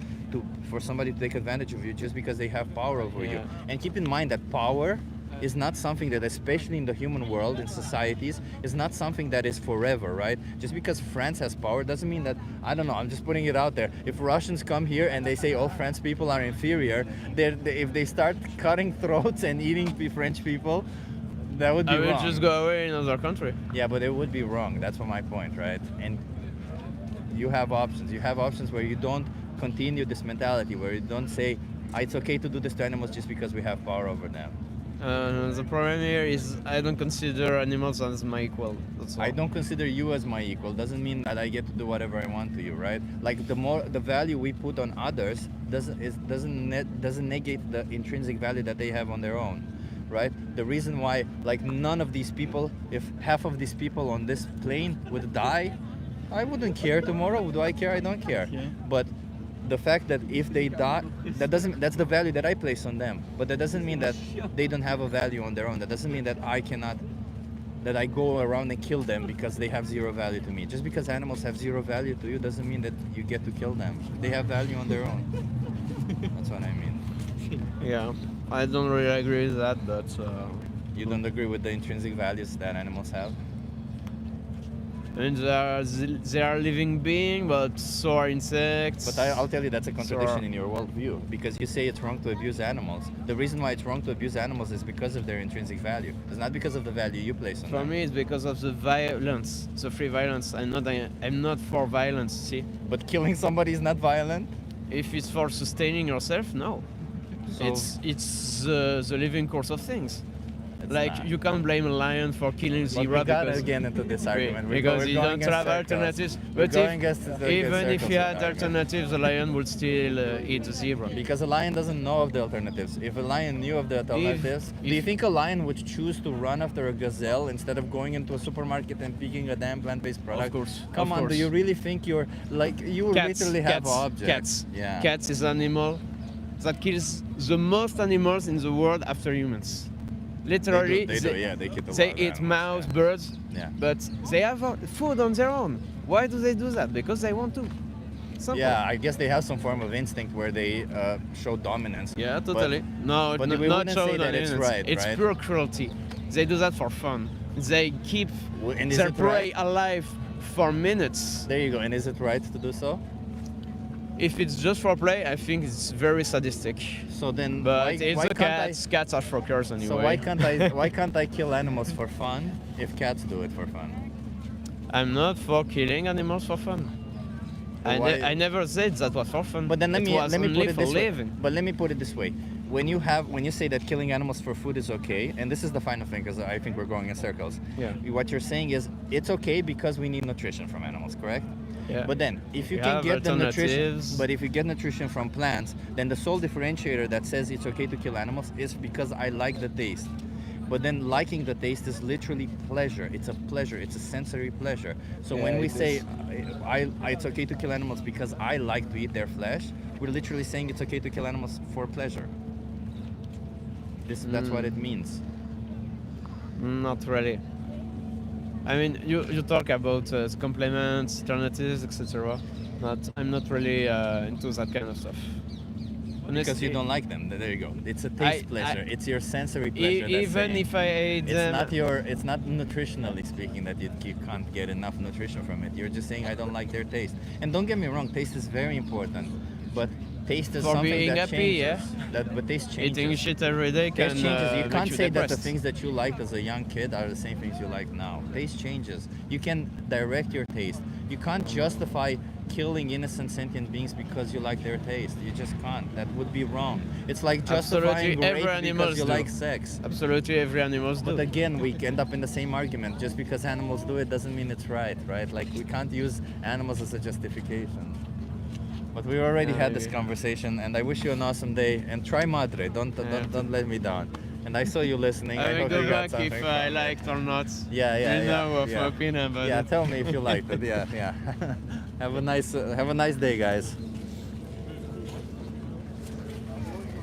for somebody to take advantage of you just because they have power over you. And keep in mind that power is not something that, especially in the human world, in societies, is not something that is forever, right? Just because France has power doesn't mean that, I don't know, I'm just putting it out there. If Russians come here and they say, oh, French people are inferior, if they start cutting throats and eating French people, that would be I will wrong. just go away in another country. Yeah, but it would be wrong. That's my point, right? And you have options. You have options where you don't continue this mentality, where you don't say, it's okay to do this to animals just because we have power over them. The problem here is I don't consider animals as my equal. That's all. I don't consider you as my equal. Doesn't mean that I get to do whatever I want to you, right? Like the value we put on others doesn't negate the intrinsic value that they have on their own, right? The reason why, like, none of these people, if half of these people on this plane would die, I wouldn't care tomorrow. Do I care? I don't care. But the fact that if they die, that's the value that I place on them. But that doesn't mean that they don't have a value on their own. That doesn't mean that I go around and kill them because they have zero value to me. Just because animals have zero value to you doesn't mean that you get to kill them. They have value on their own. That's what I mean. Yeah, I don't really agree with that, but... You don't agree with the intrinsic values that animals have? And they are living beings, but so are insects. But I'll tell you that's a contradiction in your worldview, because you say it's wrong to abuse animals. The reason why it's wrong to abuse animals is because of their intrinsic value. It's not because of the value you place on them. For me, it's because of the violence, the free violence. I'm not for violence, see? But killing somebody is not violent? If it's for sustaining yourself, no. So- It's the living course of things. Like, not. you can't blame a lion for killing But zebra we got because again into this argument. because we're you going don't against have circles. alternatives. We're But going if, against even if circles you with had argument. alternatives, the lion would still eat the zebra. Because a lion doesn't know of the alternatives. If a lion knew of the alternatives, do you think a lion would choose to run after a gazelle instead of going into a supermarket and picking a damn plant-based product? Of course. Come of on, course. do you really think you're like you literally have objects? Cats. Yeah. Cats is an animal that kills the most animals in the world after humans. Literally, They do, yeah, they kill a they lot of eat animals, mouse, birds, Yeah. but they have food on their own. Why do they do that? Because they want to. Simple. Yeah, I guess they have some form of instinct where they show dominance. Yeah, totally. But we not wouldn't show say that it's dominance. right, It's right? pure cruelty. They do that for fun. They keep And is their it prey right? alive for minutes. There you go. And is it right to do so? If it's just for play, I think it's very sadistic. So then, But why, it's why the can't I- cats. Cats are fuckers anyway. So why can't I kill animals for fun if cats do it for fun? I'm not for killing animals for fun. But I never said that was for fun. But then let It me was put only it for this way. living. But let me put it this way: when you say that killing animals for food is okay, and this is the final thing, because I think we're going in circles. Yeah. What you're saying is it's okay because we need nutrition from animals, correct? Yeah. But then, if you We can have get the nutrition, alternatives. but if you get nutrition from plants, then the sole differentiator that says it's okay to kill animals is because I like the taste. But then liking the taste is literally pleasure. It's a pleasure. It's a sensory pleasure. So Yeah, when we it say is. it's okay to kill animals because I like to eat their flesh, we're literally saying it's okay to kill animals for pleasure. That's what it means. Not really. I mean, you talk about complements, alternatives, etc. But I'm not really into that kind of stuff. Because you don't like them. There you go. It's a taste pleasure. It's your sensory pleasure. Even if I ate it's them, it's not nutritionally speaking that you can't get enough nutrition from it. You're just saying I don't like their taste. And don't get me wrong, taste is very important, but taste is for something being that happy, changes. But taste changes. eating shit every day Taste can changes. You make can't you say that the depressed. things that you liked as a young kid are the same things you like now. Taste changes. You can direct your taste. You can't justify killing innocent sentient beings because you like their taste. You just can't. That would be wrong. It's like justifying Absolutely every rape animals because you do. like sex. Absolutely every animals do. But again, we end up in the same argument. Just because animals do it doesn't mean it's right? Like we can't use animals as a justification. But we already had this conversation, and I wish you an awesome day. And try Madre. Don't let me down. And I saw you listening. I will hope go you got back something if from I it. liked or not. Yeah. You know of yeah. my opinion about Yeah, it. tell me if you liked it. Yeah. Have a nice day, guys.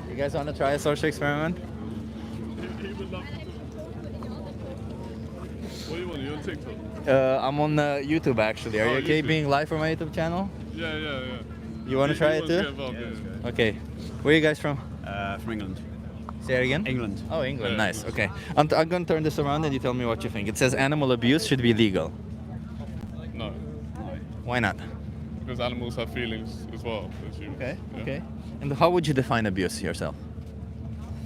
You guys want to try a social experiment? What do you want? Are you on TikTok? I'm on YouTube actually. Are you okay YouTube. being live for my YouTube channel? Yeah. You want to try it too? Okay. Where are you guys from? From England. Say it again? England. Oh, England. Nice. Okay. I'm going to turn this around and you tell me what you think. It says animal abuse should be legal. No. Why not? Because animals have feelings as well. As humans. Okay. Yeah. Okay. And how would you define abuse yourself?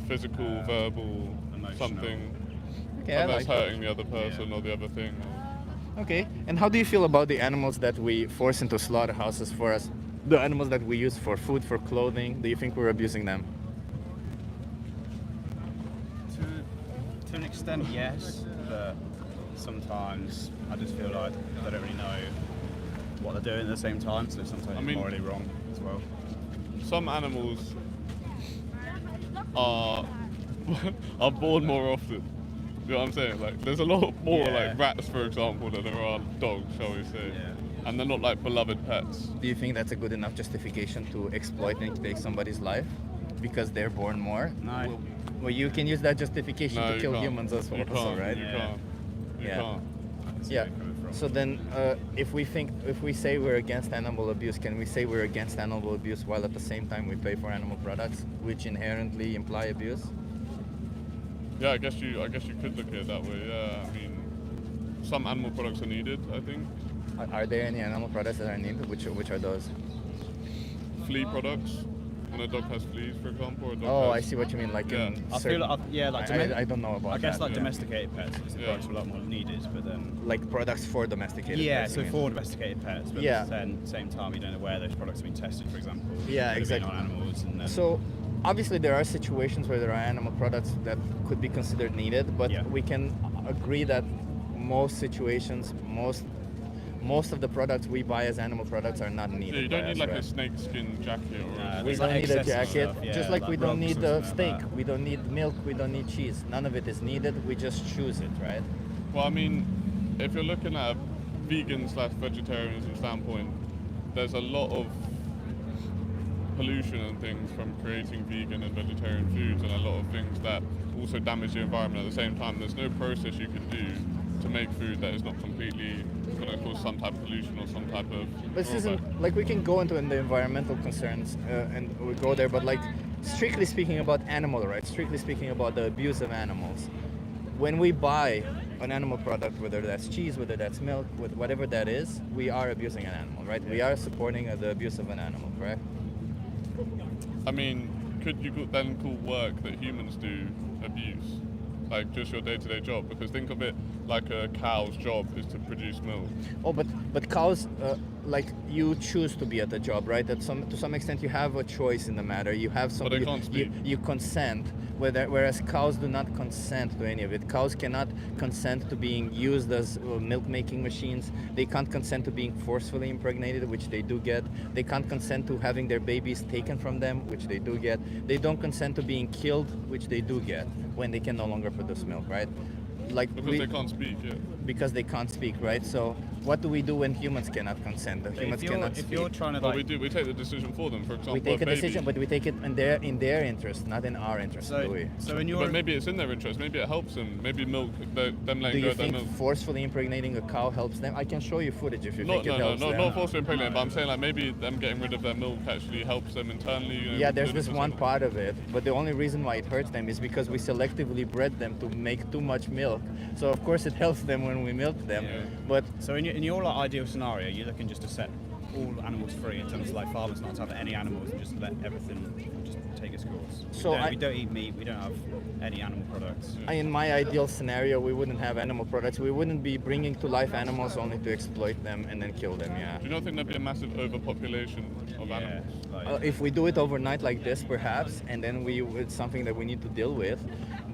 Physical, verbal, something. Okay, I that's like that. hurting the other person or the other thing. Okay. And how do you feel about the animals that we force into slaughterhouses for us? The animals that we use for food, for clothing. Do you think we're abusing them? To an extent, yes, but sometimes I just feel like they don't really know what they're doing at the same time, so sometimes it's morally wrong as well. Some animals are are born more often. You know what I'm saying? Like, there's a lot more like rats, for example, than there are dogs, shall we say? And they're not like beloved pets. Do you think that's a good enough justification to exploit and take somebody's life because they're born more? No. Well, you can use that justification No, to you kill can't. humans as well, You can't, right? you can't. You can't. Yeah. So then, if we say we're against animal abuse, can we say we're against animal abuse while at the same time we pay for animal products, which inherently imply abuse? Yeah, I guess you could look at it that way. Yeah, I mean, some animal products are needed. I think. Are there any animal products that are needed? Which are those? Flea products. When a dog has fleas, for example. Or a dog Oh, has, I see what you mean. Like yeah. in I feel like, I don't know about I guess that. like domesticated pets, because the products are a lot more needed, but then... Like products for domesticated Yeah, pets, so you mean? for domesticated pets, but Yeah. at the same time you don't know where those products have been tested, for example. Yeah, Could have been exactly. on animals and then... So obviously there are situations where there are animal products that could be considered needed, but we can agree that most situations, most of the products we buy as animal products are not needed. Yeah, you don't by need us, like right? a snakeskin jacket or. We don't need a jacket, stuff, yeah, just like like we don't rugs need and the stuff like steak, we don't need milk, we don't need cheese. None of it is needed, we just choose it, right? Well, I mean, if you're looking at a vegan/vegetarianism standpoint, there's a lot of pollution and things from creating vegan and vegetarian foods, and a lot of things that also damage the environment at the same time. There's no process you could do to make food that is not completely going to cause some type of pollution or some type of. But this isn't, like we can go into the environmental concerns and we go there, but like strictly speaking about animal rights, strictly speaking about the abuse of animals, when we buy an animal product, whether that's cheese, whether that's milk, with whatever that is, we are abusing an animal, right? We are supporting the abuse of an animal, correct? I mean, could you then call work that humans do abuse? Like just your day-to-day job? Because think of it like a cow's job is to produce milk. Oh, but cows, like you choose to be at the job, right? To some extent, you have a choice in the matter. You have some. But they can't speak. You consent. Whereas cows do not consent to any of it. Cows cannot consent to being used as milk-making machines. They can't consent to being forcefully impregnated, which they do get. They can't consent to having their babies taken from them, which they do get. They don't consent to being killed, which they do get when they can no longer produce milk, right? like Because they can't speak, yeah. because they can't speak, right? So what do we do when humans cannot consent? The humans cannot speak. If you're trying to Well, we do. We take the decision for them. For example, we take a baby. decision, but we take it in their interest, not in our interest, do we? So in your But maybe it's in their interest. Maybe it helps them. Maybe milk, them Do letting go you of their think milk. forcefully impregnating a cow helps them? I can show you footage if you think it helps them. Not forcefully impregnating, but I'm saying like maybe them getting rid of their milk actually helps them internally. You know, Yeah, there's this because one part of it, but the only reason why it hurts them is because we selectively bred them to make too much milk. So of course it helps them when we milk them, but so in your like, ideal scenario, you're looking just to set all animals free in terms of like farmers not to have any animals and just let everything just take its course. So we don't eat meat. We don't have any animal products. in my ideal scenario, we wouldn't have animal products. We wouldn't be bringing to life animals only to exploit them and then kill them. Yeah. Do you not think there'd be a massive overpopulation of animals? If we do it overnight like this, perhaps, and then it's something that we need to deal with.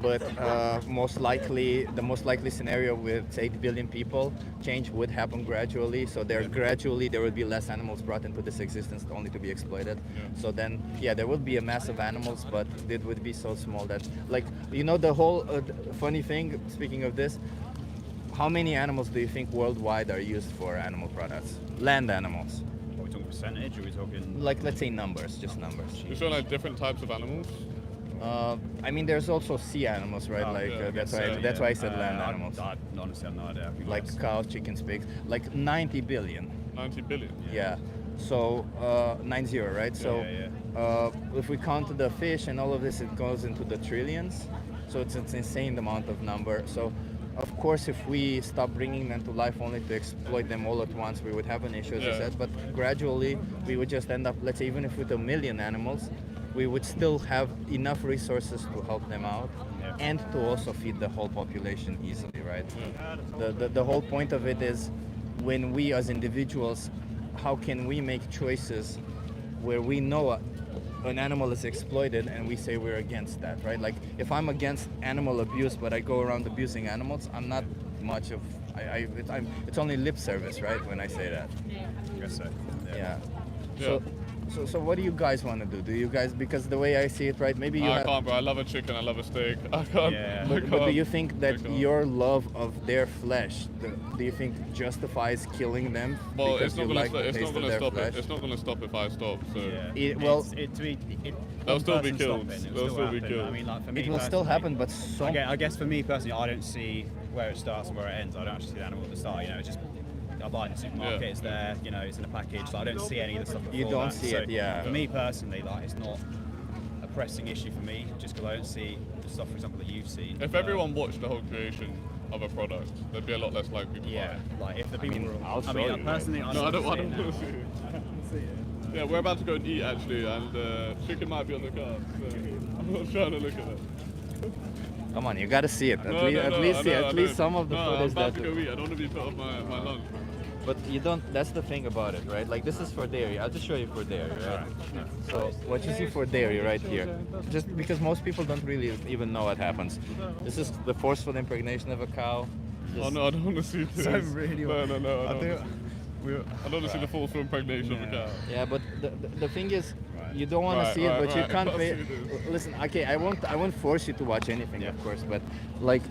But the most likely scenario with 8 billion people, change would happen gradually. So there would be less animals brought into this existence only to be exploited. So then, there would be a mass of animals, but it would be so small that, like, the whole funny thing. Speaking of this, how many animals do you think worldwide are used for animal products? Land animals. Are we talking percentage? Or are we talking like, let's say numbers, just numbers? You show like different types of animals. I mean, there's also sea animals, right? That's why I said land animals. I honestly have no idea. Like cows, chickens, pigs, like 90 billion. 90 billion. Yeah. So 90, right? So if we count the fish and all of this, it goes into the trillions. So it's an insane amount of number. So of course, if we stop bringing them to life only to exploit them all at once, we would have an issue, as I said. But gradually, we would just end up, let's say, even if with 1 million animals, we would still have enough resources to help them out and to also feed the whole population easily, right? The whole point of it is, when we as individuals, how can we make choices where we know an animal is exploited and we say we're against that, right? Like, if I'm against animal abuse but I go around abusing animals, I'm not much of, it's only lip service, right, when I say that. I guess so. Yeah. So what do you guys want to do? Do you guys, because the way I see it, right, maybe you I can't, bro. I love a chicken. I love a steak. I can't. But do you think that your love of their flesh, do you think justifies killing them? Well, because it's not you gonna like the taste of their stop flesh? it. It's not gonna stop if I stop. So they'll still be killed. They'll still be killed. I mean, like, for me It will still happen, but so. I guess for me personally, I don't see where it starts and where it ends. I don't actually see the animal at the start. It's just, I buy it in the supermarket, it's there, it's in a package, so I don't see any of the stuff before You don't that. see So it, yeah. For me personally, like, it's not a pressing issue for me, just because I don't see the stuff, for example, that you've seen. If everyone watched the whole creation of a product, there'd be a lot less likely to buy it. Like, if the people I'll show you. personally, I No, I don't want want to see it. Yeah, we're about to go and eat actually, and chicken might be on the cards. So I'm not trying to look at it. Come on, you gotta see it. At least some of the I'm footage about that. to go eat. I don't want to be put off my lunch. But you don't. That's the thing about it, right? Like, this is for dairy. I'll just show you for dairy, right? So what you see for dairy right here, just because most people don't really even know what happens. This is the forceful impregnation of a cow. Oh no, I don't want to see this. So really- No. I I don't want to see the Right. forceful impregnation of a cow. Yeah, but the thing is, you don't want to see it, but you can't I'll pay. see this. Listen, okay, I won't force you to watch anything, of course, but like,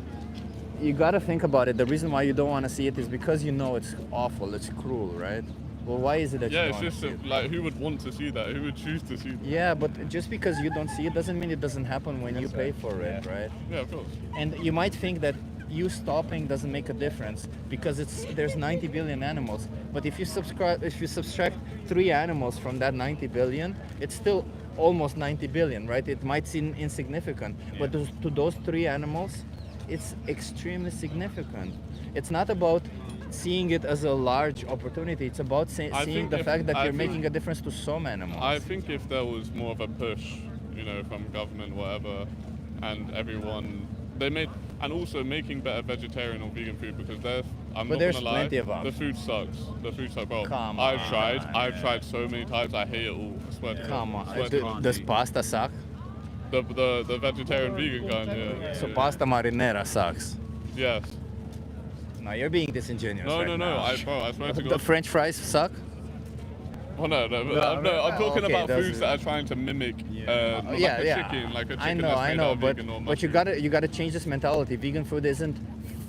you gotta think about it. The reason why you don't want to see it is because you know it's awful, it's cruel, right? Well, why is it that Yeah, you it's don't just want to see it? like, who would want to see that? Who would choose to see that? Yeah, but just because you don't see it doesn't mean it doesn't happen when you pay for it, right? Yeah, of course. And you might think that you stopping doesn't make a difference because there's 90 billion animals. But if you subtract 3 animals from that 90 billion, it's still almost 90 billion, right? It might seem insignificant, but to those 3 animals, it's extremely significant. It's not about seeing it as a large opportunity. It's about seeing the fact that you're making a difference to some animals. I think if there was more of a push, from government, whatever, and everyone, and also making better vegetarian or vegan food, because I'm But not there's gonna lie, plenty of them. the food sucks. The food sucks, bro. Come I've on, tried so many times. I hate it all. I swear to God. Come I on, swear to God. does pasta suck? The vegetarian vegan kind, yeah. So pasta marinara sucks. Yes. No, you're being disingenuous. No, right no, no. now. I swear to God. The French fries suck. Oh no, I'm talking okay, about that's- foods that are trying to mimic, like yeah, a yeah. chicken, like a chicken I know, that's made out of but vegan or you gotta change this mentality. Vegan food isn't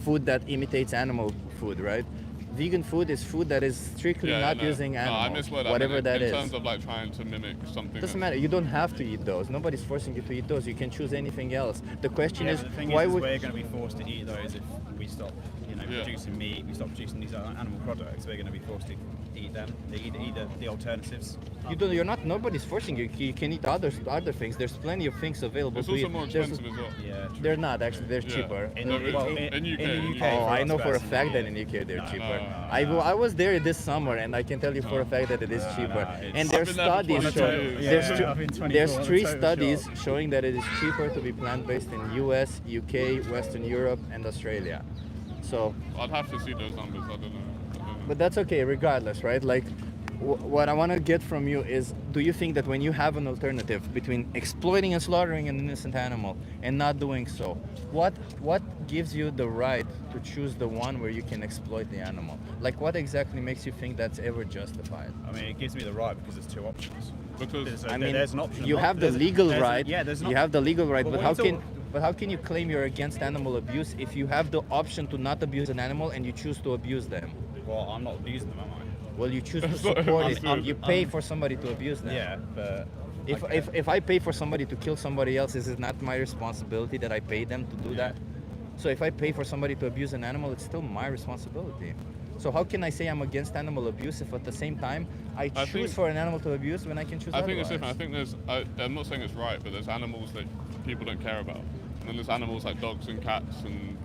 food that imitates animal food, right? Vegan food is food that is strictly not using No, I animals, misword that. whatever that in is. terms of like trying to mimic something. Doesn't matter. You don't have to eat those. Nobody's forcing you to eat those. You can choose anything else. The question is, but the thing why is would we're going to be forced to eat those if we stop, producing meat, we stop producing these animal products. We're going to be forced to eat them. They eat the alternatives. you don't? You're not. Nobody's forcing you. You can eat other things. There's plenty of things available. It's to also eat. more expensive as well. Yeah. They're not actually. They're cheaper. In UK. Oh, I know for a fact that in UK they're cheaper. I was there this summer and I can tell you for a fact that it is cheaper. And there's studies showing there's 3 studies showing that it is cheaper to be plant-based in US, UK, Western Europe, and Australia. So I'd have to see those numbers. I don't know. but that's okay regardless, right? Like what I want to get from you is, do you think that when you have an alternative between exploiting and slaughtering an innocent animal and not doing so, what gives you the right to choose the one where you can exploit the animal? Like what exactly makes you think that's ever justified? I mean, it gives me the right because there's 2 options. Because I mean, there's an option. you have the legal right. There's You have the legal right, But but when how can you claim you're against animal abuse if you have the option to not abuse an animal and you choose to abuse them? Well, I'm not abusing them, am I? Well, you choose to support it. You pay for somebody to abuse them. Yeah, but If I pay for somebody to kill somebody else, is it not my responsibility that I pay them to do that? So if I pay for somebody to abuse an animal, it's still my responsibility. So how can I say I'm against animal abuse if at the same time I choose for an animal to abuse when I can choose I think otherwise? it's different. I think I'm not saying it's right, but there's animals that people don't care about. And then there's animals like dogs and cats and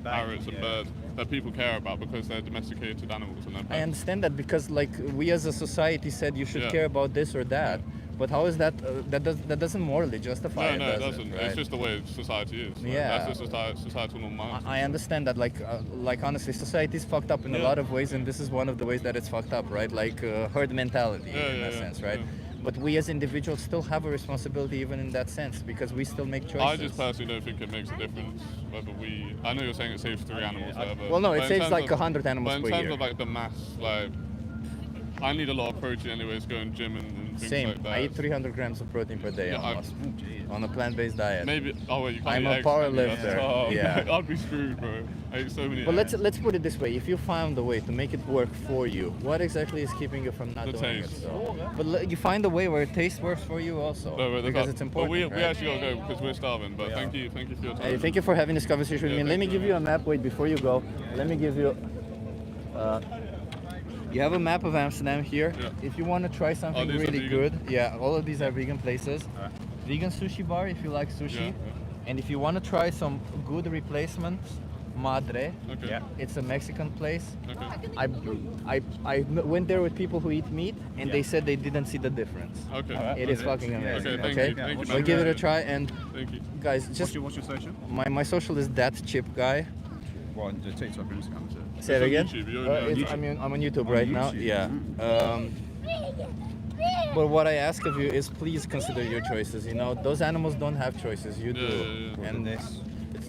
parrots and birds that people care about because they're domesticated animals and they're pets. I understand that because like we as a society said you should Yeah. care about this or that, but how is that that doesn't morally justify it? No, it does doesn't. right? It's just the way society is. Like, Yeah. That's just societal normal. I understand that, like honestly, society's fucked up in a lot of ways, and this is one of the ways that it's fucked up, right? Like herd mentality in a sense, right? But we as individuals still have a responsibility even in that sense because we still make choices. I just personally don't think it makes a difference whether we. I know you're saying it saves 3 animals, whatever. Well, no, it but in saves terms like of- 100 animals But per in terms year. of like the mass, like I need a lot of protein anyways, going gym and things Same. like that. I eat 300 grams of protein per day Yeah, almost on a plant-based diet. Maybe. Oh wait, you can't I'm eat a eggs, power can you? That's lifter. tough. Yeah. I'd be screwed, bro. I eat so many. But eggs. let's put it this way: if you found a way to make it work for you, what exactly is keeping you from not The doing taste. it? So, but you find a way where taste works for you also, No, but because it's important. But we right? actually gotta go because we're starving. But thank you for your time. Hey, thank you for having this conversation with me. Let me give you a map. Wait, before you go, let me give you. You have a map of Amsterdam here. Yeah. If you want to try something these are really vegan? good, yeah, all of these are vegan places. Vegan sushi bar if you like sushi, Yeah, and if you want to try some good replacements, Madre. Okay. Yeah. It's a Mexican place. Okay. I went there with people who eat meat, and they said they didn't see the difference. Okay. It is fucking amazing. Okay, thank you. Thank you, We'll man. give it a try, and Thank you. guys, just what's your social? my social is that chip guy. Well, the TikTok and Instagram. Say it again. YouTube, you're on YouTube. I'm on YouTube On right now. YouTube. Yeah. But what I ask of you is please consider your choices. You know, those animals don't have choices. You do. Yeah. And it's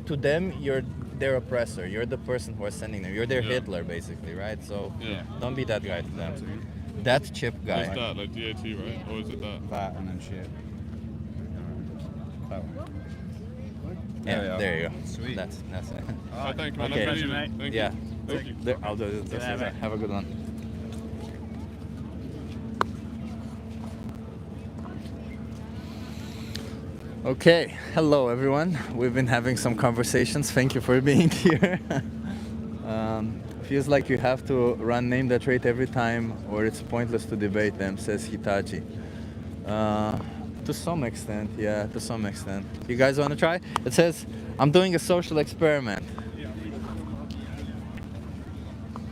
to them, you're their oppressor. You're the person who are sending them. You're their Hitler, basically, right? So don't be that guy to them. That chip guy. What's that? Like DAT, right? Or is it that? That and then shit. That one. Yeah, there you go. Sweet. That's it. Oh, thank you, man. Okay. I appreciate it. Thank Yeah. you. Thank you. There, I'll do it. Yeah, Have a good one. Okay, hello everyone. We've been having some conversations. Thank you for being here. Feels like you have to run name that rate every time or it's pointless to debate them, says Hitachi. To some extent, yeah, to some extent. You guys want to try? It says, I'm doing a social experiment.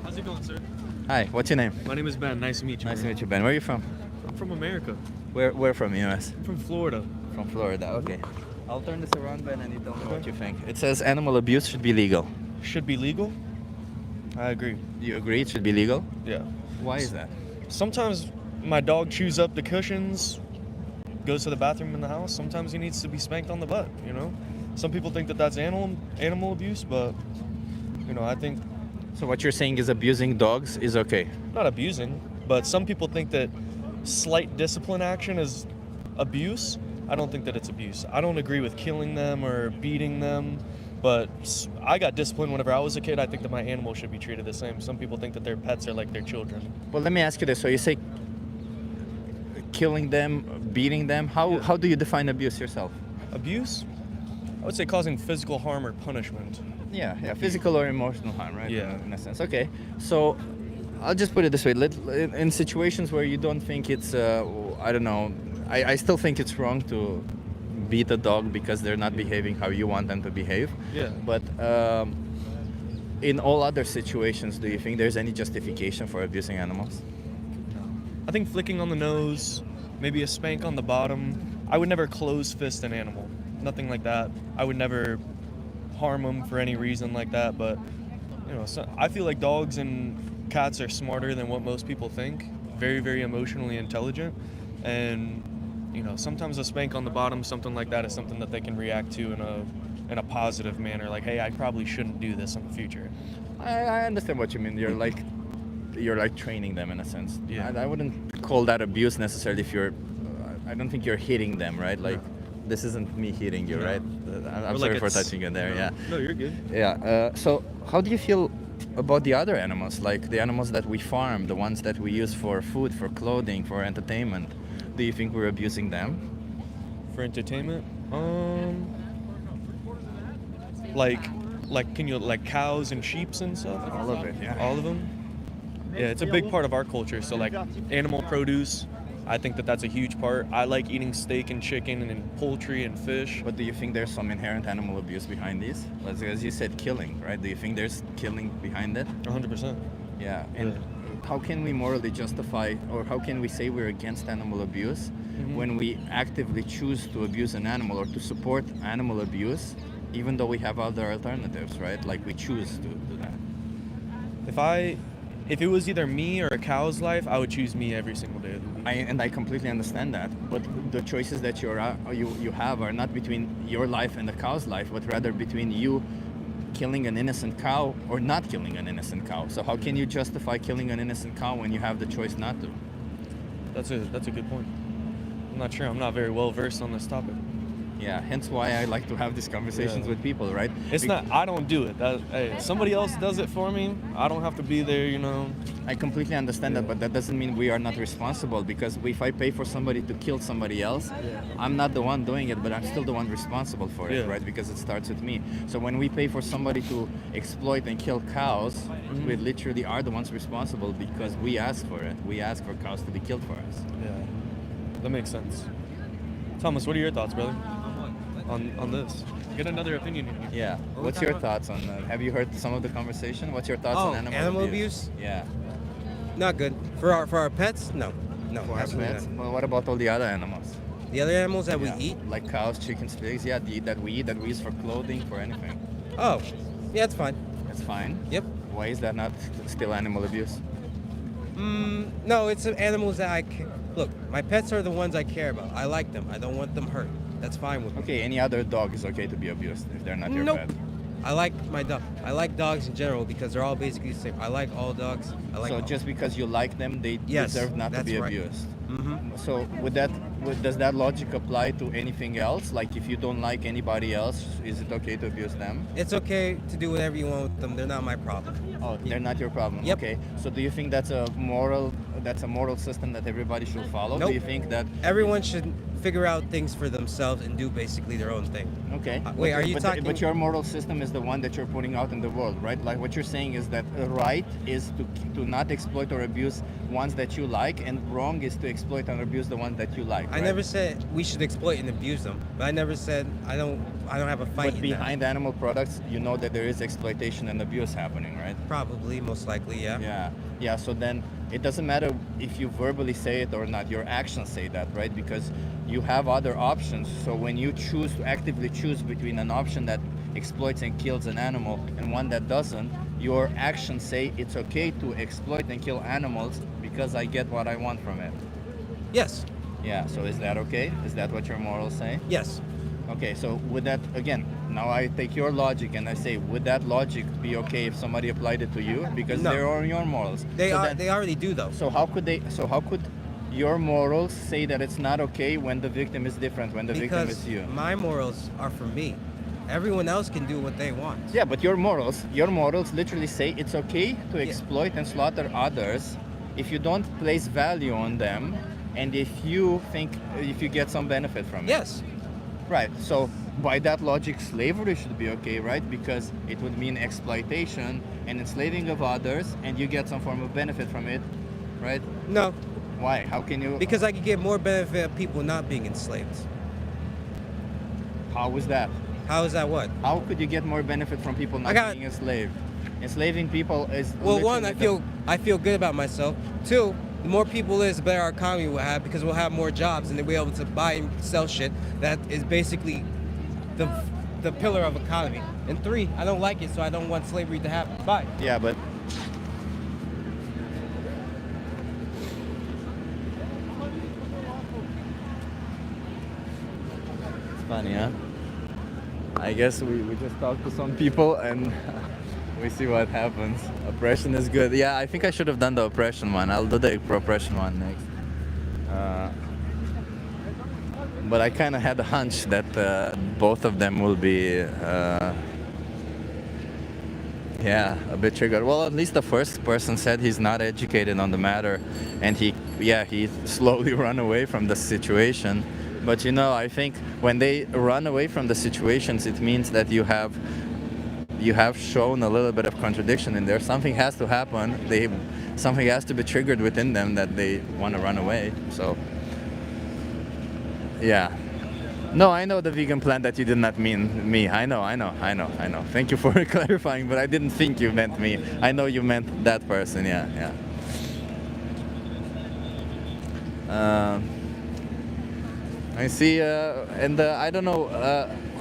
How's it going, sir? Hi, what's your name? My name is Ben. Nice to meet you. Nice to meet you, Ben. Where are you from? I'm from America. Where from, US? I'm from Florida. From Florida, okay. I'll turn this around, Ben, and you tell me what you think. It says animal abuse should be legal. Should be legal? I agree. You agree it should be legal? Yeah. Why is that? Sometimes my dog chews up the cushions, goes to the bathroom in the house. Sometimes he needs to be spanked on the butt, you know? Some people think that that's animal abuse, but, you know, I think... So what you're saying is abusing dogs is okay? Not abusing, but some people think that slight discipline action is abuse. I don't think that it's abuse. I don't agree with killing them or beating them. But I got disciplined whenever I was a kid. I think that my animals should be treated the same. Some people think that their pets are like their children. Well, let me ask you this. So you say killing them, beating them. How do you define abuse yourself? Abuse? I would say causing physical harm or punishment. Yeah, physical or emotional harm, right? Yeah. In a sense. Okay. So I'll just put it this way. In situations where you don't think it's, I don't know, I still think it's wrong to beat a dog because they're not behaving how you want them to behave. Yeah. But in all other situations, do you think there's any justification for abusing animals? I think flicking on the nose, maybe a spank on the bottom. I would never close fist an animal. Nothing like that. I would never harm them for any reason like that. But, you know, so I feel like dogs and cats are smarter than what most people think. Very, very emotionally intelligent. And, you know, sometimes a spank on the bottom, something like that is something that they can react to in a positive manner. Like, hey, I probably shouldn't do this in the future. I understand what you mean. You're like training them in a sense. Yeah. I wouldn't call that abuse necessarily if you're. I don't think you're hitting them, right? Like, this isn't me hitting you, No. right? I'm Or sorry like for it's- touching you there. no. Yeah. No, you're good. Yeah. So how do you feel about the other animals, like the animals that we farm, the ones that we use for food, for clothing, for entertainment? Do you think we're abusing them? For entertainment? Like can you like cows and sheeps and stuff? All of it, yeah. All of them? Yeah, it's a big part of our culture. So like animal produce, I think that that's a huge part. I like eating steak and chicken and poultry and fish. But do you think there's some inherent animal abuse behind these? As you said, killing, right? Do you think there's killing behind it? 100%. Yeah. And how can we morally justify, or how can we say we're against animal abuse when we actively choose to abuse an animal or to support animal abuse, even though we have other alternatives, right? Like we choose to do that. If it was either me or a cow's life, I would choose me every single day of the week. I completely understand that, but the choices that you have are not between your life and the cow's life, but rather between you killing an innocent cow or not killing an innocent cow. So how can you justify killing an innocent cow when you have the choice not to? That's a good point. I'm not sure. I'm not very well versed on this topic. Yeah, hence why I like to have these conversations with people, right? I don't do it. Hey, somebody else does it for me. I don't have to be there, you know. I completely understand that, but that doesn't mean we are not responsible, because if I pay for somebody to kill somebody else, I'm not the one doing it, but I'm still the one responsible for it, right? Because it starts with me. So when we pay for somebody to exploit and kill cows, we literally are the ones responsible because we ask for it. We ask for cows to be killed for us. Yeah, that makes sense. Thomas, what are your thoughts, brother? On this. Get another opinion in here. Yeah. What's your thoughts on that? Have you heard some of the conversation? What's your thoughts on animal abuse? Yeah. Not good. For our pets? No. No. For our absolutely pets? not. Well, what about all the other animals? The other animals that we eat? Like cows, chickens, pigs, that we eat, that we use for clothing, for anything. Oh, yeah, it's fine. That's fine? Yep. Why is that not still animal abuse? No, it's animals that look, my pets are the ones I care about. I like them. I don't want them hurt. That's fine with me. Okay, any other dog is okay to be abused if they're not your pet. I like my dog. I like dogs in general because they're all basically the same. I like all dogs. So just because you like them, they Yes, deserve not to that's be right. abused. Mm-hmm. So does that logic apply to anything else? Like if you don't like anybody else, is it okay to abuse them? It's okay to do whatever you want with them. They're not my problem. Oh, they're not your problem. Yep. Okay. So do you think that's a moral system that everybody should follow? Nope. Do you think that Everyone should figure out things for themselves and do basically their own thing. Okay. Wait, are you talking? But your moral system is the one that you're putting out in the world, right? Like what you're saying is that right is to not exploit or abuse ones that you like, and wrong is to exploit and abuse the ones that you like. I right? never said we should exploit and abuse them, but I never said I don't have a fight. But in behind animal products, you know that there is exploitation and abuse happening, right? Probably, most likely, yeah. Yeah. So then it doesn't matter if you verbally say it or not. Your actions say that, right? Because you have other options. So when you choose to actively choose between an option that exploits and kills an animal and one that doesn't, your actions say it's okay to exploit and kill animals because I get what I want from it. Yes. Yeah. So is that okay? Is that what your morals say? Yes. Okay, so would that, again, now I take your logic and I say, would that logic be okay if somebody applied it to you? Because No. they're on your morals. They already do though. So how could your morals say that it's not okay when the victim is different, when the victim Because is you? my morals are for me. Everyone else can do what they want. Yeah, but your morals literally say it's okay to exploit and slaughter others if you don't place value on them and if you get some benefit from it. Yes. Right. So by that logic, slavery should be okay, right? Because it would mean exploitation and enslaving of others, and you get some form of benefit from it, right? No. Why? How can you? Because I could get more benefit of people not being enslaved. How is that? How is that what? How could you get more benefit from people not being enslaved? Enslaving people is well, one, literally I feel good about myself. Two, the more people is, the better our economy will have because we'll have more jobs and then we'll be able to buy and sell shit that is basically the pillar of economy. And three, I don't like it, so I don't want slavery to happen. Bye. Yeah, but it's funny, huh? I guess we just talk to some people and we see what happens. Oppression is good. Yeah, I think I should have done the oppression one. I'll do the oppression one next. But I kind of had a hunch that both of them will be, yeah, a bit triggered. Well, at least the first person said he's not educated on the matter, and he slowly run away from the situation. But you know, I think when they run away from the situations, it means that you have shown a little bit of contradiction in there. Something has to happen. Something has to be triggered within them that they want to run away. So, yeah. No, I know the vegan plant that you did not mean me. I know. Thank you for clarifying, but I didn't think you meant me. I know you meant that person. Yeah. I see, and I don't know,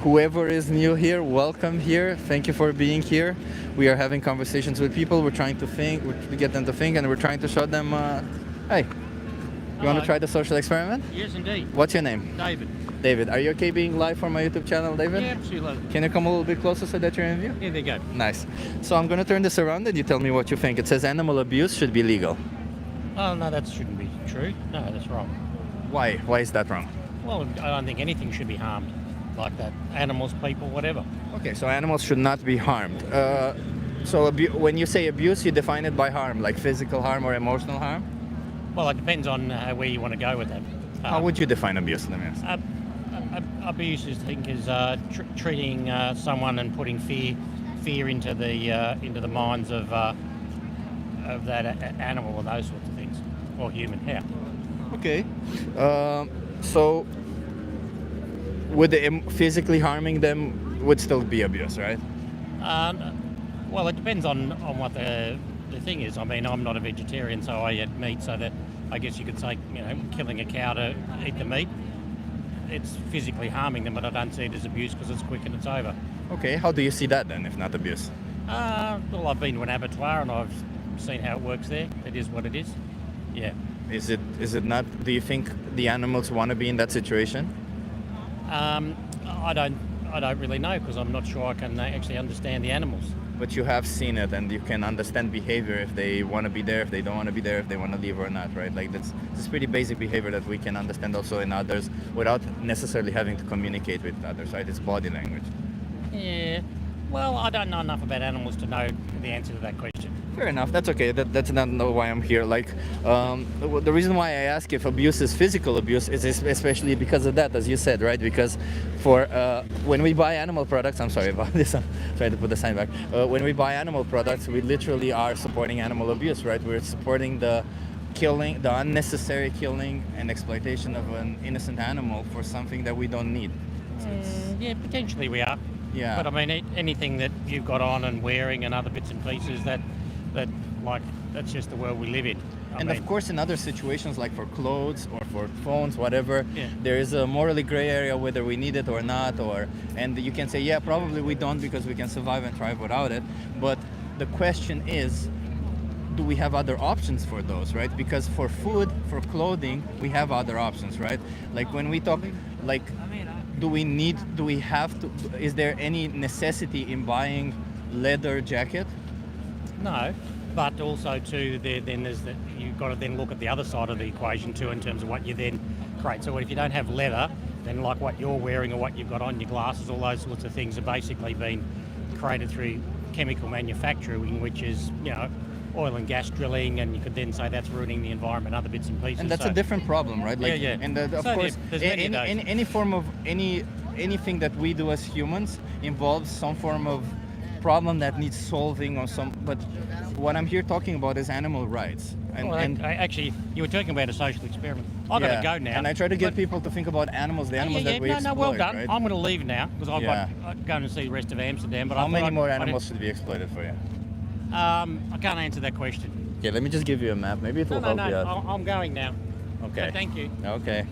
whoever is new here, welcome here. Thank you for being here. We are having conversations with people. We're trying to think, we get them to think, and we're trying to show them, hey, you want to try the social experiment? Yes, indeed. What's your name? David. David, are you okay being live for my YouTube channel, David? Yeah, absolutely. Can you come a little bit closer so that you're in view? Here they go. Nice. So I'm going to turn this around and you tell me what you think. It says animal abuse should be legal. Oh, no, that shouldn't be true. No, that's wrong. Why? Why is that wrong? Well, I don't think anything should be harmed like that. Animals, people, whatever. Okay, so animals should not be harmed. So when you say abuse, you define it by harm, like physical harm or emotional harm? Well, it depends on where you want to go with that. How would you define abuse? Let me ask. Abuse is treating someone and putting fear into the minds of that animal or those sorts of things, or human. Yeah. Okay. So would physically harming them would still be abuse, right? Well, it depends on what the thing is. I mean, I'm not a vegetarian, so I eat meat, so that I guess you could say, killing a cow to eat the meat, it's physically harming them, but I don't see it as abuse because it's quick and it's over. Okay, how do you see that then, if not abuse? Well, I've been to an abattoir and I've seen how it works there. It is what it is. Yeah. Is it not? Do you think the animals want to be in that situation? I don't really know because I'm not sure I can actually understand the animals. But you have seen it and you can understand behavior, if they want to be there, if they don't want to be there, if they want to leave or not, right? Like that's pretty basic behavior that we can understand also in others without necessarily having to communicate with others, right? It's body language. Yeah. Well, I don't know enough about animals to know the answer to that question. Fair enough. That's okay. That's not why I'm here. Like, the reason why I ask if abuse is physical abuse is especially because of that, as you said, right? Because for when we buy animal products, I'm sorry about this. I'm trying to put the sign back. When we buy animal products, we literally are supporting animal abuse, right? We're supporting the killing, the unnecessary killing and exploitation of an innocent animal for something that we don't need. Yeah, potentially we are. Yeah. But I mean, anything that you've got on and wearing and other bits and pieces that's just the world we live in. I mean, of course, in other situations like for clothes or for phones, whatever, there is a morally gray area whether we need it or not. And you can say, yeah, probably we don't because we can survive and thrive without it. But the question is, do we have other options for those, right? Because for food, for clothing, we have other options, right? Like when we talk, like, do we have to, is there any necessity in buying leather jacket? No, but also too, there's that you've got to then look at the other side of the equation too in terms of what you then create. So if you don't have leather, then like what you're wearing or what you've got on your glasses, all those sorts of things are basically been created through chemical manufacturing, which is, you know, oil and gas drilling, and you could then say that's ruining the environment, other bits and pieces. And that's a different problem, right? Like, yeah. And of So course, there's many of those. any form of anything that we do as humans involves some form of problem that needs solving or some. But what I'm here talking about is animal rights. Actually, you were talking about a social experiment. I've got to go now. And I try to get people to think about animals, the animals that we exploit. Well done. Right? I'm going to leave now because I've got going to see the rest of Amsterdam. But how many more animals should be exploited for you? I can't answer that question. Yeah, let me just give you a map. Maybe it will help you out. I'm going now. Okay. So thank you. Okay.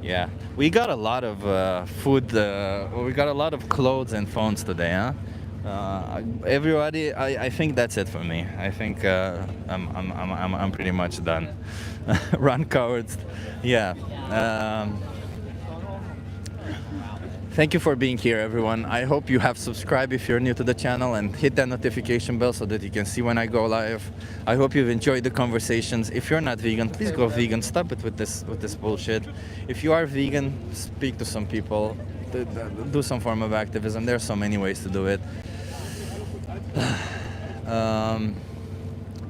Yeah, we got a lot of food. We got a lot of clothes and phones today, huh? Everybody, I think that's it for me. I think I'm pretty much done. Run, cowards. Yeah. Thank you for being here, everyone. I hope you have subscribed if you're new to the channel and hit that notification bell so that you can see when I go live. I hope you've enjoyed the conversations. If you're not vegan, please go vegan. Stop it with this bullshit. If you are vegan, speak to some people. Do some form of activism. There are so many ways to do it.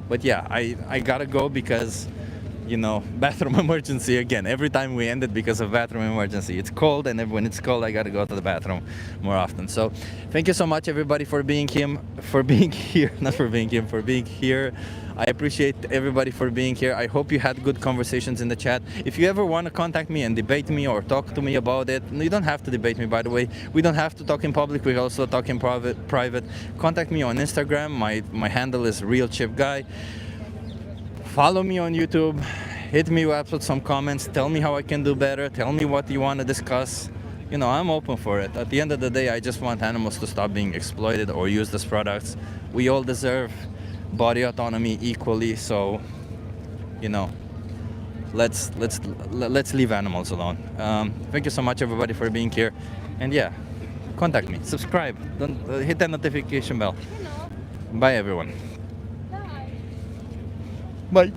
But yeah, I gotta go because, you know, bathroom emergency again. Every time we end it because of bathroom emergency. It's cold, and when it's cold, I gotta go to the bathroom more often. So thank you so much, everybody, for being here. I appreciate everybody for being here. I hope you had good conversations in the chat. If you ever want to contact me and debate me or talk to me about it, you don't have to debate me, by the way. We don't have to talk in public. We can also talk in private. Contact me on Instagram. My handle is RealChipGuy. Follow me on YouTube. Hit me up with some comments. Tell me how I can do better. Tell me what you want to discuss. You know, I'm open for it. At the end of the day, I just want animals to stop being exploited or used as products. We all deserve body autonomy equally, so, you know, let's leave animals alone. Thank you so much, everybody, for being here, and yeah, contact me, subscribe, don't hit that notification bell. Bye, everyone. Bye.